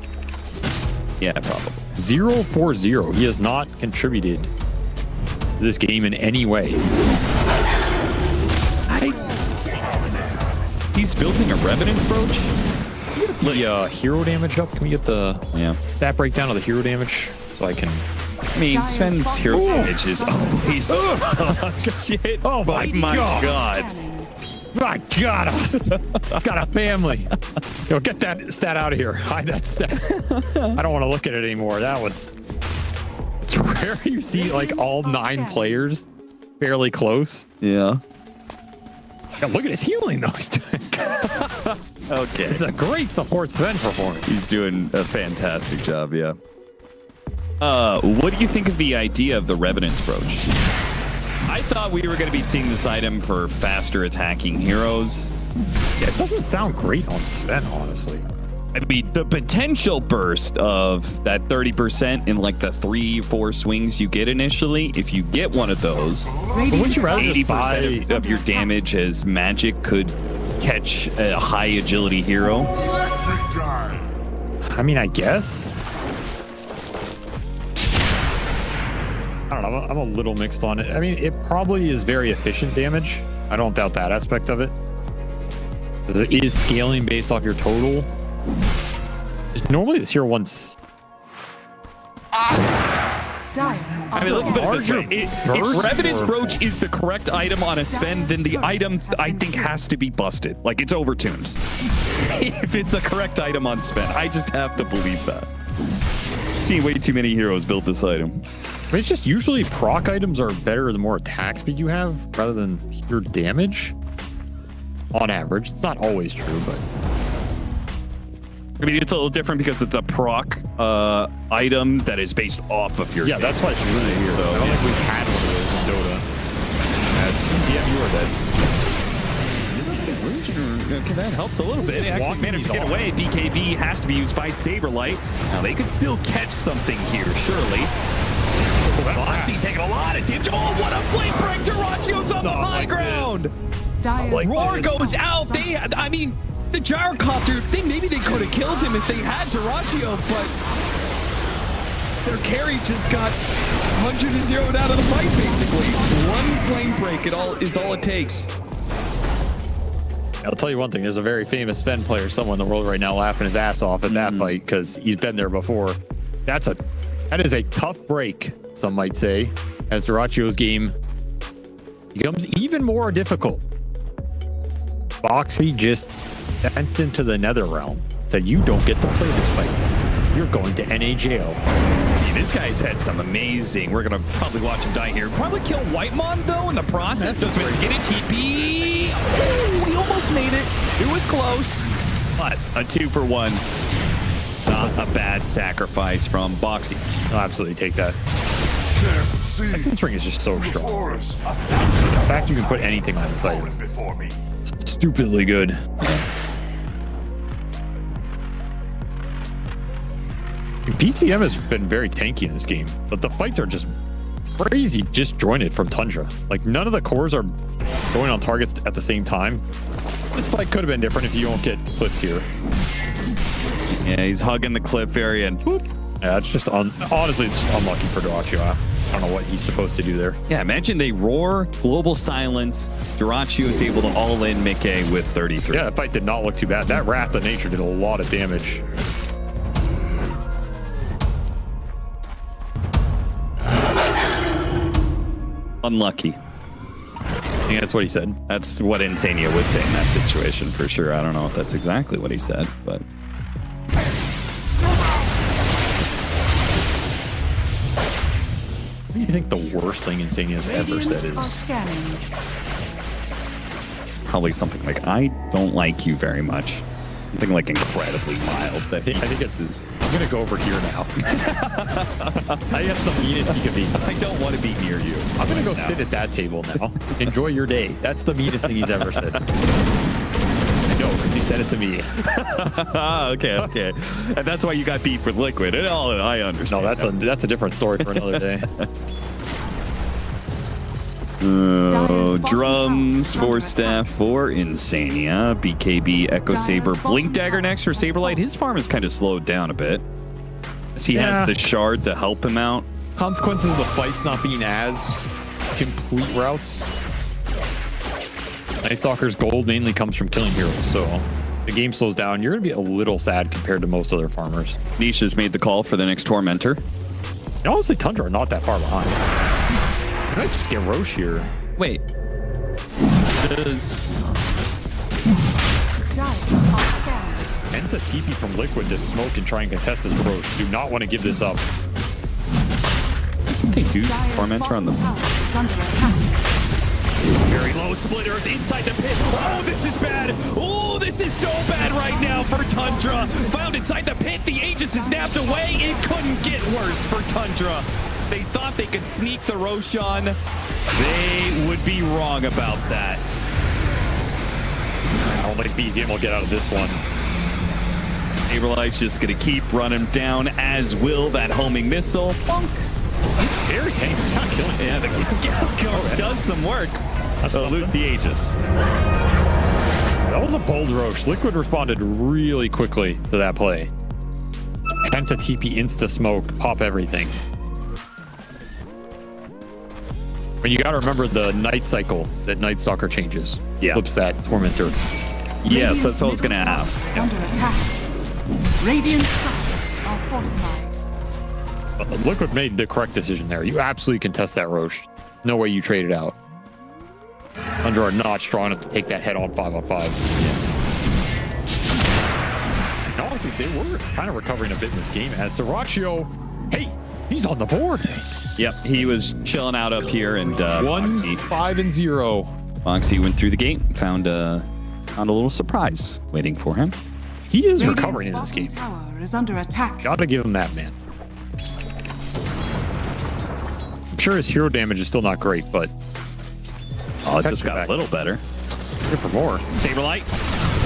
Yeah, probably. 0-4-0. He has not contributed to this game in any way. He's building a Revenant's Brooch. Can we get the hero damage up? Can we get the that breakdown of the hero damage so I can... I mean, Sven's hero damage is always shit. Oh my God. My God, I've got a family. Yo, get that stat out of here. Hide that stat. I don't want to look at it anymore. That was... It's rare you see like all 9 players fairly close. Yeah. Yeah, look at his healing though. He's doing... Okay. It's a great support Sven performance. He's doing a fantastic job, yeah. What do you think of the idea of the Revenant's Brooch? I thought we were going to be seeing this item for faster attacking heroes. Yeah, it doesn't sound great on Sven, honestly. I mean, the potential burst of that 30% in like the 3-4 swings you get initially, if you get one of those, Would you rather just 80% buy... of your damage as magic could catch a high agility hero. I mean, I guess. I don't know. I'm a little mixed on it. I mean, it probably is very efficient damage. I don't doubt that aspect of it. Because it is scaling based off your total. Normally this hero wants... I mean, let's put it this way. If Revenant's Brooch is the correct item on a Sven, then the item, I think, has to be busted. Like, it's overtuned. If it's the correct item on Sven, I just have to believe that. Seen way too many heroes build this item. I mean, it's just usually proc items are better the more attack speed you have, rather than pure damage. On average. It's not always true, but... I mean, it's a little different because it's a proc item that is based off of your... Yeah, that's why it's really here. So I don't think we've had one of those in Dota. Yeah, you are dead. Okay, that helps a little bit. They actually managed to get away. BKB has to be used by Saberlight. Now, they could still catch something here, surely. Boxy taking a lot of damage. Oh, what a flame break! Dyrachyo's on the high ground! Roar goes out. I mean... The gyrocopter, maybe they could have killed him if they had Dyrachyo, but their carry just got 100-0'd out of the fight, basically. One flame break is all it takes. I'll tell you one thing. There's a very famous Sven player somewhere in the world right now laughing his ass off at that fight because he's been there before. That is a tough break, some might say, as Dyrachyo's game becomes even more difficult. Boxy just sent into the nether realm. Said, you don't get to play this fight. You're going to NA jail. Hey, this guy's had some amazing. We're going to probably watch him die here. Probably kill Whitemon, though, in the process. Does get a TP. Oh, he almost made it. It was close. But a 2-for-1. Not a bad sacrifice from Boxy. I'll absolutely take that. Essence Ring is just so strong. The The fact you can put anything on inside of it is stupidly good. PCM has been very tanky in this game, but the fights are just crazy disjointed from Tundra. Like, none of the cores are going on targets at the same time. This fight could have been different if you don't get clipped here. Yeah, he's hugging the cliff area and boop. Yeah, it's just honestly, it's unlucky for Dyrachyo. I don't know what he's supposed to do there. Yeah, imagine they roar, global silence. Dyrachyo is able to all in Mickey with 33. Yeah, that fight did not look too bad. That Wrath of Nature did a lot of damage. Unlucky. I think that's what he said. That's what Insania would say in that situation for sure. I don't know if that's exactly what he said, but... What do you think the worst thing Insania's ever said is? Probably something like, I don't like you very much. Something like incredibly mild. I think it's his. I'm gonna go over here now. I think that's the meanest he could be. I don't want to be near you. I'm gonna go sit at that table now. Enjoy your day. That's the meanest thing he's ever said. I know, because he said it to me. Okay. And that's why you got beef with Liquid. I understand. No, that's a different story for another day. Drums for staff for Insania. BKB, Echo Saber, Blink Dagger next for Saberlight. His farm is kind of slowed down a bit. As he has the shard to help him out. Consequences of the fights not being as complete routes. Night Stalker's gold mainly comes from killing heroes, so the game slows down. You're going to be a little sad compared to most other farmers. Nisha's made the call for the next Tormentor. And honestly, Tundra are not that far behind. You might just get Roche here. Wait. Does... Penta TP from Liquid to smoke and try and contest his Roche. Do not want to give this up. They do Tormentor on the... Very low split earth inside the pit. Oh, this is bad. Oh, this is so bad right now for Tundra. Found inside the pit. The Aegis is napped away. It couldn't get worse for Tundra. They thought they could sneak the Roshan. They would be wrong about that. I don't think BZM will get out of this one. Saberlight's just going to keep running down, as will that homing missile. Bonk. He's very tanky. He's not killing him. Yeah, the Galco does some work. They'll lose the Aegis. That was a bold Roche. Liquid responded really quickly to that play. Penta TP insta smoke, pop everything. But you gotta remember the night cycle that Night Stalker changes. Yeah. Flips that Tormentor. Yes, that's what I was gonna ask. Under attack. Radiant structures are fortified. Liquid made the correct decision there. You absolutely contest that Roche. No way you trade it out. Under are not strong enough to take that head on 5-on-5. Yeah. And honestly, they were kind of recovering a bit in this game as Dyrachyo, hey, he's on the board. Yep, he was chilling out up here, and 1-5-0. Boxy went through the gate, found a little surprise waiting for him. He is recovering in this game. Tower is under attack. Gotta give him that, man. I'm sure his hero damage is still not great, but it just got a little better. Here for more. Saberlight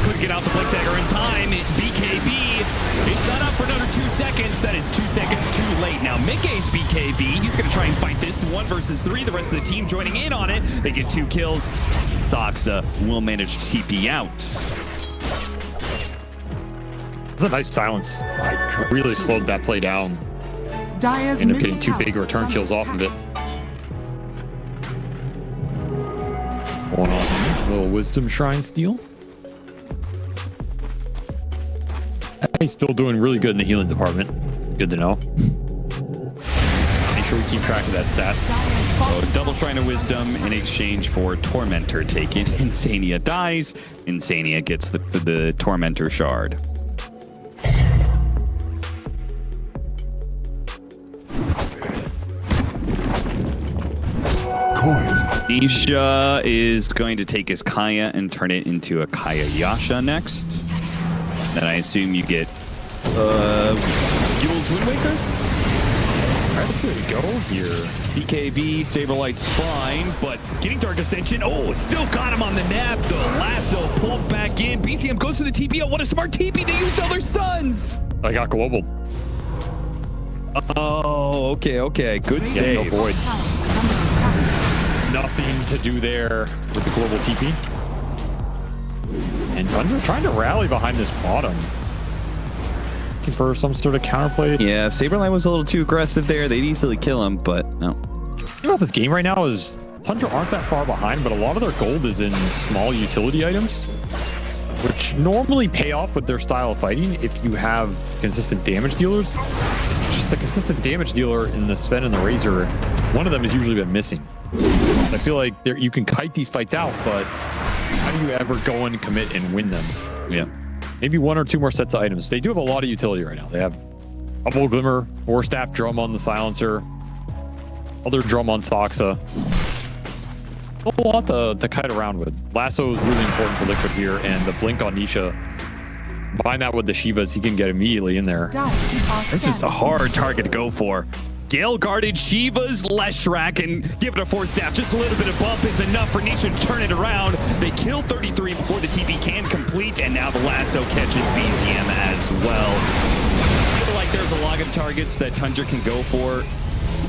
couldn't get out the Blink Dagger in time. BKB, it's not up for another 2 seconds. That is 2 seconds too late. Now Mickey's BKB, he's going to try and fight this 1 versus 3. The rest of the team joining in on it. They get 2 kills. Soxa will manage TP out. It's a nice silence. Really slowed that play down. Dyer's Ended up getting 2 middle big tower return is kills under off of it. Going on. A little Wisdom Shrine steal. He's still doing really good in the healing department. Good to know. Make sure we keep track of that stat. Dyer's So double Shrine of Wisdom in exchange for Tormentor taken. Insania dies. Insania gets the Tormentor Shard. Nisha is going to take his Kaya and turn it into a Kaya Yasha next. Then I assume you get Yule's Wind Waker? Let's go here. BKB, Saberlight's fine, but getting Dark Ascension. Oh, still got him on the nap. The lasso pulled back in. BCM goes to the TP. Oh, what a smart TP. They used all their stuns. I got global. Oh, okay. Good save. No void. Nothing to do there with the global TP. And Tundra trying to rally behind this bottom. Looking for some sort of counterplay. Yeah, if Saberlight was a little too aggressive there, they'd easily kill him, but no. The thing about this game right now is Tundra aren't that far behind, but a lot of their gold is in small utility items, which normally pay off with their style of fighting if you have consistent damage dealers. Just the consistent damage dealer in the Sven and the Razor, one of them has usually been missing. I feel like you can kite these fights out, but how do you ever go and commit and win them? Yeah. Maybe one or two more sets of items. They do have a lot of utility right now. They have Double Glimmer, War Staff Drum on the Silencer, other Drum on Soxa. A lot to kite around with. Lasso is really important for Liquid here, and the Blink on Nisha. Combine that with the Shivas, he can get immediately in there. This is a hard target to go for. Gale guarded Shivas, Leshrac, and give it a Force Staff. Just a little bit of bump is enough for Nisha to turn it around. They kill 33 before the TP can complete, and now the lasso catches BZM as well. I feel like there's a lot of targets that Tundra can go for.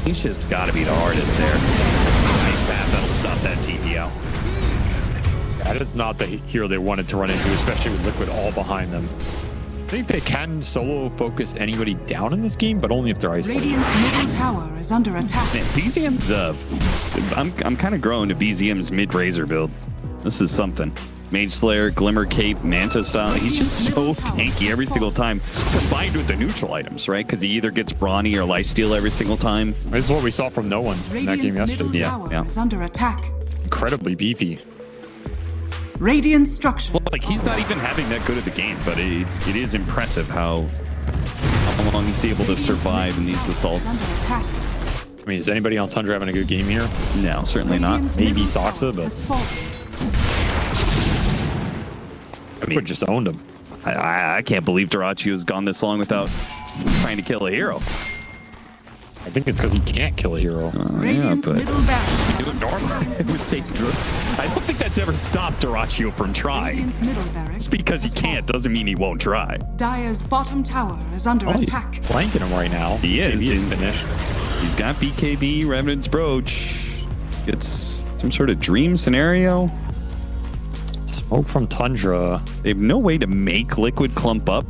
Nisha's got to be the hardest there. Nice path that'll stop that TP out. That is not the hero they wanted to run into, especially with Liquid all behind them. I think they can solo focus anybody down in this game, but only if they're isolated. Radiant's middle tower is under attack. Man, BZM's I'm kind of growing to BZM's mid-Razor build. This is something. Mage Slayer, Glimmer Cape, Manta style. He's just so tanky every single time, combined with the neutral items, right? Because he either gets Brawny or Lifesteal every single time. This is what we saw from No One in that game yesterday. Tower is under attack. Incredibly beefy. Radiant structure. Well, like he's not even having that good of a game, but it is impressive how long he's able to survive in these assaults. I mean, is anybody on Tundra having a good game here? No, certainly not. Maybe Soxa, but I mean, just owned him. I can't believe Dyrachyo has gone this long without trying to kill a hero. I think it's because he can't kill a hero. Radiant's middle barracks. Do it normally. It would say, I don't think that's ever stopped Dyrachyo from trying. Radiant's middle barracks. Just because he can't doesn't mean he won't try. Dire's bottom tower is under attack. He's flanking him right now. He is. Maybe he's finished. He's got BKB, Revenant's Brooch. It's some sort of dream scenario. Smoke from Tundra. They have no way to make Liquid clump up.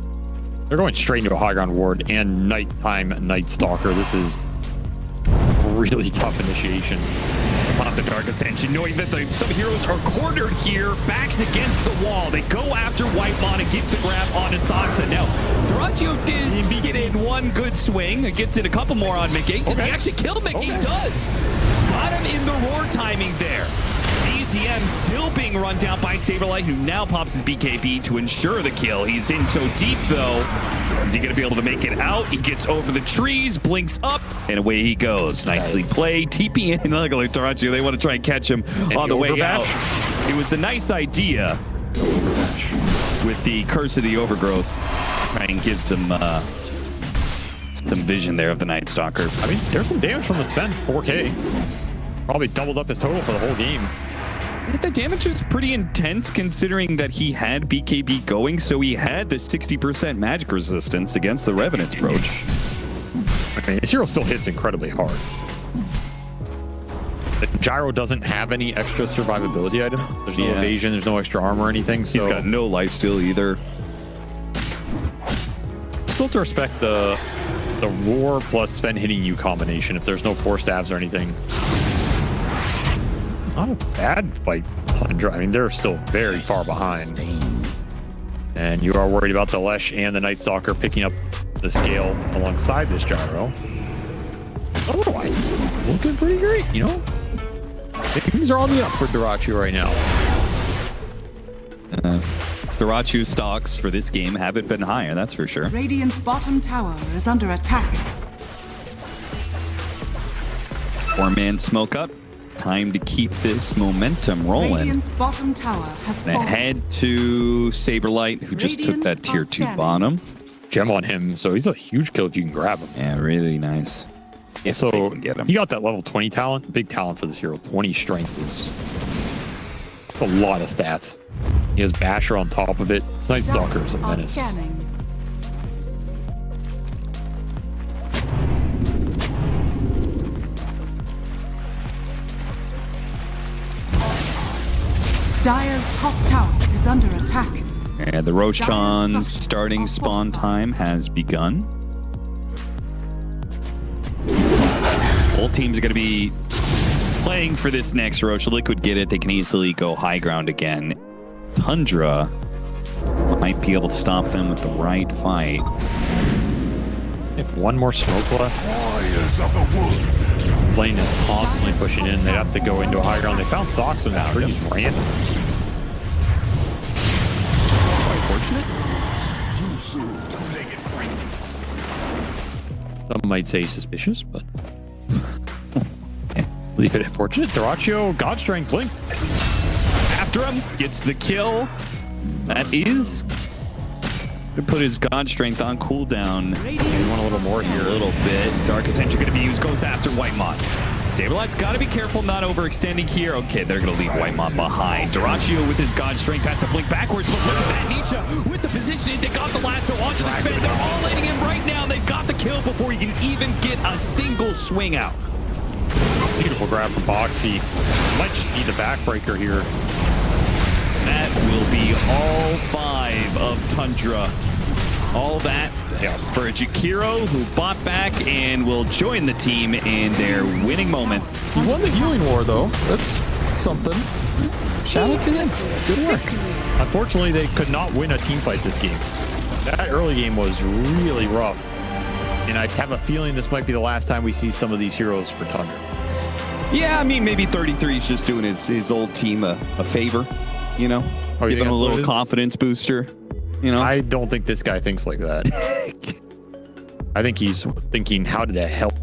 They're going straight into a high ground ward and nighttime Night Stalker. This is a really tough initiation. Pop the Dark Ascension, knowing that some heroes are cornered here, backs against the wall. They go after Whitemon and get the grab on Asaxa. Now, Dyrachyo did begin in one good swing. It gets in a couple more on McGee. Does he actually kill McGee? He does. Got him in the roar timing there. BZM still being run down by Saberlight, who now pops his BKB to ensure the kill. He's in so deep, though. Is he going to be able to make it out? He gets over the trees, blinks up, and away he goes. Nicely played. TP in like Dyrachyo. They want to try and catch him on the way out. It was a nice idea with the Curse of the Overgrowth. Try and give some vision there of the Night Stalker. I mean, there's some damage from the Sven. 4K. Probably doubled up his total for the whole game. The damage was pretty intense considering that he had BKB going, so he had the 60% magic resistance against the Revenant's Brooch. I mean, his hero still hits incredibly hard. The Gyro doesn't have any extra survivability item. There's no evasion, there's no extra armor or anything. So he's got no lifesteal either. Still have to respect the roar plus Sven hitting you combination if there's no force stabs or anything. Not a bad fight, Tundra. I mean, they're still very far behind. And you are worried about the Lesh and the Night Stalker picking up the scale alongside this Gyro. otherwise, looking pretty great, you know? Things are on the up for Dyrachyo right now. Dyrachyo stocks for this game haven't been higher, that's for sure. Radiant's bottom tower is under attack. 4-man smoke up. Time to keep this momentum rolling. Radiant's bottom tower has fallen. Ahead to Saberlight, who just took that tier 2 bottom. Gem on him, so he's a huge kill if you can grab him. Yeah, really nice. So he got that level 20 talent. Big talent for this hero. 20 strength is a lot of stats. He has Basher on top of it. Night Stalker is a menace. Dire's top tower is under attack. And the Roshan's starting spawn time has begun. Both teams are going to be playing for this next Rosh. Liquid get it. They can easily go high ground again. Tundra might be able to stop them with the right fight. If one more smoke left. Warriors of the wood. Lane is constantly pushing in. They'd have to go into a high ground. They found socks in the trees random. Quite fortunate. Too soon, two-legged freak. Some might say suspicious, but leave it at fortunate. Dyrachyo, God Strength, Blink. After him, gets the kill. That is to put his God Strength on cooldown. You want a little more here. A little bit. Dark Ascension going to be used. Goes after Whitemot. Saberlight's got to be careful not overextending here. Okay, they're going to leave Whitemot behind. Dyrachyo with his God Strength has to blink backwards. But look at that. Nisha with the position. They got the lasso onto the spin. They're all letting him right now. They've got the kill before he can even get a single swing out. Beautiful grab from Boxy. Might just be the backbreaker here. That will be all 5 of Tundra. All that for Jakiro, who bought back and will join the team in their winning moment. He won the healing war, though. That's something. Shout out to him. Good work. Unfortunately, they could not win a team fight this game. That early game was really rough. And I have a feeling this might be the last time we see some of these heroes for Tundra. Yeah, I mean, maybe 33 is just doing his old team a favor, you know? Oh, give them a little confidence booster, you know? I don't think this guy thinks like that. I think he's thinking, how did that help?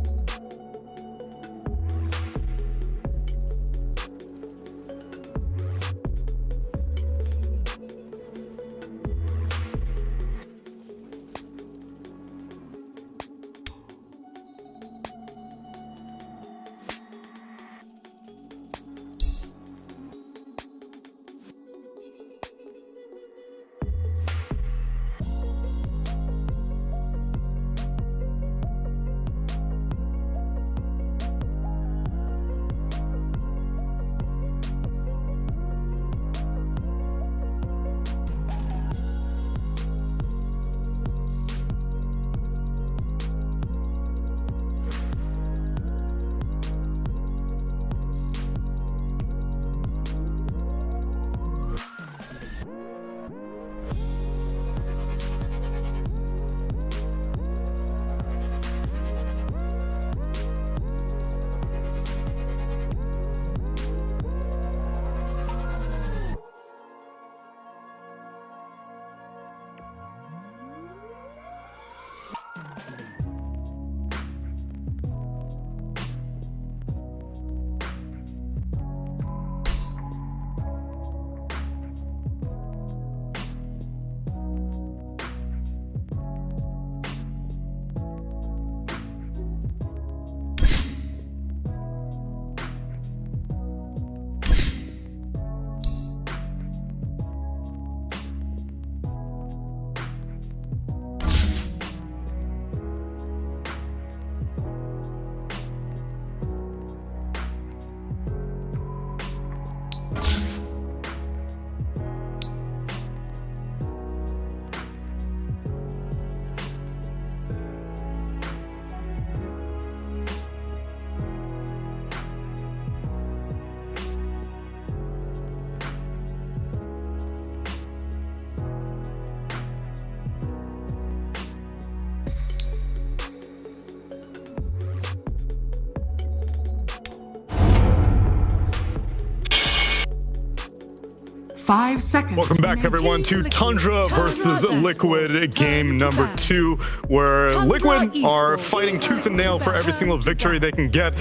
5 seconds. Welcome back, everyone, to Tundra versus Liquid game number 2, where Liquid are fighting tooth and nail for every single victory they can get.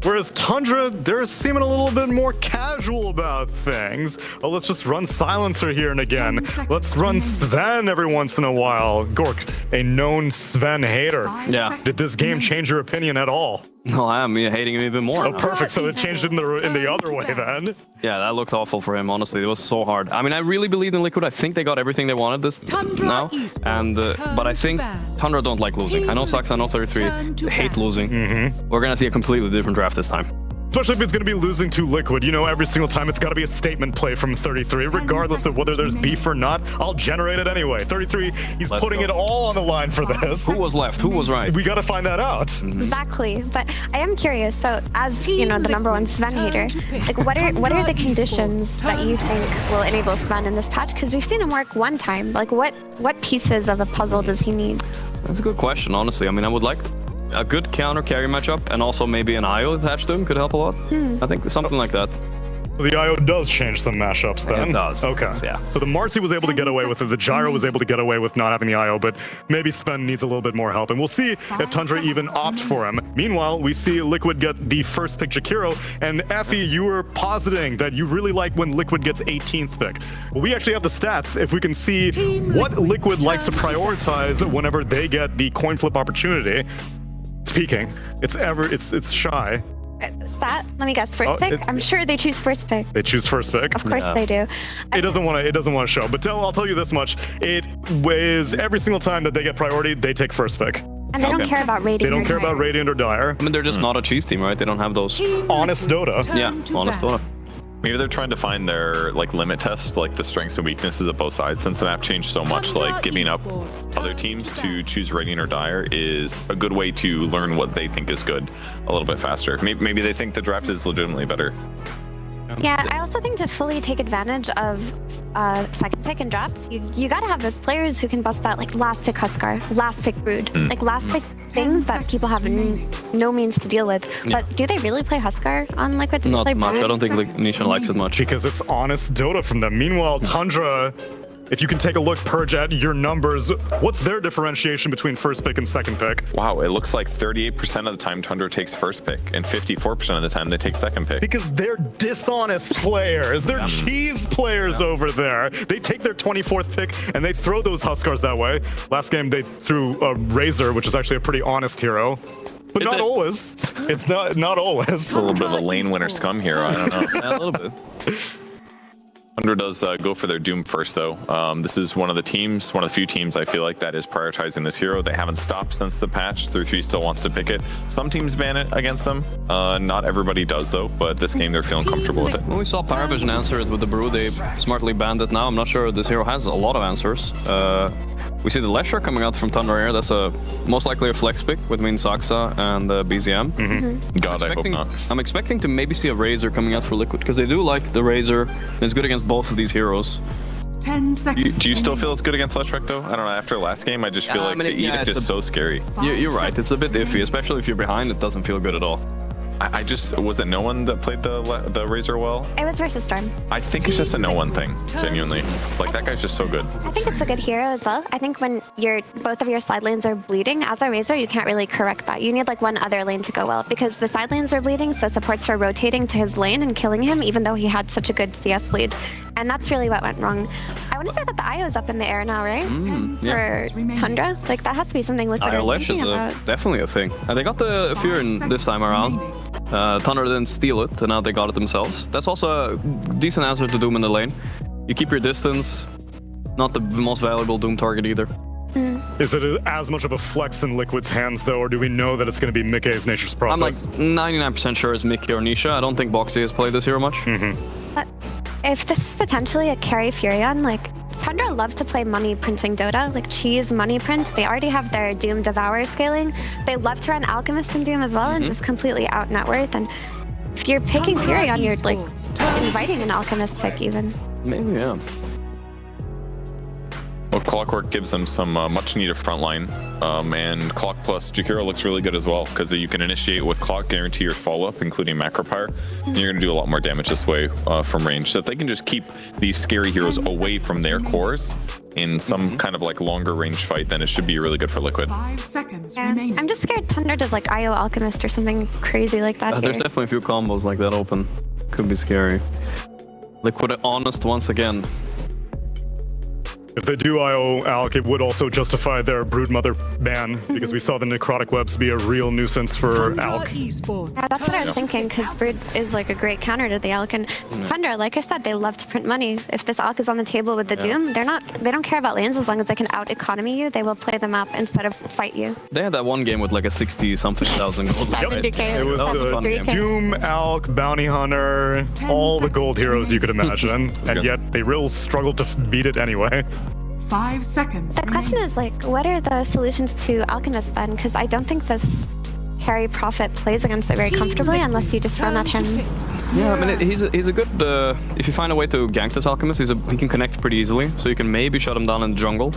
Whereas Tundra, they're seeming a little bit more casual about things. Oh, let's just run Silencer here and again. Let's run Sven every once in a while. Gork, a known Sven hater. Yeah. Did this game change your opinion at all? No, I am hating him even more. Oh, perfect. So it changed it in the other way then. Yeah, that looked awful for him, honestly. It was so hard. I mean, I really believed in Liquid. I think they got everything they wanted this now. And but I think Tundra don't like losing. I know Saxa, I know 33 hate losing. We're going to see a completely different draft this time. Especially if it's going to be losing to Liquid. You know, every single time it's got to be a statement play from 33, regardless of whether there's beef or not. I'll generate it anyway. 33, he's putting it all on the line for this. Who was left? Who was right? We got to find that out. Exactly. But I am curious. So, as you know, the #1 Sven hater, like, what are the conditions that you think will enable Sven in this patch? Because we've seen him work one time. Like, what pieces of a puzzle does he need? That's a good question, honestly. I mean, I would like a good counter carry matchup, and also maybe an IO attached to him could help a lot. I think something like that. The IO does change some mashups then. It does. Okay. Yeah. So the Marcy was able to get away with it. The Gyro was able to get away with not having the IO, but maybe Sven needs a little bit more help. And we'll see if Tundra even opts for him. Meanwhile, we see Liquid get the first pick Jakiro. And Effie, you were positing that you really like when Liquid gets 18th pick. Well, we actually have the stats if we can see what Liquid likes to prioritize whenever they get the coin flip opportunity. Speaking, it's Shy. Stat? Let me guess. First pick? I'm sure they choose first pick. They choose first pick. Of course they do. It doesn't want to show. But I'll tell you this much: it is every single time that they get priority, they take first pick. And they don't care about Radiant. They don't care about Radiant or Dire. I mean, they're just not a cheese team, right? They don't have those. Honest Dota. Yeah, honest Dota. Maybe they're trying to find their limit test, like the strengths and weaknesses of both sides. Since the map changed so much, like giving up other teams to choose Radiant or Dire is a good way to learn what they think is good a little bit faster. Maybe they think the draft is legitimately better. Yeah, I also think to fully take advantage of second pick and drafts, you gotta have those players who can bust that, like, last pick Huskar, last pick Brood, like last pick things that people have no means to deal with. But do they really play Huskar on Liquid? Do they Not play much. Brood? I don't think Nishan likes it much. Because it's honest Dota from them. Meanwhile, Tundra, if you can take a look, Purge, at your numbers, what's their differentiation between first pick and second pick? Wow, it looks like 38% of the time Tundra takes first pick, and 54% of the time they take second pick. Because they're dishonest players. They're cheese players over there. They take their 24th pick and they throw those Huskars that way. Last game they threw a Razor, which is actually a pretty honest hero. But not always. It's not always. It's a little bit of a lane winner scum here. I don't know. Yeah, a little bit. Tundra does go for their Doom first, though. This is one of the few teams I feel like that is prioritizing this hero. They haven't stopped since the patch. 3-3 still wants to pick it. Some teams ban it against them. Not everybody does, though, but this game they're feeling comfortable with it. When we saw Paravision answer it with the Brew, they smartly banned it now. I'm not sure this hero has a lot of answers. We see the Lesher coming out from Tundra here. That's most likely a flex pick between Saxa and BZM. God, I hope not. I'm expecting to maybe see a Razor coming out for Liquid, because they do like the Razor. It's good against both of these heroes. 10 seconds. Do you still feel it's good against Fleshwreck, though? I don't know. After last game, I just feel like the Edict is so scary. You're right. It's a bit iffy, especially if you're behind. It doesn't feel good at all. Was it no one that played the Razor well? It was versus Storm. I think it's just a no one thing, genuinely. Like, that guy's just so good. I think it's a good hero as well. I think when both of your side lanes are bleeding, as a Razor, you can't really correct that. You need like one other lane to go well, because the side lanes are bleeding, so supports are rotating to his lane and killing him, even though he had such a good CS lead. And that's really what went wrong. I want to say that the IO is up in the air now, right? For Tundra? Like, that has to be something Liquid are Lesh thinking is about. definitely a thing. And they got the Furin this time around. Tundra didn't steal it, and now they got it themselves. That's also a decent answer to Doom in the lane. You keep your distance. Not the most valuable Doom target either. Is it as much of a flex in Liquid's hands, though, or do we know that it's going to be Mickey's Nature's Prophet? I'm like 99% sure it's Mickey or Nisha. I don't think Boxy has played this hero much. But if this is potentially a carry Furion, like, Tundra love to play money printing Dota, like cheese money print. They already have their Doom Devourer scaling. They love to run Alchemist in Doom as well, and just completely out net worth. And if you're picking Furion, you're like inviting an Alchemist pick even. Maybe, yeah. Well, Clockwork gives them some much needed frontline, and Clock plus Jakiro looks really good as well because you can initiate with Clock, guarantee your follow-up, including Macro Pyre, and you're going to do a lot more damage this way from range. So if they can just keep these scary heroes away from their cores in some kind of like longer range fight, then it should be really good for Liquid. 5 seconds Yeah. remaining. I'm just scared Tundra does like IO Alchemist or something crazy like that. There's here. definitely a few combos like that open. Could be scary. Liquid honest once again. If they do IO Alk, it would also justify their Broodmother ban, because we saw the Necrotic Webs be a real nuisance for Alk. Yeah, that's what I was thinking, because Brood is like a great counter to the Alk, and Tundra, like I said, they love to print money. If this Alk is on the table with the Doom, they don't care about lanes as long as they can out economy you. They will play them up instead of fight you. They had that one game with like a 60-something thousand gold. 70K, It was Doom, Alk, Bounty Hunter, all the gold heroes you could imagine, and yet they real struggled to beat it anyway. 5 seconds. The question is like, what are the solutions to Alchemist then? Because I don't think this carry Prophet plays against it very comfortably unless you just run at him. Yeah, I mean, he's a good. If you find a way to gank this Alchemist, he can connect pretty easily. So you can maybe shut him down in the jungle.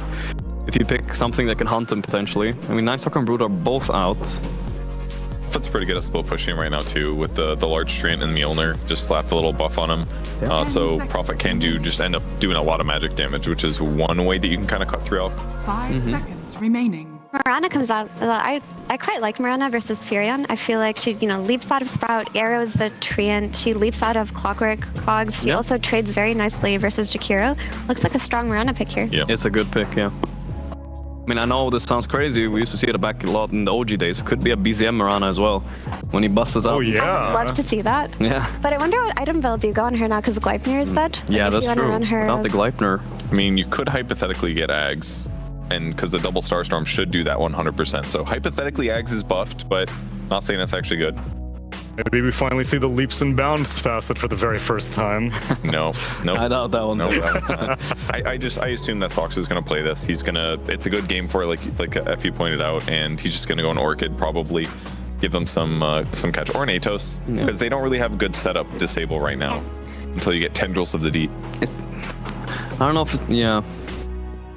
If you pick something that can hunt him potentially. I mean, Night Stalker and Brood are both out. Prophet's pretty good at split pushing right now too, with the large Treant and Mjolnir. Just slapped a little buff on him. So Prophet can just end up doing a lot of magic damage, which is one way that you can kind of cut through Alk. 5 seconds remaining. Mirana comes out. I quite like Mirana versus Furion. I feel like she, leaps out of Sprout, arrows the Treant. She leaps out of Clockwork, Clogs. She also trades very nicely versus Jakiro. Looks like a strong Mirana pick here. Yeah, it's a good pick. Yeah. I mean, I know this sounds crazy. We used to see it back a lot in the OG days. It could be a BZM Mirana as well, when he busts us out. Oh yeah. I'd love to see that. Yeah. But I wonder what item build you go on her now because Gleipnir is dead. Yeah, Like, if that's you wanna true. run her Without the as- Gleipnir. I mean, you could hypothetically get Ags, and because the double Starstorm should do that 100%. So hypothetically, Ags is buffed, but not saying that's actually good. Maybe we finally see the leaps and bounds facet for the very first time. No. I doubt that one. No, I assume that Fox is gonna play this. It's a good game for it, like Effie pointed out, and he's just gonna go on Orchid probably, give them some catch, or an Atos, because they don't really have a good setup disable right now until you get Tendrils of the Deep. I don't know if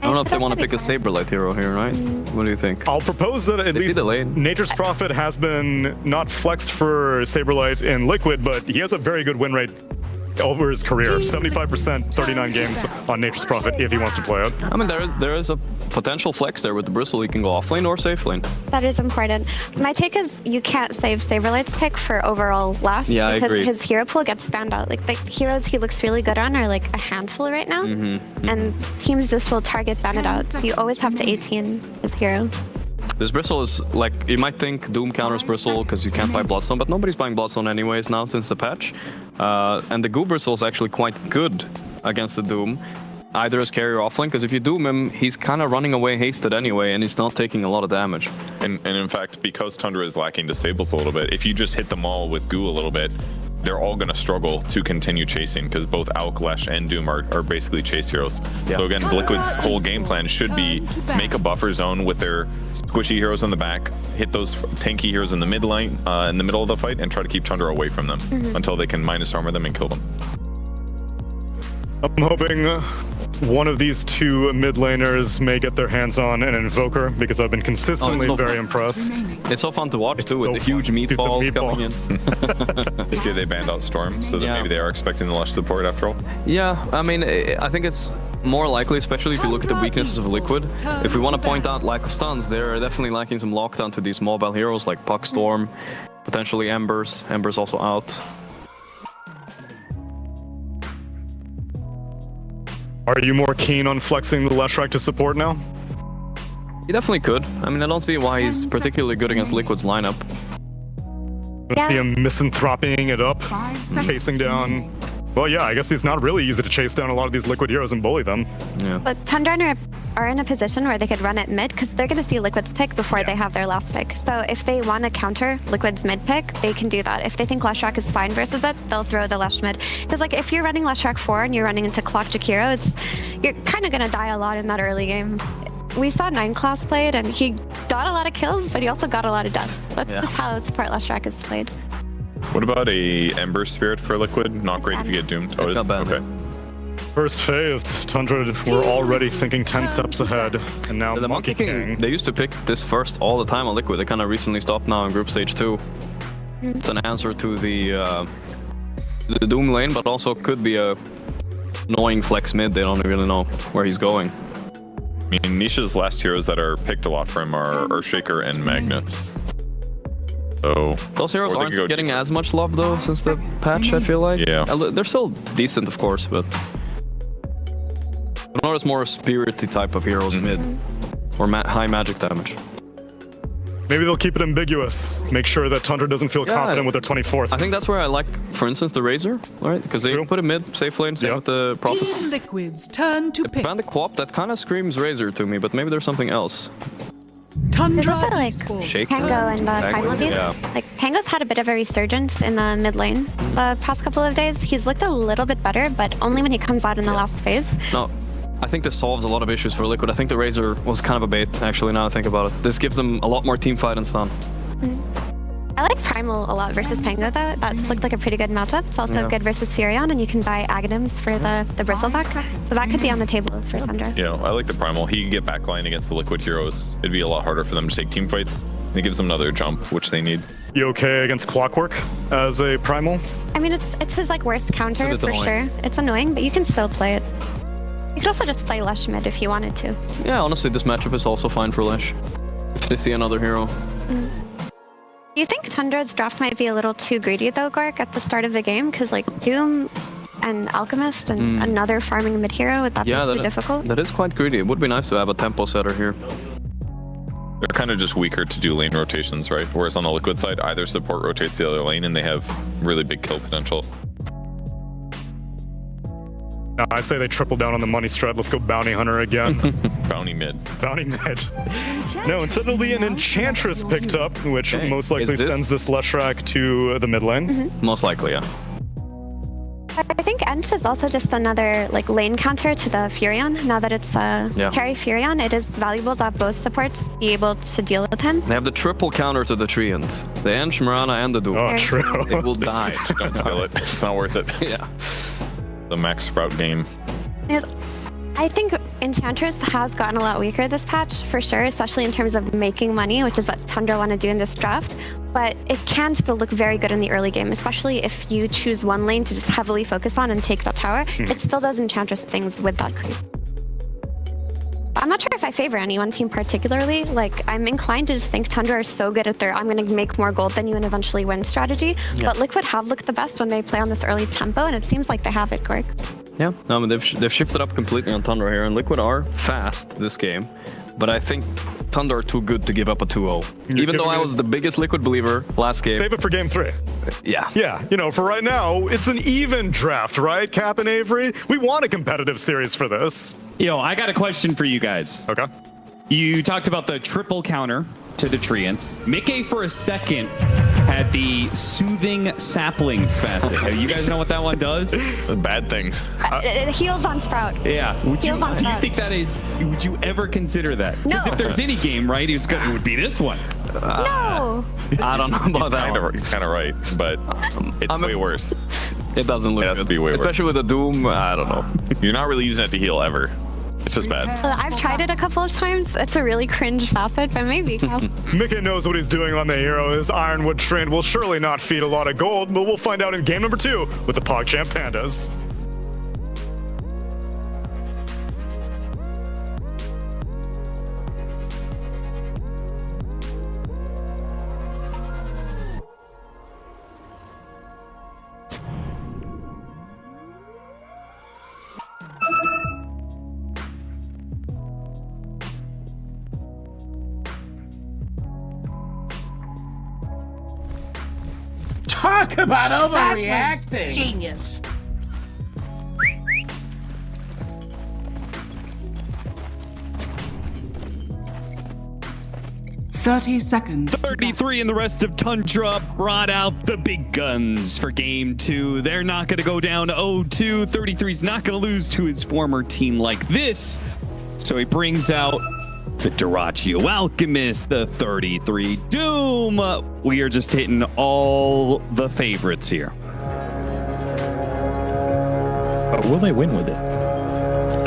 I don't know if they want to pick a Saberlight hero here, right? What do you think? I'll propose that at least Nature's Prophet has been not flexed for Saberlight in Liquid, but he has a very good win rate over his career. 75%, 39 games on Nature's Prophet if he wants to play it. I mean, there is a potential flex there with the Bristle. He can go off lane or safe lane. That is important. My take is you can't save Saberlight's pick for overall last Yeah, I because agree. his hero pool gets spanned out. Like the heroes he looks really good on are like a handful right now, and teams just will target ban it out. So you always have to 18 his hero. This Bristle is like, you might think Doom counters Bristle because you can't buy Bloodstone, but nobody's buying Bloodstone anyways now since the patch. And the Goo Bristle is actually quite good against the Doom, either as carry or offlane, because if you Doom him, he's kind of running away hasted anyway, and he's not taking a lot of damage. And in fact, because Tundra is lacking disables a little bit, if you just hit them all with Goo a little bit, they're all going to struggle to continue chasing, because both Alk, Lesh, and Doom are basically chase heroes. So again, Liquid's whole game plan should be make a buffer zone with their squishy heroes on the back, hit those tanky heroes in the mid line, in the middle of the fight, and try to keep Tundra away from them until they can minus armor them and kill them. I'm hoping one of these two mid laners may get their hands on an Invoker, because I've been consistently so very fun. impressed. It's so fun to watch too, with the huge meatballs coming in. Okay, they banned out Storm, so that maybe they are expecting the Lush support after all. Yeah, I mean, I think it's more likely, especially if you look at the weaknesses of Liquid. If we want to point out lack of stuns, they're definitely lacking some lockdown to these mobile heroes like Puck Storm, potentially Embers. Embers also out. Are you more keen on flexing the Leshrac to support now? He definitely could. I mean, I don't see why he's particularly good against Liquid's lineup. Let's see him misanthropying it up, chasing down. Well, yeah, I guess it's not really easy to chase down a lot of these Liquid heroes and bully them. Yeah. But Tundra are in a position where they could run it mid because they're going to see Liquid's pick before they have their last pick. So if they want to counter Liquid's mid pick, they can do that. If they think Leshrac is fine versus it, they'll throw the Lesh mid. Because like if you're running Leshrac 4 and you're running into Clock Jakiro, you're kind of going to die a lot in that early game. We saw 9 Class played and he got a lot of kills, but he also got a lot of deaths. That's just how support Leshrac is played. What about a Ember Spirit for Liquid? Not great if you get doomed. Oh, it is? Okay. First phase, Tundra were already thinking 10 steps ahead, and now The Monkey King, they used to pick this first all the time on Liquid. They kind of recently stopped now in group stage 2. It's an answer to the Doom lane, but also could be a annoying flex mid. They don't really know where he's going. I mean, Nisha's last heroes that are picked a lot from are Earthshaker and Magnus. So those heroes aren't getting as much love though since the patch, I feel like. Yeah. They're still decent, of course, but I notice more spirity type of heroes mid or high magic damage. Maybe they'll keep it ambiguous. Make sure that Tundra doesn't feel confident with their 24th. I think that's where I like, for instance, the Razor, right? Because they put a mid, safe lane, same with the Prophet. Team Liquid's turn to pick. Ban the Quap, that kind of screams Razor to me, but maybe there's something else. There's also like Shake Pango and Primal Beast. Yeah. Like Pango's had a bit of a resurgence in the mid lane the past couple of days. He's looked a little bit better, but only when he comes out in the last phase. No, I think this solves a lot of issues for Liquid. I think the Razor was kind of a bait, actually, now I think about it. This gives them a lot more team fight and stun. I like Primal a lot versus Pango though. That's looked like a pretty good matchup. It's also good versus Furion, and you can buy Aghanims for the Bristleback. So that could be on the table for Thunder. You know, I like the Primal. He can get backline against the Liquid heroes. It'd be a lot harder for them to take team fights. It gives them another jump, which they need. You okay against Clockwork as a Primal? I mean, it's his like worst counter for annoying. sure. It's annoying, but you can still play it. You could also just play Lush mid if you wanted to. Yeah, honestly, this matchup is also fine for Lesh. If they see another hero. Do you think Tundra's draft might be a little too greedy though, Gork, at the start of the game? Because like Doom and Alchemist and another farming mid hero, would that be too difficult? That is quite greedy. It would be nice to have a tempo setter here. They're kind of just weaker to do lane rotations, right? Whereas on the Liquid side, either support rotates the other lane and they have really big kill potential. No, I say they triple down on the money strat. Let's go Bounty Hunter again. Bounty mid. Bounty mid. No, instead it'll be an Enchantress picked up, which most likely sends this Leshrac to the mid lane. Most likely, yeah. I think Ench is also just another like lane counter to the Furion. Now that it's carry Furion, it is valuable to have both supports be able to deal with him. They have the triple counter to the Treant. The Ench, Mirana, and the Doom. Oh, true. It will die. Don't spill it. It's not worth it. Yeah. The max sprout game. I think Enchantress has gotten a lot weaker this patch, for sure, especially in terms of making money, which is what Tundra want to do in this draft. But it can still look very good in the early game, especially if you choose one lane to just heavily focus on and take that tower. It still does Enchantress things with that creep. I'm not sure if I favor any one team particularly. Like, I'm inclined to just think Tundra are so good at their I'm going to make more gold than you and eventually win strategy. Yeah. But Liquid have looked the best when they play on this early tempo, and it seems like they have it, Gork. Yeah, no, I mean, they've shifted up completely on Thunder here, and Liquid are fast this game. But I think Thunder are too good to give up a 2-0. Even though I was the biggest Liquid believer last game. Save it for game 3. Yeah. Yeah, you know, for right now, it's an even draft, right, Cap and Avery? We want a competitive series for this. Yo, I got a question for you guys. Okay. You talked about the triple counter to the Treants. Mickey, for a second, had the soothing saplings fasted. You guys know what that one does? Bad things. It heals on Sprout. Yeah. Do you think that is, would you ever consider that? No. Because if there's any game, right, it would be this one. No. I don't know about that. He's kind of right, but it's way worse. It doesn't look It has good. to be way worse. Especially with the Doom, I don't know. You're not really using it to heal ever. It's just bad. I've tried it a couple of times. It's a really cringe facet, but maybe. Mickey knows what he's doing on the hero. His Ironwood Trend will surely not feed a lot of gold, but we'll find out in game number 2 with the PogChamp Pandas. Talk about overreacting. That was genius. "30 seconds. 33 and the rest of Tundra brought out the big guns for game 2. They're not going to go down to 0-2. 33's not going to lose to his former team like this. So he brings out the Dyrachyo Alchemist, the 33 Doom. We are just hitting all the favorites here. But will they win with it?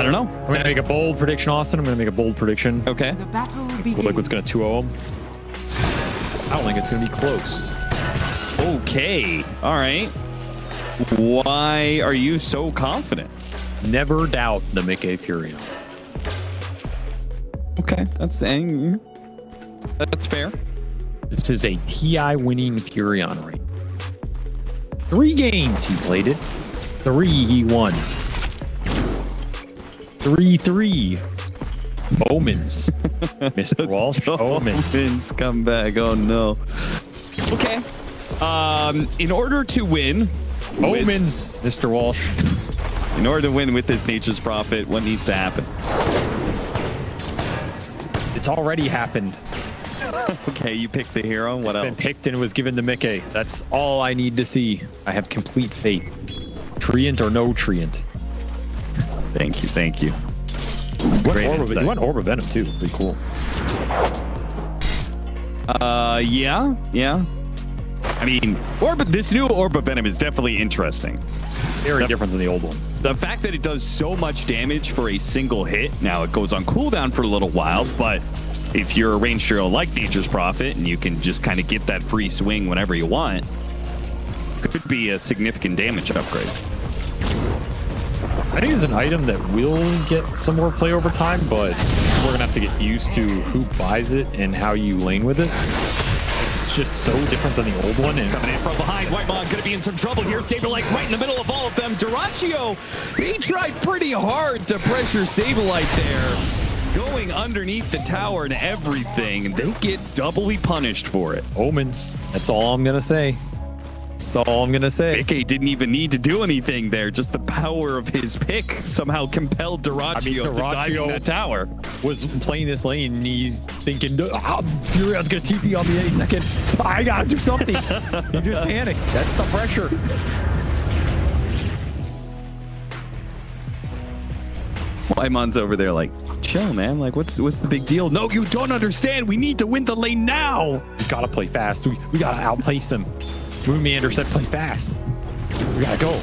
I don't know. I'm going to make a bold prediction, Austin. I'm going to make a bold prediction. Okay. The battle begins. Liquid's going to 2-0 him. I don't think it's going to be close. Okay. All right. Why are you so confident? Never doubt the Mickey Furion. Okay, that's fair. This is a TI winning Furion right. 3 games he played it. 3 he won. 3-3. Omens. Mr. Walsh. Omens come back. Oh no. Okay. In order to win, Omens, Mr. Walsh. In order to win with this Nature's Prophet, what needs to happen? It's already happened. Okay, you picked the hero. What else? Been picked and was given to Mickey. That's all I need to see. I have complete faith. Treant or no Treant. Thank you. Thank you. You went Orb of Venom too. Pretty cool. Yeah. I mean, this new Orb of Venom is definitely interesting. Very different than the old one. The fact that it does so much damage for a single hit, now it goes on cooldown for a little while, but if you're a ranged hero like Nature's Prophet and you can just kind of get that free swing whenever you want, could be a significant damage upgrade. I think it's an item that will get some more play over time, but we're gonna have to get used to who buys it and how you lane with it. It's just so different than the old one. And coming in from behind, Whitemon gonna be in some trouble here. Saberlight right in the middle of all of them. Dyrachyo, he tried pretty hard to pressure Saberlight there, going underneath the tower and everything. They get doubly punished for it. Omens. That's all I'm gonna say. That's all I'm gonna say. Mickey didn't even need to do anything there. Just the power of his pick somehow compelled Dyrachyo to dive in that tower. Was playing this lane and he's thinking, Furion's gonna TP on me any second. I gotta do something. He just panicked. That's the pressure. Whitemon's over there like, chill, man. Like, what's the big deal? No, you don't understand. We need to win the lane now. We gotta play fast. We gotta outplace them. Moonmeander said play fast. We gotta go.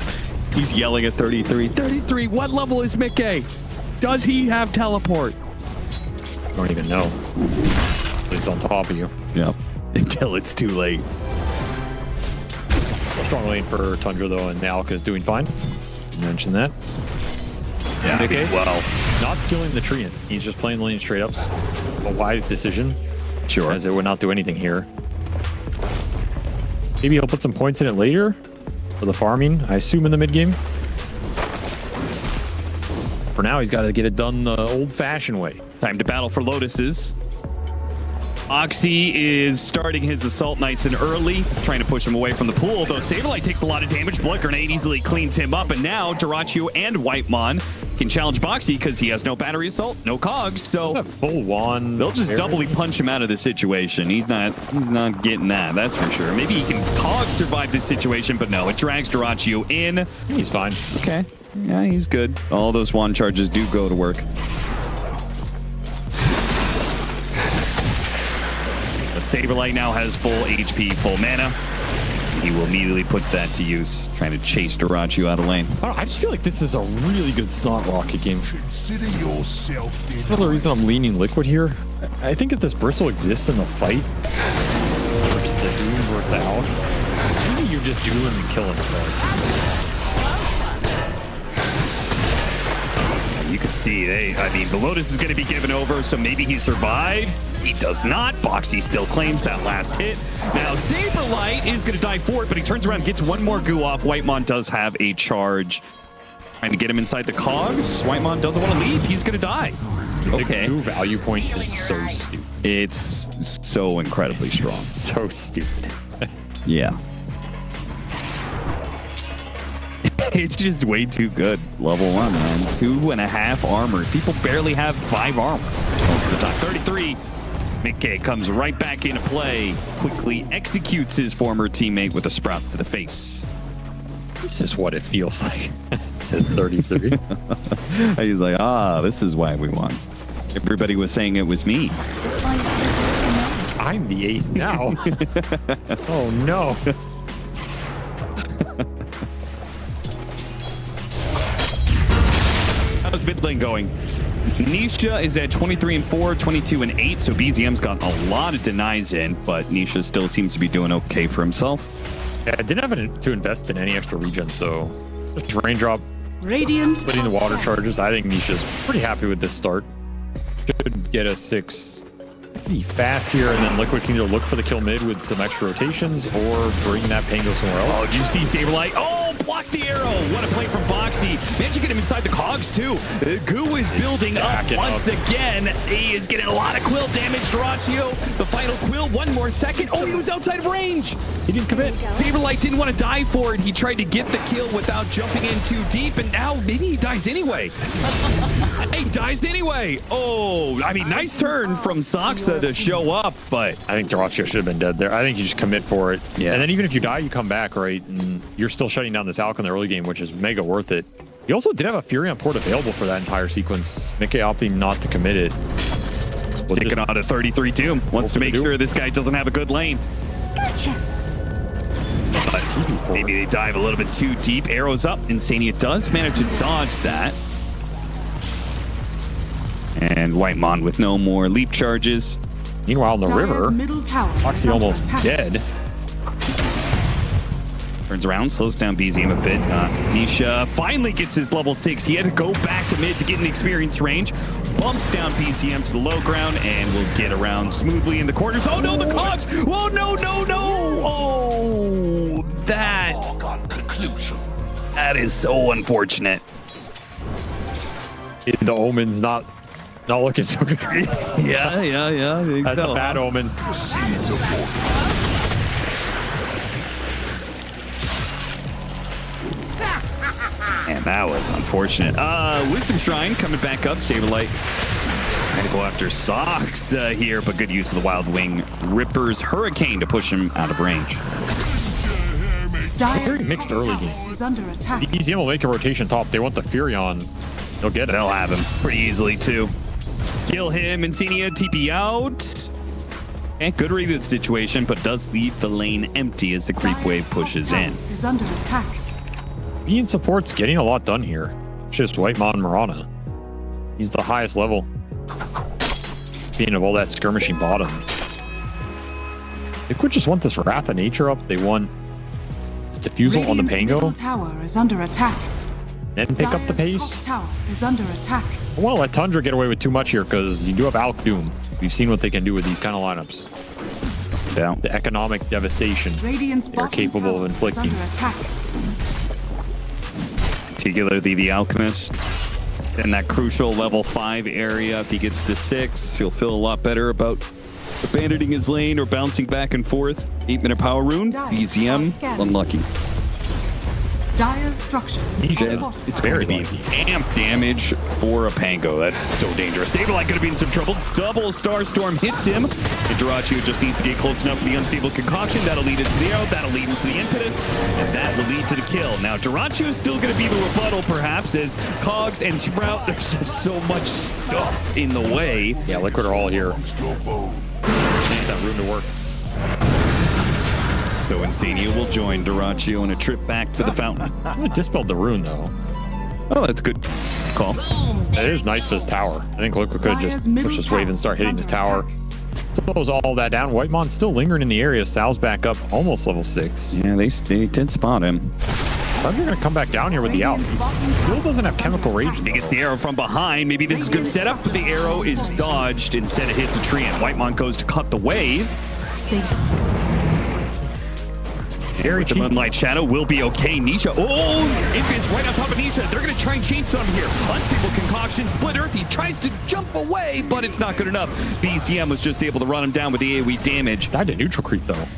He's yelling at 33. 33, what level is Mickey? Does he have teleport? I don't even know. It's on top of you. Yep. Until it's too late. Strong lane for Tundra though, and Nalka's doing fine. You mentioned that. Yeah, Mickey, well, not skilling the Treant. He's just playing lane straight ups. A wise decision. Sure. As it would not do anything here. Maybe he'll put some points in it later for the farming, I assume, in the mid game. For now, he's got to get it done the old-fashioned way. Time to battle for Lotuses. Oxy is starting his assault nice and early, trying to push him away from the pool, though Saberlight takes a lot of damage. Blood Grenade easily cleans him up, and now Dyrachyo and Whitemon can challenge Boxy because he has no battery assault, no cogs, so full wand. They'll just doubly punch him out of this situation. He's not getting that, that's for sure. Maybe he can cogs survive this situation, but no, it drags Dyrachyo in. He's fine. Okay, yeah, he's good. All those wand charges do go to work. But Saberlight now has full HP, full mana. He will immediately put that to use, trying to chase Dyrachyo out of lane. I just feel like this is a really good Snot Rocket game. Consider yourself Another reason I'm leaning Liquid here, I think if this Bristle exists in the fight, versus the Doom versus the Alec, maybe you're just dueling and killing it. You can see, the Lotus is going to be given over, so maybe he survives. He does not. Boxy still claims that last hit. Now, Saberlight is going to die for it, but he turns around and gets one more goo off. Whitemon does have a charge. Trying to get him inside the cogs. Whitemon doesn't want to leave. He's going to die. Okay. The goo value point is so stupid. It's so incredibly strong. So stupid. Yeah. It's just way too good. Level 1, man. 2.5 armor. People barely have 5 armor most of the time. 33. Mickey comes right back into play. Quickly executes his former teammate with a sprout to the face. This is what it feels like. It says 33. He's like, this is why we won. Everybody was saying it was me. I'm the ace now. Oh, no. That was been mid lane going. Nisha is at 23-4, 22-8, so BZM's got a lot of denies in, but Nisha still seems to be doing okay for himself. Yeah, I didn't have to invest in any extra regen, so just raindrop, Radiant splitting the water charges. I think Nisha's pretty happy with this start. Should get a 6 pretty fast here, and then Liquid can either look for the kill mid with some extra rotations or bring that Pango somewhere else. Oh, did you see Saberlight? Oh, block the arrow. What a play from Boxy. Managed to get him inside the cogs, too. Goo is building up once again. He is getting a lot of quill damage. Dyrachyo, the final quill. One more second. Oh, he was outside of range. He didn't commit. Saberlight didn't want to die for it. He tried to get the kill without jumping in too deep, and now maybe he dies anyway. He dies anyway. Oh, I mean, nice turn from Saksa to show up, but I think Dyrachyo should have been dead there. I think you just commit for it. Yeah. And then even if you die, you come back, right? And you're still shutting down this Alk in the early game, which is mega worth it. You also did have a Fury on port available for that entire sequence. Mickey opting not to commit it. Sticking on a 33-2. Wants to make sure this guy doesn't have a good lane. Gotcha. But maybe they dive a little bit too deep. Arrows up. Insania does manage to dodge that. And Whitemon with no more leap charges. Meanwhile, in the river, Foxy almost dead. Turns around, slows down BZM a bit. Nisha finally gets his level 6. He had to go back to mid to get an experience range. Bumps down BZM to the low ground and will get around smoothly in the corners. Oh no, the cogs! Oh no, no, no! Oh, that is so unfortunate. The omen's not looking so good. yeah. That's a bad omen. And that was unfortunate. Wisdom Shrine coming back up. Saberlight trying to go after Socks here, but good use of the Wild Wing. Ripper's Hurricane to push him out of range. Very mixed early game. Is under attack. BZM will make a rotation top. They want the Fury on. They'll get it. They'll have him pretty easily, too. Kill him. Insania TP out. And good read of the situation, but does leave the lane empty as the creep wave pushes in. Is under attack. Being support's getting a lot done here. It's just Whitemon Mirana. He's the highest level. Being of all that skirmishing bottom. They could just want this Wrath of Nature up. They want this Diffusal on the Pango. Tower is under attack. Then pick up the pace. Top tower is under attack. I want to let Tundra get away with too much here because you do have Alk Doom. We've seen what they can do with these kind of lineups. Yeah. The economic devastation they're capable of inflicting. Particularly the Alchemist. In that crucial level 5 area, if he gets to 6, he'll feel a lot better about abandoning his lane or bouncing back and forth. 8-minute power rune, BZM, unlucky. Dire's structures. It's going to be amp damage for a Pango. That's so dangerous. Saberlight going to be in some trouble. Double Star Storm hits him. And Dyrachyo just needs to get close enough for the unstable concoction. That'll lead into the arrow. That'll lead into the impetus. And that will lead to the kill. Now, Dyrachyo is still going to be the rebuttal, perhaps, as Cogs and Sprout, there's just so much stuff in the way. Yeah, Liquid are all here. Need that room to work. So Insania will join Dyrachyo in a trip back to the fountain. It dispelled the rune, though. Oh, that's good call. It is nice for this tower. I think Liquid could just push this wave and start hitting this tower. Suppose all that down. Whitemon's still lingering in the area. Sal's back up almost level 6. Yeah, they did spot him. They're going to come back down here with the Alk. He still doesn't have Chemical Rage. He gets the arrow from behind. Maybe this is a good setup, but the arrow is dodged. Instead, it hits a tree, and Whitemon goes to cut the wave. Very the Moonlight Shadow will be okay. Nisha, Infant's right on top of Nisha. They're going to try and change something here. Unstable concoction, split earth. He tries to jump away, but it's not good enough. BZM was just able to run him down with the AoE damage. Died to neutral creep, though.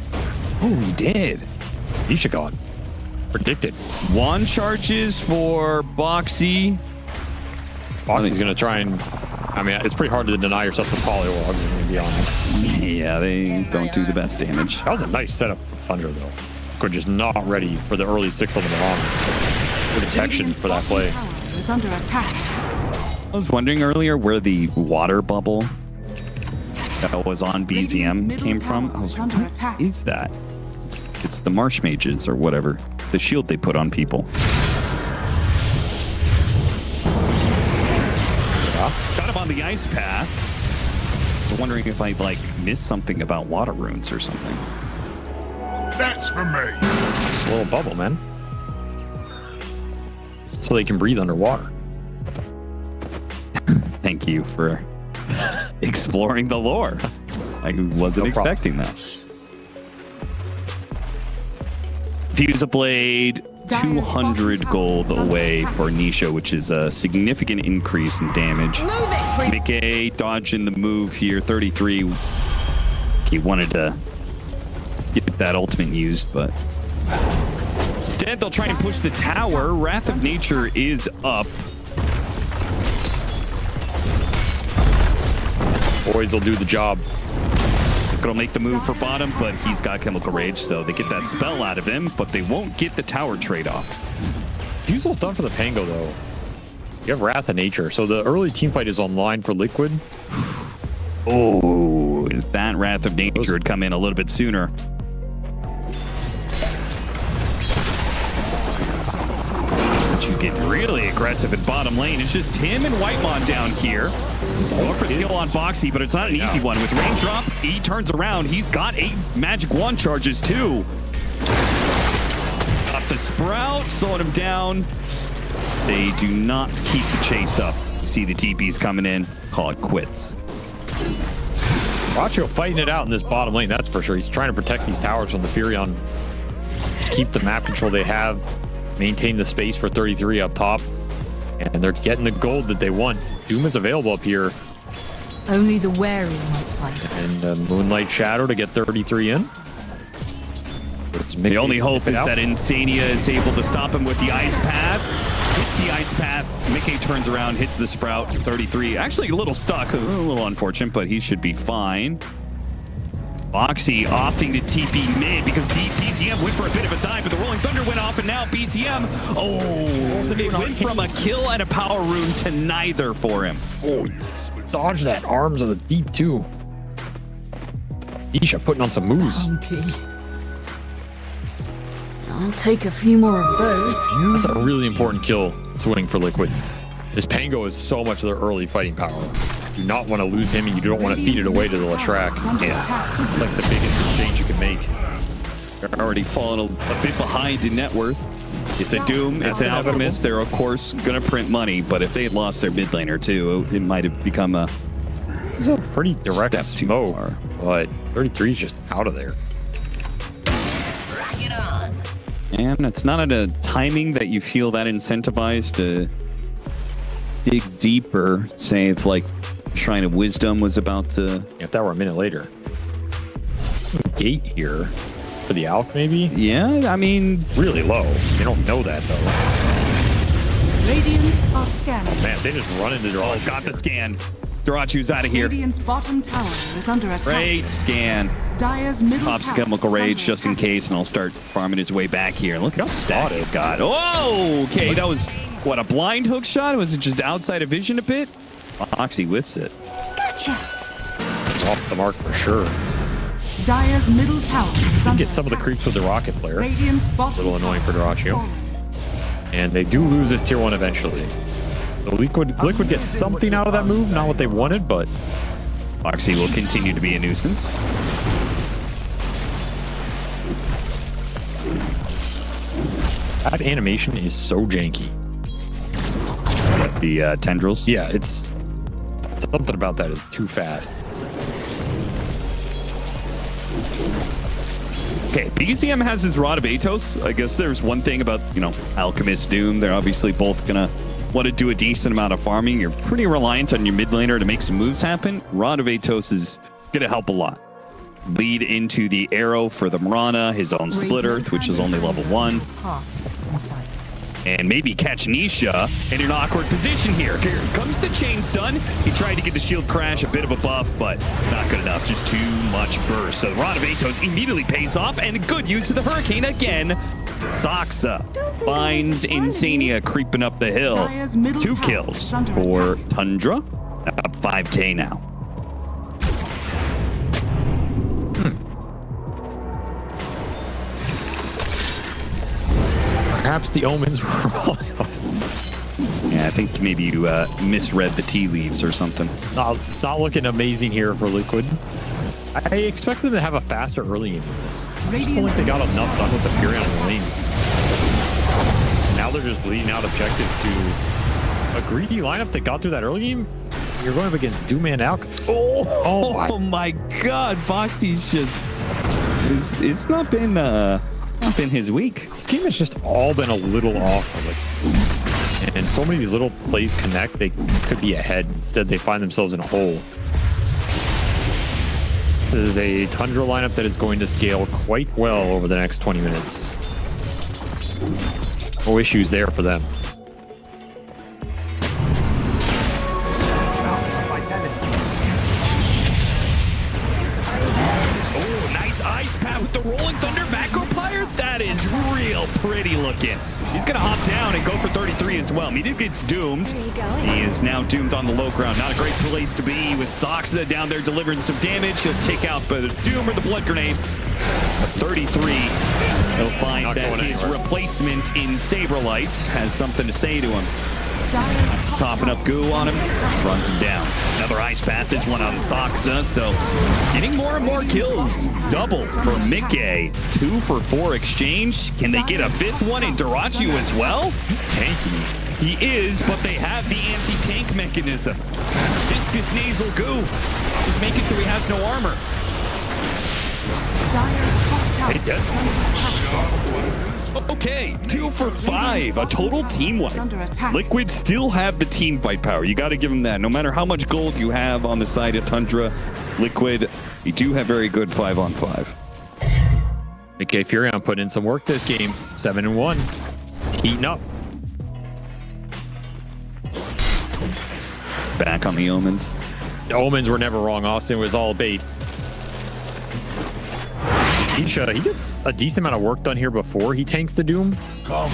Oh, he did. Nisha gone. Predicted. 1 charges for Boxy. Boxy's going to try and... I mean, it's pretty hard to deny yourself the polylogs, to be honest. Yeah, they don't do the best damage. That was a nice setup for Tundra, though. We're just not ready for the early 6 on the Mirana. Good detection for that play. Is under attack. I was wondering earlier where the water bubble that was on BZM came from. I was like, what is that? It's the Marsh Mages or whatever. It's the shield they put on people. bottom on the ice path. I was wondering if I like missed something about water runes or something. That's for me. It's a little bubble, man. So they can breathe underwater. Thank you for exploring the lore. I wasn't expecting that. Fuse a blade, 200 gold away for Nisha, which is a significant increase in damage. Mickey dodging the move here, 33. He wanted to get that ultimate used, but instead they'll try and push the tower. Wrath of Nature is up. Boys will do the job. Gonna make the move for bottom, but he's got Chemical Rage, so they get that spell out of him, but they won't get the tower trade-off. Fusel's done for the Pango, though. You have Wrath of Nature, so the early team fight is online for Liquid. Oh, if that Wrath of Nature had come in a little bit sooner. But you get really aggressive in bottom lane. It's just him and Whitemon down here. Going for the kill on Boxy, but it's not an easy one. With Raindrop, he turns around. He's got 8 Magic Wand charges, too. Got the Sprout, slowing him down. They do not keep the chase up. See the TPs coming in. Call it quits. Racho fighting it out in this bottom lane, that's for sure. He's trying to protect these towers from the Furion. Keep the map control they have. Maintain the space for 33 up top. And they're getting the gold that they want. Doom is available up here. Only the wary might find us. And Moonlight Shadow to get 33 in. The only hope is that Insania is able to stop him with the Ice Path. Hits the Ice Path. Mickey turns around, hits the Sprout. 33. Actually a little stuck. A little unfortunate, but he should be fine. Boxy opting to TP mid because BZM went for a bit of a dive, but the Rolling Thunder went off, and now BZM, so they went from a kill and a power rune to neither for him. Oh, dodge that arms of the deep, too. Nisha putting on some moves. I'll take a few more of those. That's a really important kill swing for Liquid. This Pango is so much of their early fighting power. You do not want to lose him, and you don't want to feed it away to the Leshrac. Yeah. It's like the biggest exchange you can make. They're already falling a bit behind in net worth. It's a Doom, it's an Alchemist. They're, of course, going to print money, but if they had lost their mid laner, too, it might have become a... It's a pretty direct smoke, but 33 is just out of there. And it's not at a timing that you feel that incentivized to dig deeper. Say if like Shrine of Wisdom was about to... If that were a minute later. Gate here for the Alch, maybe? Yeah, I mean... Really low. They don't know that, though. Radiant are scanning. Man, they just run into Darachu. Oh, got the scan. Darachu's out of here. Radiant's bottom tower is under attack. Great scan. Dire's middle Pops tower Chemical is Rage under just in attack. case, and I'll start farming his way back here. Look how stacked he's got. Oh, okay, that was, what, a blind hook shot? Was it just outside of vision a bit? Oxy whiffs it. Gotcha. Off the mark for sure. Dire's middle tower is under Get some of the creeps with the rocket flare. Radiant's A bottom little annoying for tower is Darachu. falling. And they do lose this tier 1 eventually. So Liquid gets something out of that move, not what they wanted, but... Oxy will continue to be a nuisance. That animation is so janky. The tendrils? Yeah, it's... Something about that is too fast. Okay, BZM has his Rod of Atos. I guess there's one thing about, you know, Alchemist, Doom. They're obviously both gonna want to do a decent amount of farming. You're pretty reliant on your mid laner to make some moves happen. Rod of Atos is gonna help a lot. Lead into the arrow for the Mirana, his own splitter, which is only level 1. Hearts from sight. And maybe catch Nisha in an awkward position here. Here comes the chain stun. He tried to get the shield crash, a bit of a buff, but not good enough. Just too much burst. So Rod of Atos immediately pays off, and good use of the Hurricane again. Saksa finds Insania creeping up the hill. 2 kills for Tundra. Up 5k now. Perhaps the omens were wrong. Yeah, I think maybe you misread the tea leaves or something. It's not looking amazing here for Liquid. I expect them to have a faster early game than this. I just don't think they got enough done with the Fury on the lanes. Now they're just bleeding out objectives to a greedy lineup that got through that early game. You're going up against Doom and Alk. Oh my God, Boxy's just... It's not been his week. This game has just all been a little off. And so many of these little plays connect, they could be ahead. Instead, they find themselves in a hole. This is a Tundra lineup that is going to scale quite well over the next 20 minutes. No issues there for them. Oh, nice ice pat with the Rolling Thunder Macro Pyre. That is real pretty looking. He's going to hop down and go for 33 as well. Media gets doomed. He is now doomed on the low ground. Not a great place to be with Soxa down there delivering some damage. He'll take out the Doom or the Blood Grenade. 33. He'll find that his replacement in Saberlight has something to say to him. He's coughing up goo on him, runs him down. Another ice path, this one on Soxa, so getting more and more kills. Double for Mickey. 2 for 4 exchange. Can they get a 5th one in Dyrachyo as well? He's tanky. He is, but they have the anti-tank mechanism. Viscous nasal goo. Just make it so he has no armor. Hey, dead. Okay, 2 for 5, a total team wipe. Liquid still have the team fight power. You got to give them that. No matter how much gold you have on the side of Tundra, Liquid, you do have very good 5-on-5. Nikkei Furion putting in some work this game. 7-1. Heating up. Back on the Omens. The Omens were never wrong, Austin. It was all bait. He gets a decent amount of work done here before he tanks the Doom.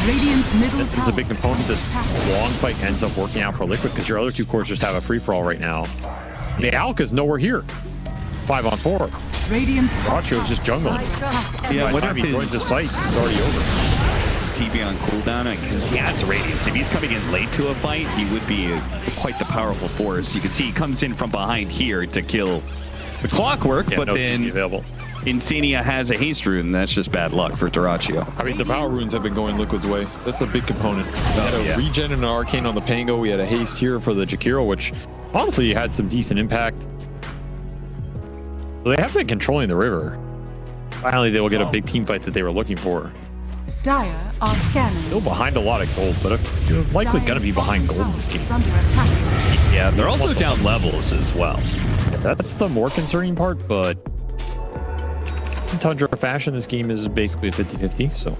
Radiant's middle This is a big component. This long fight ends up working out for Liquid because your other 2 cores just have a free-for-all right now. The Alk is nowhere here. 5-on-4. Dyrachyo is just jungling. Yeah, by the time he joins this fight, it's already over. This is TV on cooldown because he has Radiance. If he's coming in late to a fight, he would be quite the powerful force. You can see he comes in from behind here to kill the Clockwork, but then Insania has a haste rune, and that's just bad luck for Dyrachyo. I mean, the power runes have been going Liquid's way. That's a big component. We had a regen and an arcane on the Pango. We had a haste here for the Jakiro, which honestly had some decent impact. So they have been controlling the river. Finally, they will get a big team fight that they were looking for. Dire are scanning. Still behind a lot of gold, but you're likely going to be behind gold in this game. Yeah, they're also down levels as well. Yeah, that's the more concerning part, but in Tundra fashion, this game is basically a 50-50, so.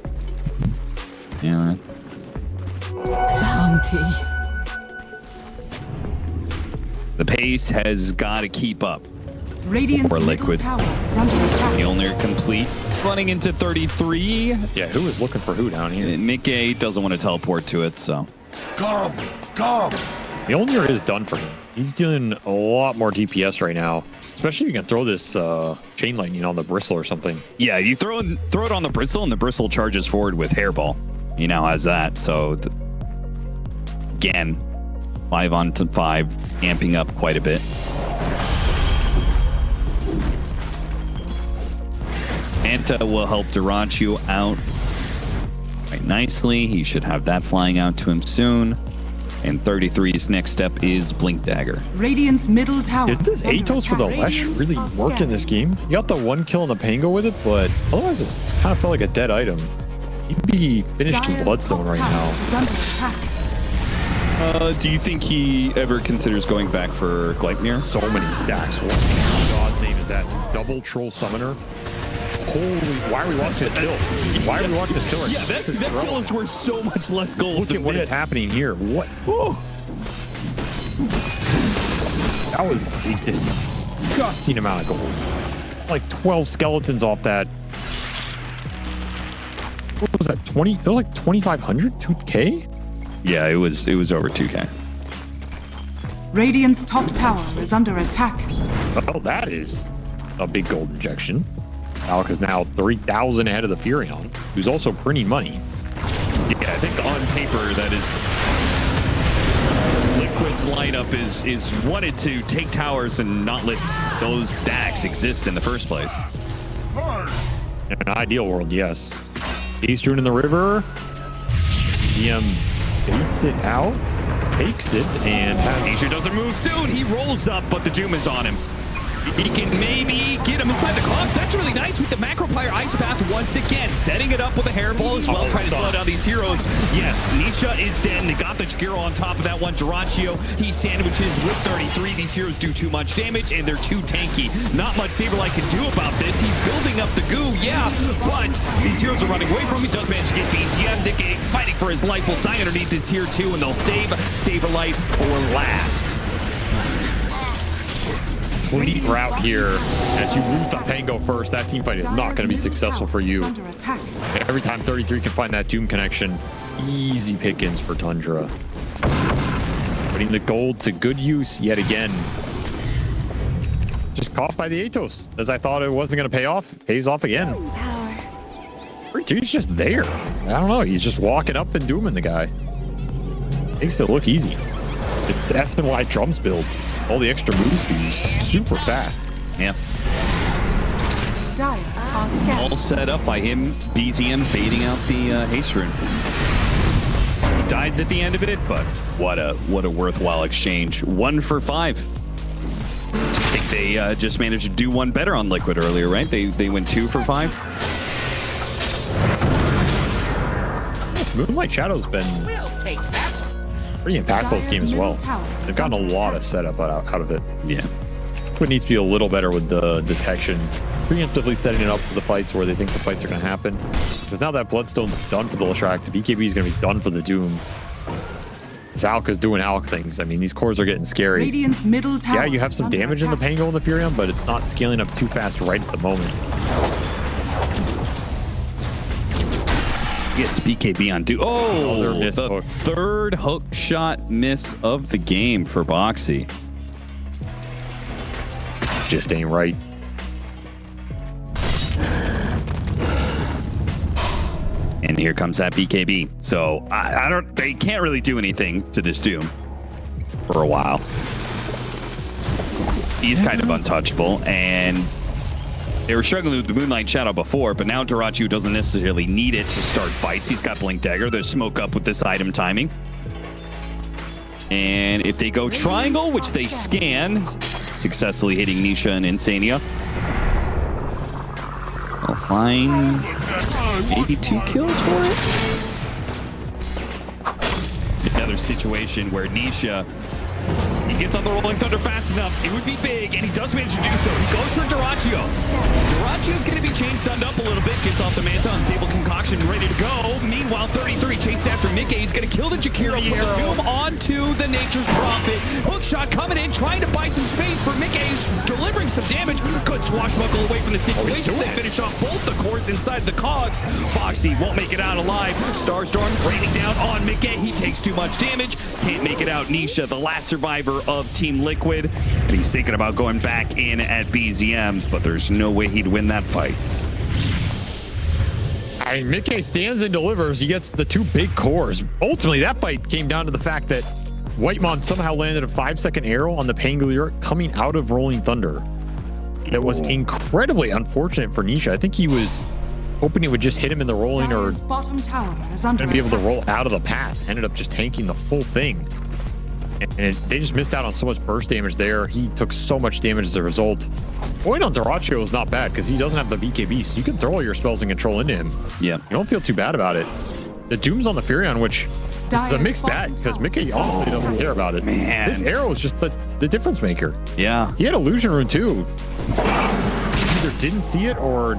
Yeah. Bounty. The pace has got to keep up. Radiant's for Liquid. tower is under attack. Mjolnir complete. Running into 33. Yeah, who is looking for who down here? Mickey doesn't want to teleport to it, so. Come! Mjolnir is done for him. He's doing a lot more DPS right now. Especially if you can throw this chain lightning on the bristle or something. Yeah, you throw it on the bristle, and the bristle charges forward with hairball. He now has that, so again, 5-on-5, amping up quite a bit. Anta will help Dyrachyo out quite nicely. He should have that flying out to him soon. And 33's next step is Blink Dagger. Radiant's middle tower. Did this Atos for the Lesh really work in this game? You got the 1 kill on the Pango with it, but otherwise it kind of felt like a dead item. He'd be finished in Bloodstone right now. Do you think he ever considers going back for Gleipnir? So many stacks. What in God's name is that? Double Troll Summoner? Holy, why are we watching this kill? Why are we watching this killer? Yeah, that kill is worth so much less gold. Look at what is happening here. What? Oh. That was a disgusting amount of gold. Like 12 skeletons off that. What was that? 20? It was like 2,500? 2K? Yeah, it was over 2K. Radiant's top tower is under attack. Well, that is a big gold injection. Alk is now 3,000 ahead of the Furion, who's also printing money. Yeah, I think on paper that is Liquid's lineup is wanted to take towers and not let those stacks exist in the first place. In an ideal world, yes. Ace Rune in the river. DM baits it out, takes it, and Nisha doesn't move soon. He rolls up, but the Doom is on him. He can maybe get him inside the clock. That's really nice with the Macropire Ice Path once again. Setting it up with a Hairball as well, trying to slow down these heroes. Yes, Nisha is dead, and they got the Jakiro on top of that one. Dyrachyo, he sandwiches with 33. These heroes do too much damage, and they're too tanky. Not much Saberlight can do about this. He's building up the goo, yeah, but these heroes are running away from him. He does manage to get BZM. Nick fighting for his life will die underneath this here too, and they'll save Saberlight for last. Complete route here. As you root the Pango first, that team fight is not going to be successful for you. Every time 33 can find that Doom connection, easy pickings for Tundra. Putting the gold to good use yet again. Just caught by the Atos. As I thought it wasn't going to pay off, it pays off again. 33's just there. I don't know. He's just walking up and dooming the guy. Makes it look easy. It's SNY drums build. All the extra move speed, super fast. Yeah. Dire are scared. All set up by him, BZM baiting out the Haste Rune. He dies at the end of it, but what a worthwhile exchange. 1 for 5. I think they just managed to do one better on Liquid earlier, right? They went 2 for 5. Yes, Moonlight Shadow's been pretty impactful this game as well. They've gotten a lot of setup out of it. Yeah. Liquid needs to be a little better with the detection. Preemptively setting it up for the fights where they think the fights are going to happen. Because now that Bloodstone's done for the Leshrac, the BKB is going to be done for the Doom. Zalka's doing Alk things. I mean, these cores are getting scary. Radiant's middle tower. Yeah, you have some damage in the Pango and the Furion, but it's not scaling up too fast right at the moment. Gets BKB on Doom. Oh, the third hook shot miss of the game for Boxy. Just ain't right. And here comes that BKB. So they can't really do anything to this Doom for a while. He's kind of untouchable, and they were struggling with the Moonlight Shadow before, but now Dyrachyo doesn't necessarily need it to start fights. He's got Blink Dagger. There's smoke up with this item timing. And if they go triangle, which they scan, successfully hitting Nisha and Insania, I'll find maybe 2 kills for it. Another situation where Nisha, he gets on the Rolling Thunder fast enough. It would be big, and he does manage to do so. He goes for Dyrachyo. Dyrachyo's going to be chain stunned up a little bit. Gets off the Manta, Unstable Concoction, ready to go. Meanwhile, 33 chased after Mickey. He's going to kill the Jakiro. Put the Doom onto the Nature's Prophet. Hookshot coming in, trying to buy some space for Mickey. He's delivering some damage. Good swashbuckle away from the situation. They finish off both the cores inside the cogs. Foxy won't make it out alive. Starstorm raining down on Mickey. He takes too much damage. Can't make it out. Nisha, the last survivor of Team Liquid, and he's thinking about going back in at BZM, but there's no way he'd win that fight. I mean, Mickey stands and delivers. He gets the 2 big cores. Ultimately, that fight came down to the fact that Whitemon somehow landed a 5-second arrow on the Pangolier coming out of Rolling Thunder. That was incredibly unfortunate for Nisha. I think he was hoping he would just hit him in the rolling or bottom tower is under be able to roll out of the path. Ended up just tanking the full thing. And they just missed out on so much burst damage there. He took so much damage as a result. Point on Dyrachyo is not bad because he doesn't have the BKB, so you can throw all your spells and control into him. Yeah. You don't feel too bad about it. The Doom's on the Furion, which is a mixed bag because Mickey honestly doesn't care about it. Man. This arrow is just the difference maker. Yeah. He had Illusion Rune too. Either didn't see it or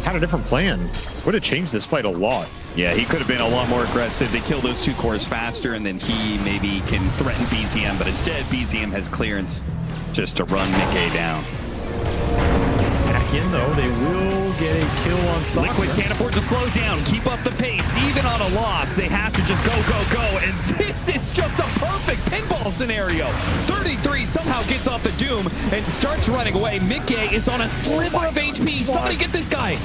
had a different plan. Would have changed this fight a lot. Yeah, he could have been a lot more aggressive. They kill those 2 cores faster, and then he maybe can threaten BZM, but instead BZM has clearance just to run Mickey down. Back in though, they will get a kill on Soccer. Liquid can't afford to slow down, keep up the pace, even on a loss. They have to just go, and this is just a perfect pinball scenario. 33 somehow gets off the Doom and starts running away. Mickey is on a sliver of HP. Somebody get this guy.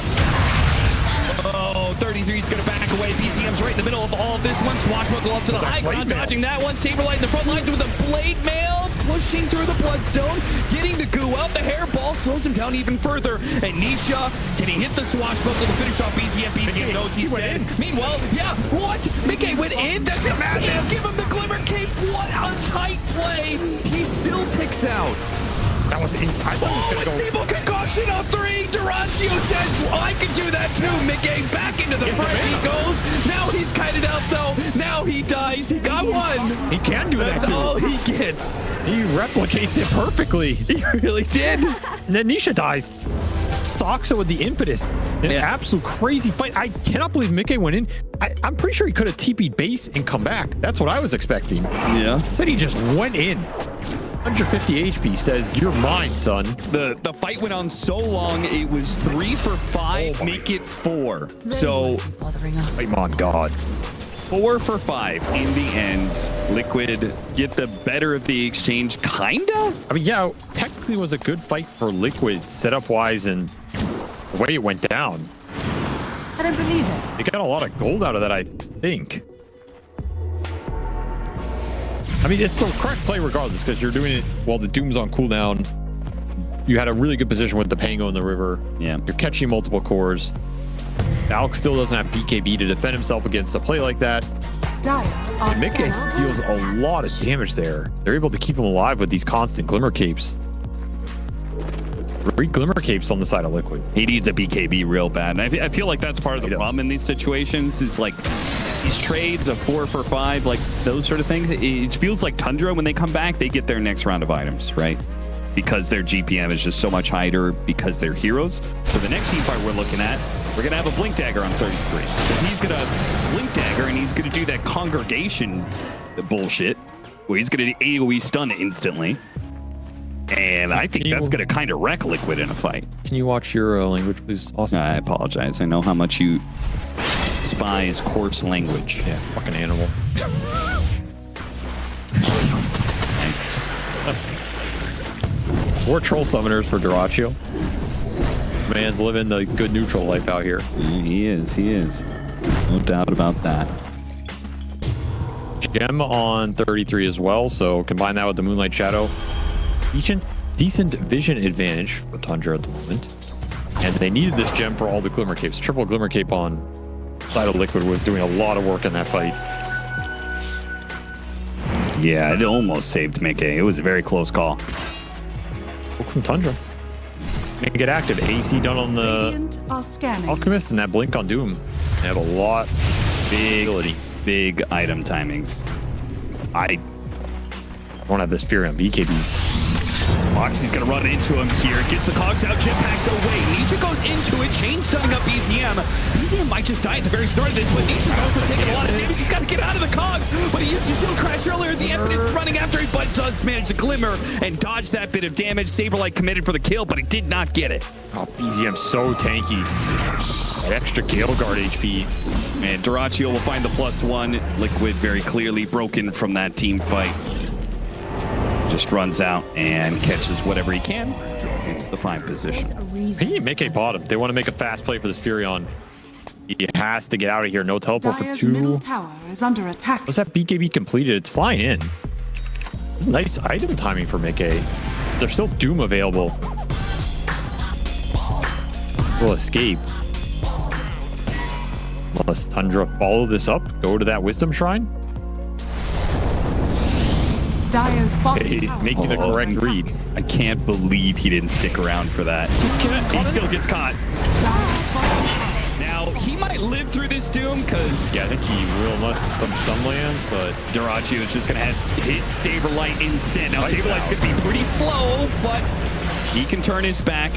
Oh, 33's gonna back away. BZM's right in the middle of all of this one. Swashbuckle up to the high ground, dodging that one. Saberlight in the front lines with a blade mail, pushing through the Bloodstone, getting the goo out. The hairball slows him down even further. And Nisha, can he hit the Swashbuckle to finish off BZM? BZM knows he's dead. Meanwhile, yeah, what? Mickey went in? That's a madman. Give him the Glimmer Cape. What a tight play. He still ticks out. That was inside. People concoction up 3. Duraccio says, I can do that too. Mickey back into the front he goes. Now he's kited out though. Now he dies. He got one. He can do that That's too. all he gets. He replicates it perfectly. He really did. And then Nisha dies. Soxa with the impetus. An absolute crazy fight. I cannot believe Mickey went in. I'm pretty sure he could have TP'd base and come back. That's what I was expecting. Yeah. Said he just went in. 150 HP says, you're mine, son. The fight went on so long, it was 3 for 5, make it 4. So, oh my God. 4 for 5 in the end. Liquid get the better of the exchange, kinda? I mean, yeah, technically it was a good fight for Liquid, setup-wise, and the way it went down. I don't believe it. They got a lot of gold out of that, I think. I mean, it's the correct play regardless, because you're doing it while the Doom's on cooldown. You had a really good position with the Pango in the river. Yeah. You're catching multiple cores. Alex still doesn't have BKB to defend himself against a play like that. And Mickey deals a lot of damage there. They're able to keep him alive with these constant Glimmer Capes. 3 Glimmer Capes on the side of Liquid. He needs a BKB real bad. And I feel like that's part of the problem in these situations is like these trades of 4 for 5, like those sort of things. It feels like Tundra, when they come back, they get their next round of items, right? Because their GPM is just so much higher because they're heroes. So the next team fight we're looking at, we're going to have a Blink Dagger on 33. So he's going to Blink Dagger and he's going to do that congregation bullshit where he's going to AoE stun instantly. And I think that's going to kind of wreck Liquid in a fight. Can you watch your language, please, Austin? I apologize. I know how much you despise coarse language. Yeah, fucking animal. More troll summoners for Duraccio. Man's living the good neutral life out here. He is. No doubt about that. Gem on 33 as well, so combine that with the Moonlight Shadow. Decent vision advantage for Tundra at the moment. And they needed this gem for all the Glimmer Capes. Triple Glimmer Cape on side of Liquid was doing a lot of work in that fight. Yeah, it almost saved Mickey. It was a very close call. Look from Tundra. Make it get active. AC done on the Alchemist and that Blink on Doom. They have a lot big item timings. I don't have this Fury on BKB. Moxie's gonna run into him here. Gets the cogs out, jetpacks away. Nisha goes into it, chain stunning up BZM. BZM might just die at the very start of this, but Nisha's also taking a lot of damage. He's got to get out of the cogs, but he used his shield crash earlier. The Impetus is running after him, but does manage to glimmer and dodge that bit of damage. Saberlight committed for the kill, but he did not get it. Oh, BZM's so tanky. That extra Gale Guard HP. Man, Duraccio will find the +1. Liquid very clearly broken from that team fight. Just runs out and catches whatever he can. It's the 5 position. He can make a bottom. They want to make a fast play for this Furion. He has to get out of here. No teleport for 2. Middle tower is under attack. Was that BKB completed? It's flying in. It's nice item timing for Mickey. There's still Doom available. Will escape. Must Tundra follow this up? Go to that Wisdom Shrine? Dire's bottom making the correct read. I can't believe he didn't stick around for that. He still gets caught. Now, he might live through this Doom, because... Yeah, I think he will unless some stun lands, but... Duraccio is just going to hit Saberlight instead. Now, Saberlight's going to be pretty slow, but he can turn his back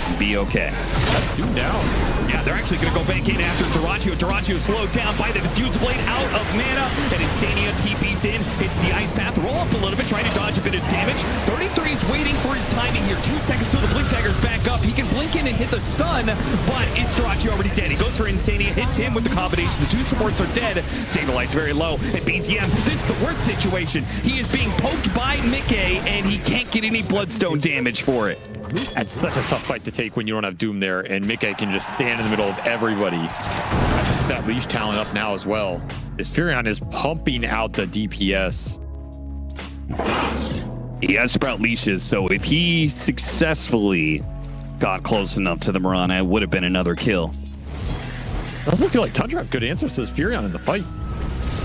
and be okay. That's Doom down. Yeah, they're actually going to go back in after Duraccio. Duraccio slowed down by the Diffuse Blade out of mana, and Insania TP's in. Hits the Ice Path, roll up a little bit, trying to dodge a bit of damage. 33 is waiting for his timing here. 2 seconds till the Blink Dagger's back up. He can blink in and hit the stun, but it's Duraccio already dead. He goes for Insania, hits him with the combination. The 2 supports are dead. Saberlight's very low. And BZM, this is the worst situation. He is being poked by Mickey, and he can't get any Bloodstone damage for it. That's such a tough fight to take when you don't have Doom there, and Mickey can just stand in the middle of everybody. That's that leash talent up now as well. This Furion is pumping out the DPS. He has Sprout leashes, so if he successfully got close enough to the Mirana, it would have been another kill. Doesn't feel like Tundra have good answers to this Furion in the fight.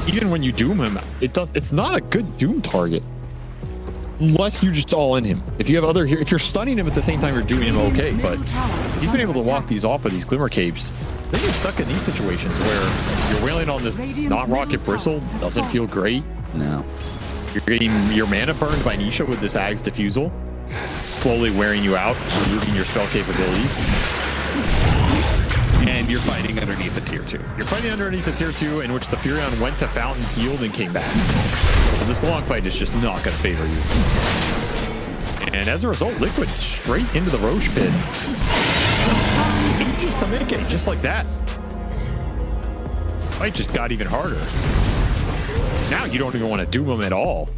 Even when you Doom him, it's not a good Doom target. Unless you just all in him. If you have if you're stunning him at the same time you're doing him, okay, but he's been able to walk these off with these Glimmer Capes. Then you're stuck in these situations where you're wailing on this not rocket bristle, doesn't feel great. No. You're getting your mana burned by Nisha with this Ag's Diffusal, slowly wearing you out, removing your spell capabilities. And you're fighting underneath the tier 2. You're fighting underneath the tier 2 in which the Furion went to Fountain, healed, and came back. So this long fight is just not going to favor you. And as a result, Liquid straight into the Roche pit. Just to make it, just like that. Fight just got even harder. Now you don't even want to Doom him at all.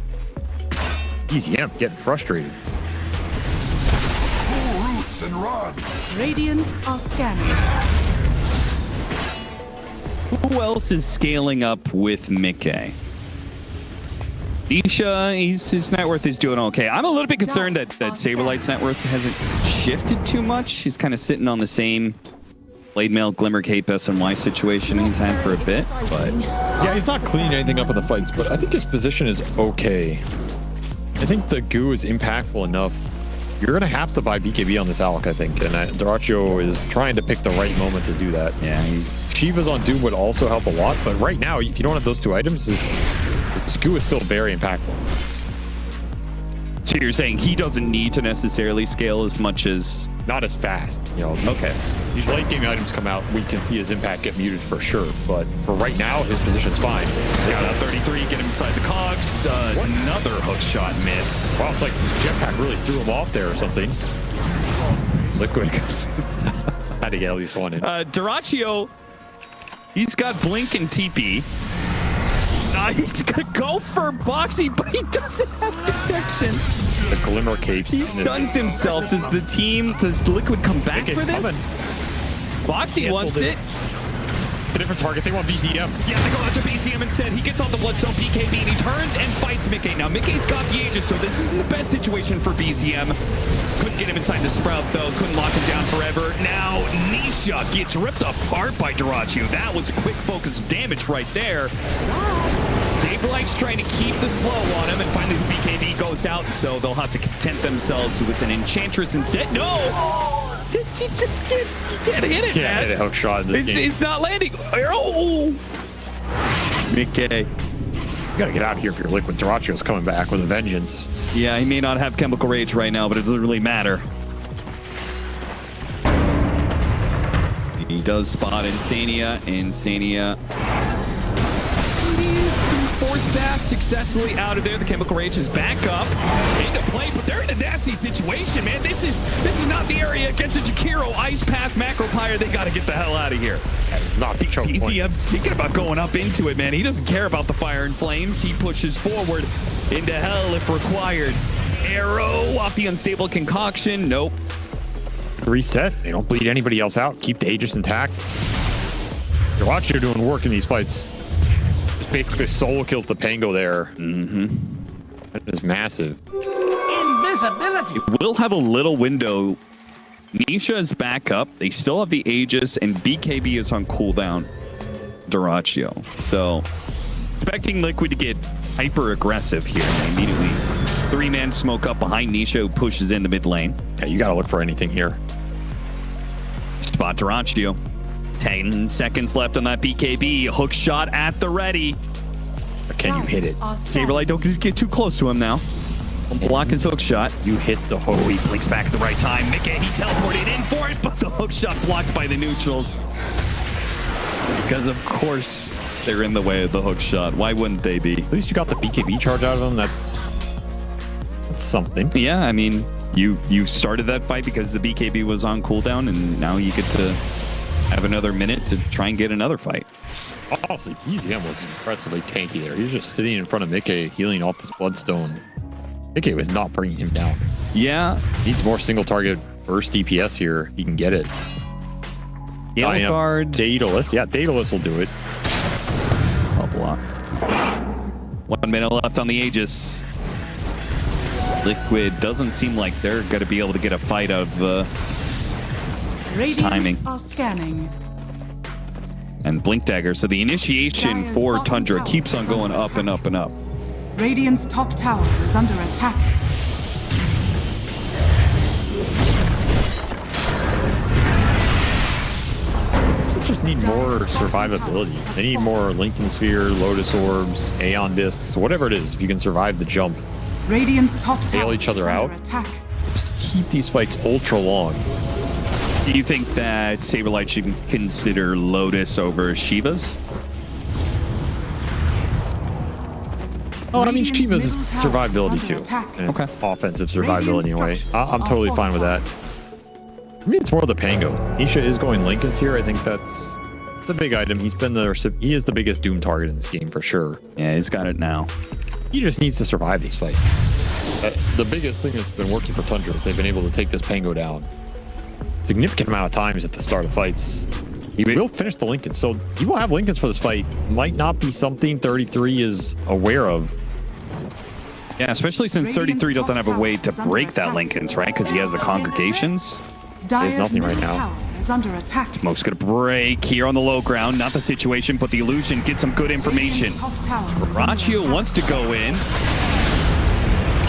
Easy Imp getting frustrated. Pull roots and run. Radiant are scanning. Who else is scaling up with Mickey? Nisha, his net worth is doing okay. I'm a little bit concerned that Saberlight's net worth hasn't shifted too much. He's kind of sitting on the same Blade Mail, Glimmer Cape, SNY situation he's had for a bit, but... Yeah, he's not cleaning anything up in the fights, but I think his position is okay. I think the goo is impactful enough. You're going to have to buy BKB on this Alec, I think, and Dyrachyo is trying to pick the right moment to do that. Yeah, Shiva's on Doom would also help a lot, but right now, if you don't have those two items, this goo is still very impactful. So you're saying he doesn't need to necessarily scale as much as... Not as fast, you know. Okay. These late game items come out, we can see his impact get muted for sure, but for right now, his position's fine. Yeah, that 33, get him inside the cogs. Another hook shot miss. Wow, it's like Jetpack really threw him off there or something. Liquid had to get at least one in. Dyrachyo, he's got Blink and TP. He's gonna go for Boxy, but he doesn't have detection. The Glimmer Capes. He stuns himself. Does Liquid come back for this? Boxy wants it. A different target. They want BZM. Yeah, they go after BZM instead. He gets on the Bloodstone BKB and he turns and fights Mickey. Now, Mickey's got the Aegis, so this isn't the best situation for BZM. Couldn't get him inside the Sprout, though. Couldn't lock him down forever. Now, Nisha gets ripped apart by Dyrachyo. That was quick focus damage right there. Saberlight's trying to keep the slow on him, and finally the BKB goes out, so they'll have to content themselves with an Enchantress instead. No! Did you just can't hit it, man. Hit a hook shot in this game. It's not landing. Oh! Mickey. You gotta get out of here if you're Liquid. Dyrachyo's coming back with a vengeance. Yeah, he may not have Chemical Rage right now, but it doesn't really matter. He does spot Insania. Insania forced pass successfully out of there. The Chemical Rage is back up into play, but they're in a nasty situation, man. This is not the area against a Jakiro Ice Path Macro Pyre. They got to get the hell out of here. That is not the choke point. I'm thinking about going up into it, man. He doesn't care about the fire and flames. He pushes forward into hell if required. Arrow off the Unstable Concoction. Nope. Reset. They don't bleed anybody else out. Keep the Aegis intact. Dyrachyo doing work in these fights. Basically solo kills the Pango there. That is massive. Invisibility. We'll have a little window. Nisha is back up. They still have the Aegis, and BKB is on cooldown. Dyrachyo. So, expecting Liquid to get hyper aggressive here. They immediately 3-man smoke up behind Nisha, who pushes in the mid lane. Yeah, you gotta look for anything here. Spot Dyrachyo. 10 seconds left on that BKB. Hook shot at the ready. But can you hit it? Saberlight, don't get too close to him now. Don't block his hook shot. You hit the hook. He blinks back at the right time. Mickey, he teleported in for it, but the hook shot blocked by the neutrals. Because, of course, they're in the way of the hook shot. Why wouldn't they be? At least you got the BKB charge out of them. That's something. Yeah, I mean, you started that fight because the BKB was on cooldown, and now you get to have another minute to try and get another fight. Honestly, BZM was impressively tanky there. He was just sitting in front of Mickey, healing off this Bloodstone. Mickey was not bringing him down. Yeah. Needs more single target burst DPS here. He can get it. Yellow card. Daedalus. Yeah, Daedalus will do it. Help a lot. 1 minute left on the Aegis. Liquid doesn't seem like they're going to be able to get a fight of timing. Are scanning. And Blink Dagger. So the initiation Dire's for bottom Tundra tower keeps on is going under up and up and up. Radiant's top tower is under attack. They just need more survivability. They need more Lincoln Sphere, Lotus Orbs, Aeon Discs, whatever it is. If you can survive the jump, Radiant's top bail tower each other is out. under attack. Just keep these fights ultra long. Do you think that Saberlight should consider Lotus over Shiva's? Oh, I mean, Radiant's Shiva's is middle tower is survivability under too. attack. And it's Okay. offensive survivability in a way. structures I'm are totally fine with that. For me, it's more the Pango. Nisha is going Lincolns here. I think that's the big item. He is the biggest Doom target in this game for sure. Yeah, he's got it now. He just needs to survive these fights. The biggest thing that's been working for Tundra is they've been able to take this Pango down significant amount of times at the start of fights. He will finish the Lincoln, so he will have Lincolns for this fight. Might not be something 33 is aware of. Yeah, especially since 33 doesn't have a way to break that Lincoln's, right? Because he has the congregations. Dire's nothing right middle now. tower is under attack. Smoke's gonna break here on the low ground. Not the situation, but the illusion gets some good information. Radiant's top tower is under Rachio attack. wants to go in.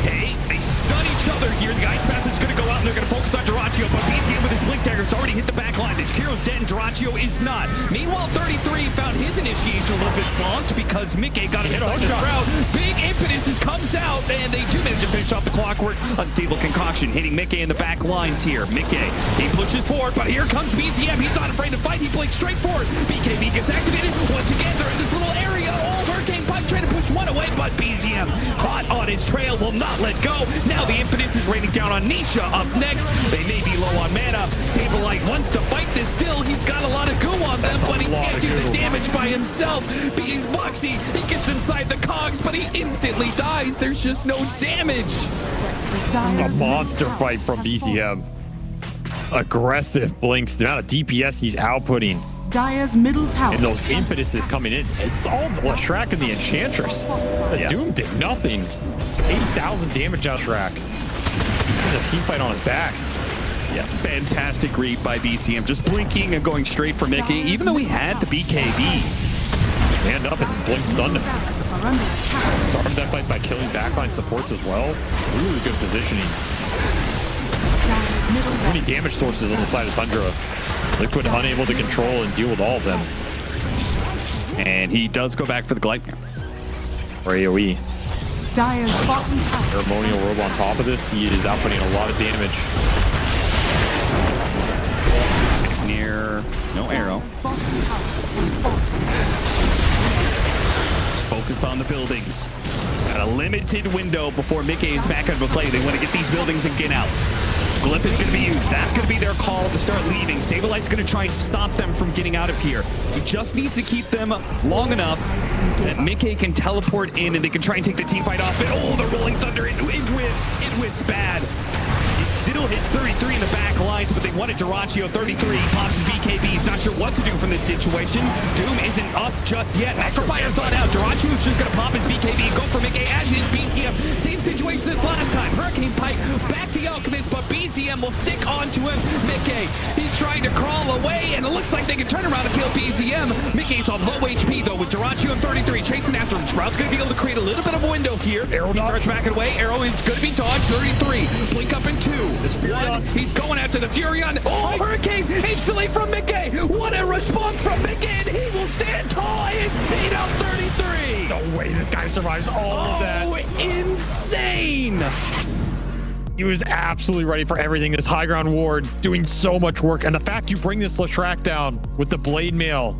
Okay, they stun each other here. The Ice Path is going to go out and they're going to focus on Duraccio, but BTM with his Blink Dagger has already hit the back line. Kiro's dead and Duraccio is not. Meanwhile, 33 found his initiation a little bit bonked because Mickey got him inside the crowd. Big impetus comes out and they do manage to finish off the Clockwork. Unstable Concoction hitting Mickey in the back lines here. Mickey, he pushes forward, but here comes BTM. He's not afraid to fight. He blinks straight forward. BKB gets activated. Once again, they're in this little area. Oh, Hurricane Punch trying to push one away, but BZM hot on his trail, will not let go. Now the impetus is raining down on Nisha up next. They may be low on mana. Saberlight wants to fight this still. He's got a lot of goo on them, but he can't do the damage by himself. Being Boxy, he gets inside the cogs, but he instantly dies. There's just no damage. A monster fight from BCM. Aggressive blinks. The amount of DPS he's outputting. Dire's middle tower. And those impetuses coming in. It's all the Leshrac and the Enchantress. The Doom did nothing. 80,000 damage on Shrek. And a team fight on his back. Yeah, fantastic read by BCM. Just blinking and going straight for Mickey, even though he had the BKB. Stand up and blink stunned him. Barracks are under attack. Started that fight by killing backline supports as well. Really good positioning. Dire's middle Too many damage sources on the side of Tundra. Liquid unable to control and deal with all of them. And he does go back for the Gleipnir. For AoE. Dire's bottom tower. Ceremonial Robe on top of this. He is outputting a lot of damage. Near no arrow. Dire's bottom tower is falling. Just focus on the buildings. Got a limited window before Mickey is back into play. They want to get these buildings and get out. Glyph is going to be used. That's going to be their call to start leaving. Saberlight's going to try and stop them from getting out of here. He just needs to keep them long enough that Mickey can teleport in and they can try and take the team fight off. And oh, the Rolling Thunder, it whiffs. It whiffs bad. It still hits 33 in the back lines, but they wanted Duraccio 33. Pops his BKB. He's not sure what to do from this situation. Doom isn't up just yet. Macrofire's on out. Duraccio's just going to pop his BKB and go for Mickey as his BTM. Same situation as last time. Hurricane Pike back to the Alchemist, but BZM will stick onto him. Mickey, he's trying to crawl away, and it looks like they can turn around and kill BZM. Mickey's on low HP, though, with Duraccio and 33 chasing after him. Sprout's going to be able to create a little bit of a window here. Arrow starts backing away. Arrow is going to be dodged. 33. Blink up in 2. One. He's going after the Furion. Oh, Hurricane instantly from Mickey. What a response from Mickey, and he will stand tall and beat out 33. No way this guy survives all of that. Oh, insane. He was absolutely ready for everything. This high ground ward doing so much work. And the fact you bring this Leshrac down with the blade mail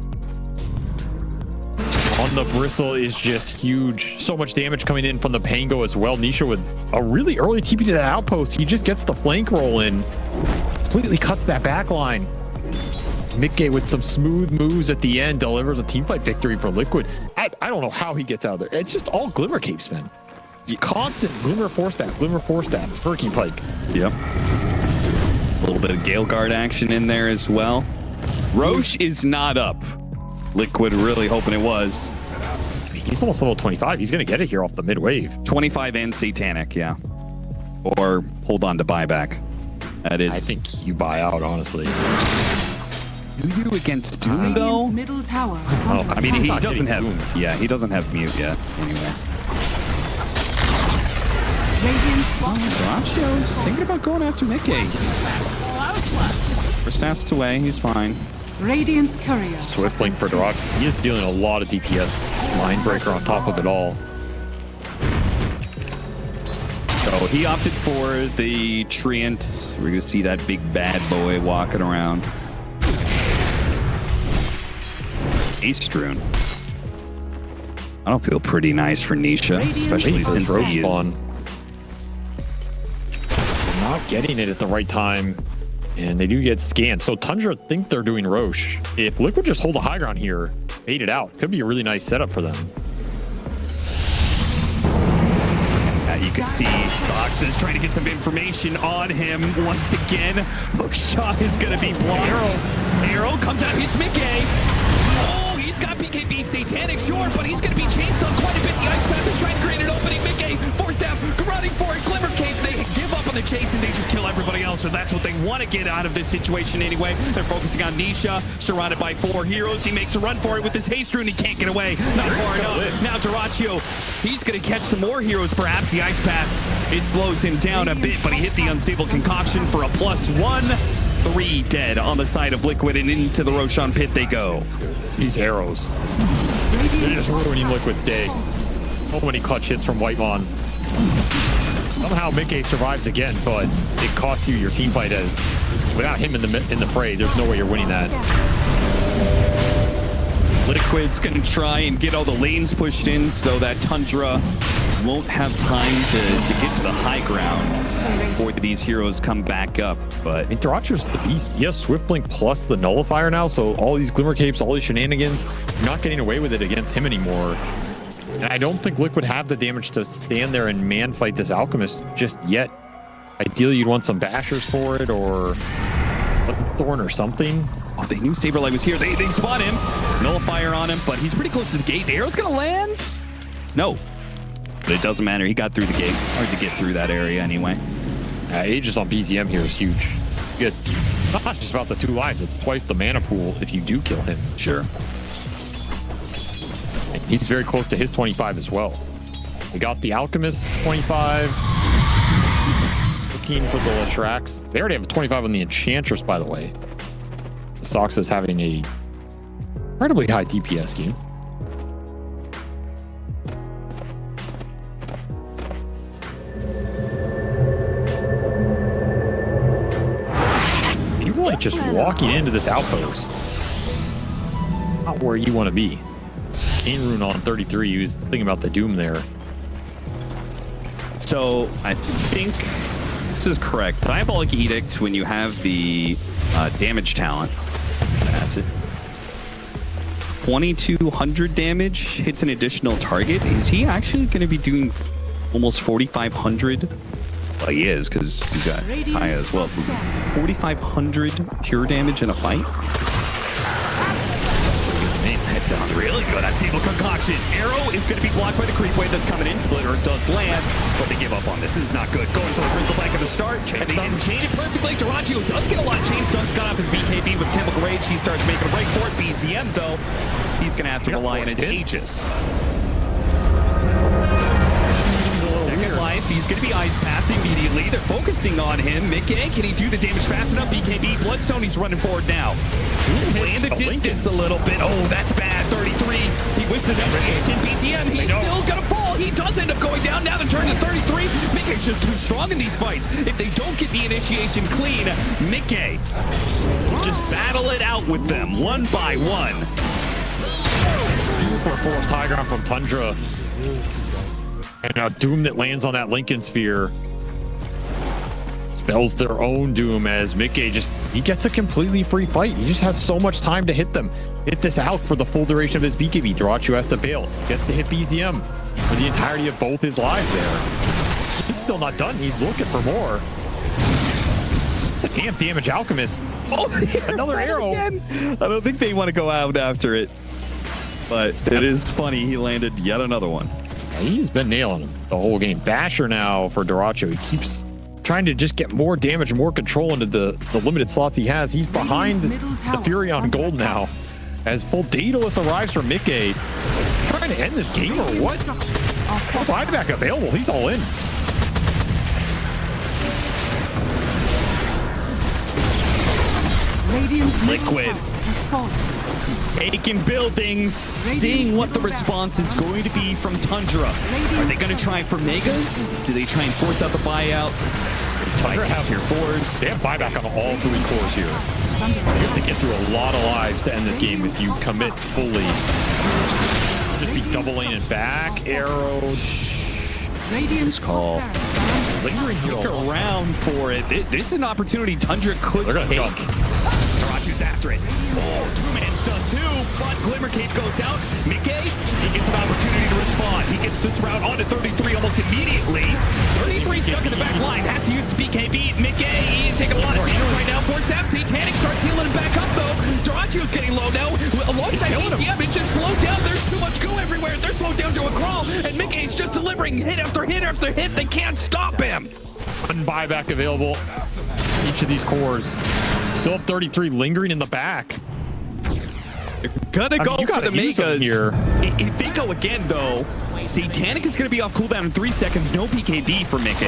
on the bristle is just huge. So much damage coming in from the Pango as well. Nisha with a really early TP to that outpost. He just gets the flank roll in. Completely cuts that back line. Mickey with some smooth moves at the end delivers a teamfight victory for Liquid. I don't know how he gets out of there. It's just all Glimmer Capes, man. Constant Glimmer Force Staff, Hurricane Pike. Yep. A little bit of Gale Guard action in there as well. Roche is not up. Liquid really hoping it was. I mean, he's almost level 25. He's going to get it here off the mid wave. 25 and Satanic, yeah. Or hold on to buyback. That is. I think you buy out, honestly. Do you against Doom, though? Middle tower is under I mean, he attack. doesn't have. Yeah, he doesn't have mute yet. Anyway. Radiant's bottom Duracio's thinking about going after Mickey. For staff's away, he's fine. Radiant's courier. Swiftblink for Dirac. He is dealing a lot of DPS. Mindbreaker on top of it all. So he opted for the Treant. We're going to see that big bad boy walking around. Ace Drone. I don't feel pretty nice for Nisha, especially since he is... Not getting it at the right time, and they do get scanned. So Tundra think they're doing Roche. If Liquid just hold the high ground here, bait it out, could be a really nice setup for them. You can see Fox is trying to get some information on him once again. Hookshot is going to be blocked. Arrow comes out, hits Mickey. Oh, he's got BKB Satanic, sure, but he's going to be changed on quite a bit. The Ice Path is trying to create an opening. Mickey forced down, running for it. Glimmer Cape, they give up on the chase and they just kill everybody else. So that's what they want to get out of this situation anyway. They're focusing on Nisha, surrounded by 4 heroes. He makes a run for it with his haste rune. He can't get away. Not far enough. Now Duraccio, he's going to catch some more heroes, perhaps. The Ice Path, it slows him down a bit, but he hit the unstable concoction for a +1. 3 dead on the side of Liquid, and into the Roshan pit they go. These arrows. They're just ruining Liquid's day. So many clutch hits from Whitemon. Somehow Mickey survives again, but it costs you your team fight, as without him in the fray, there's no way you're winning that. Liquid's gonna try and get all the lanes pushed in so that Tundra won't have time to get to the high ground before these heroes come back up. But Diraccio's the beast. He has Swiftblink plus the Nullifier now, so all these Glimmer Capes, all these shenanigans, you're not getting away with it against him anymore. And I don't think Liquid have the damage to stand there and man fight this Alchemist just yet. Ideally, you'd want some Bashers for it, or Thorn or something. Oh, they knew Saberlight was here. They spot him. Nullifier on him, but he's pretty close to the gate. The arrow's gonna land? No. But it doesn't matter. He got through the gate. Hard to get through that area anyway. Aegis on BZM here is huge. Good. Not just about the 2 lives. It's twice the mana pool if you do kill him. Sure. And he's very close to his 25 as well. We got the Alchemist 25. Looking for the Leshrax. They already have 25 on the Enchantress, by the way. Sox is having a incredibly high DPS game. You're like just walking into this outpost. Not where you want to be. Cane Rune on 33. He was thinking about the Doom there. So I think this is correct. Diabolic Edict, when you have the damage talent, that's it. 2200 damage hits an additional target. Is he actually going to be doing almost 4500? Well, he is, because he's got Kaya as well. 4500 pure damage in a fight. Man, that sounds really good. That stable concoction. Arrow is going to be blocked by the creep wave that's coming in. Splitter does land, but they give up on this. This is not good. Going for the Crystal Blank at the start. They didn't chain it perfectly. Duraccio does get a lot of chain stuns. Got off his BKB with Chemical Rage. He starts making a break for it. BZM, though, he's going to have to rely on his Aegis. Life. He's going to be ice paths immediately. They're focusing on him. Mickey, can he do the damage fast enough? BKB, Bloodstone, he's running forward now. Playing the distance a little bit. Oh, that's bad. 33. He wishes that BZM. He's still going to fall. He does end up going down. Now they're turning to 33. Mickey's just too strong in these fights. If they don't get the initiation clean, Mickey will just battle it out with them one by one. Super forced high ground from Tundra. And a Doom that lands on that Lincoln Sphere spells their own Doom, as Mickey he gets a completely free fight. He just has so much time to hit them. Hit this out for the full duration of his BKB. Duraccio has to bail. Gets to hit BZM. for the entirety of both his lives there. He's still not done. He's looking for more. It's an amp damage alchemist. Oh, another arrow. Again. I don't think they want to go out after it. But it is funny. He landed yet another one. He's been nailing him the whole game. Basher now for Dyrachyo. He keeps trying to just get more damage, more control into the limited slots he has. He's behind the Fury on gold now. As full Daedalus arrives from Mickey. Trying to end this game or what? Buyback available. He's all in. Liquid taking buildings, seeing what the response is going to be from Tundra. Are they going to try for Megas? Do they try and force out the buyout? Tundra have tier 4s. They have buyback on all 3 cores here. You have to get through a lot of lives to end this game if you commit fully. Just be double laning back, arrow. Radiant's call. Look around for it. This is an opportunity Tundra could take. Dyrachyo's after it. Oh, 2-man stun too, but Glimmer Cape goes out. Mickey, he gets an opportunity to respond. He gets this route onto 33 almost immediately. 33 stuck in the back line, has to use BKB. Mickey, Ian taking a lot of damage right now. Force out, Satanic starts healing him back up though. Dyrachyo's getting low now. Alongside ECM, it's just slowed down. There's too much go everywhere. They're slowed down to a crawl, and Mickey's just delivering hit after hit after hit. They can't stop him. One buyback available. Each of these cores. Still have 33 lingering in the back. They're gonna go for the Megas here. If they go again, though, Satanic is gonna be off cooldown in 3 seconds. No BKB for Mickey.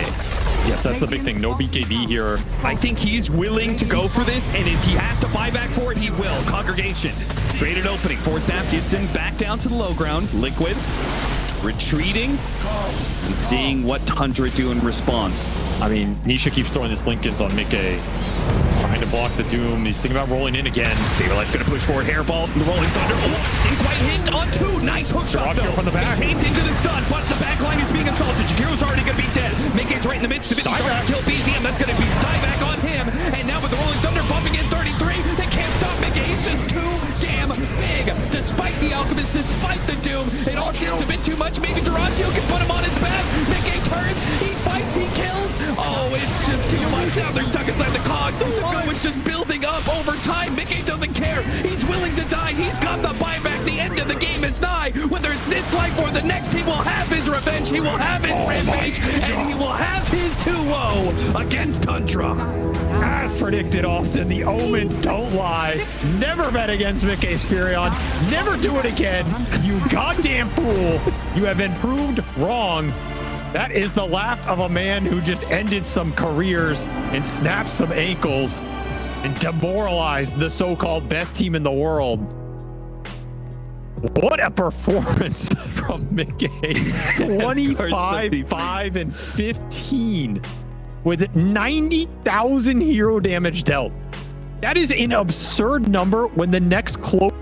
Yes, that's the big thing. No BKB here. I think he's willing to go for this, and if he has to buy back for it, he will. Congregation. Created opening. Force-Sap gets him back down to the low ground. Liquid. Retreating. And seeing what Tundra do in response. I mean, Nisha keeps throwing this Lincolns on Mickey. Trying to block the Doom. He's thinking about rolling in again. Saberlight's gonna push forward. Hairball, the Rolling Thunder. Oh, didn't quite hit on 2. Nice hook shot though. From the back. He chains into the stun, but the back line is being assaulted. Jakiro's already gonna be dead. Mickey's right in the midst of it. He's already killed BZM. That's gonna be dieback on him. And now with the Rolling Thunder bumping in 33, they can't stop Mickey. He's just too damn big. Despite the Alchemist, despite the Doom, it all seems a bit too much. Maybe Dyrachyo can put him on his back. Mickey turns, he fights, he kills. Oh, it's just too much. Now they're stuck inside the cog. The go is just building up over time. Mickey doesn't care. He's willing to die. He's got the buyback. The end of the game is nigh. Whether it's this life or the next, he will have his revenge. He will have his rampage. And he will have his 2-0 against Tundra. As predicted, Austin, the omens don't lie. Never bet against Mickey Spirion. Never do it again. You goddamn fool. You have been proved wrong. That is the laugh of a man who just ended some careers and snapped some ankles and demoralized the so-called best team in the world. What a performance from Mickey. 25, 5, and 15 with 90,000 hero damage dealt. That is an absurd number when the next close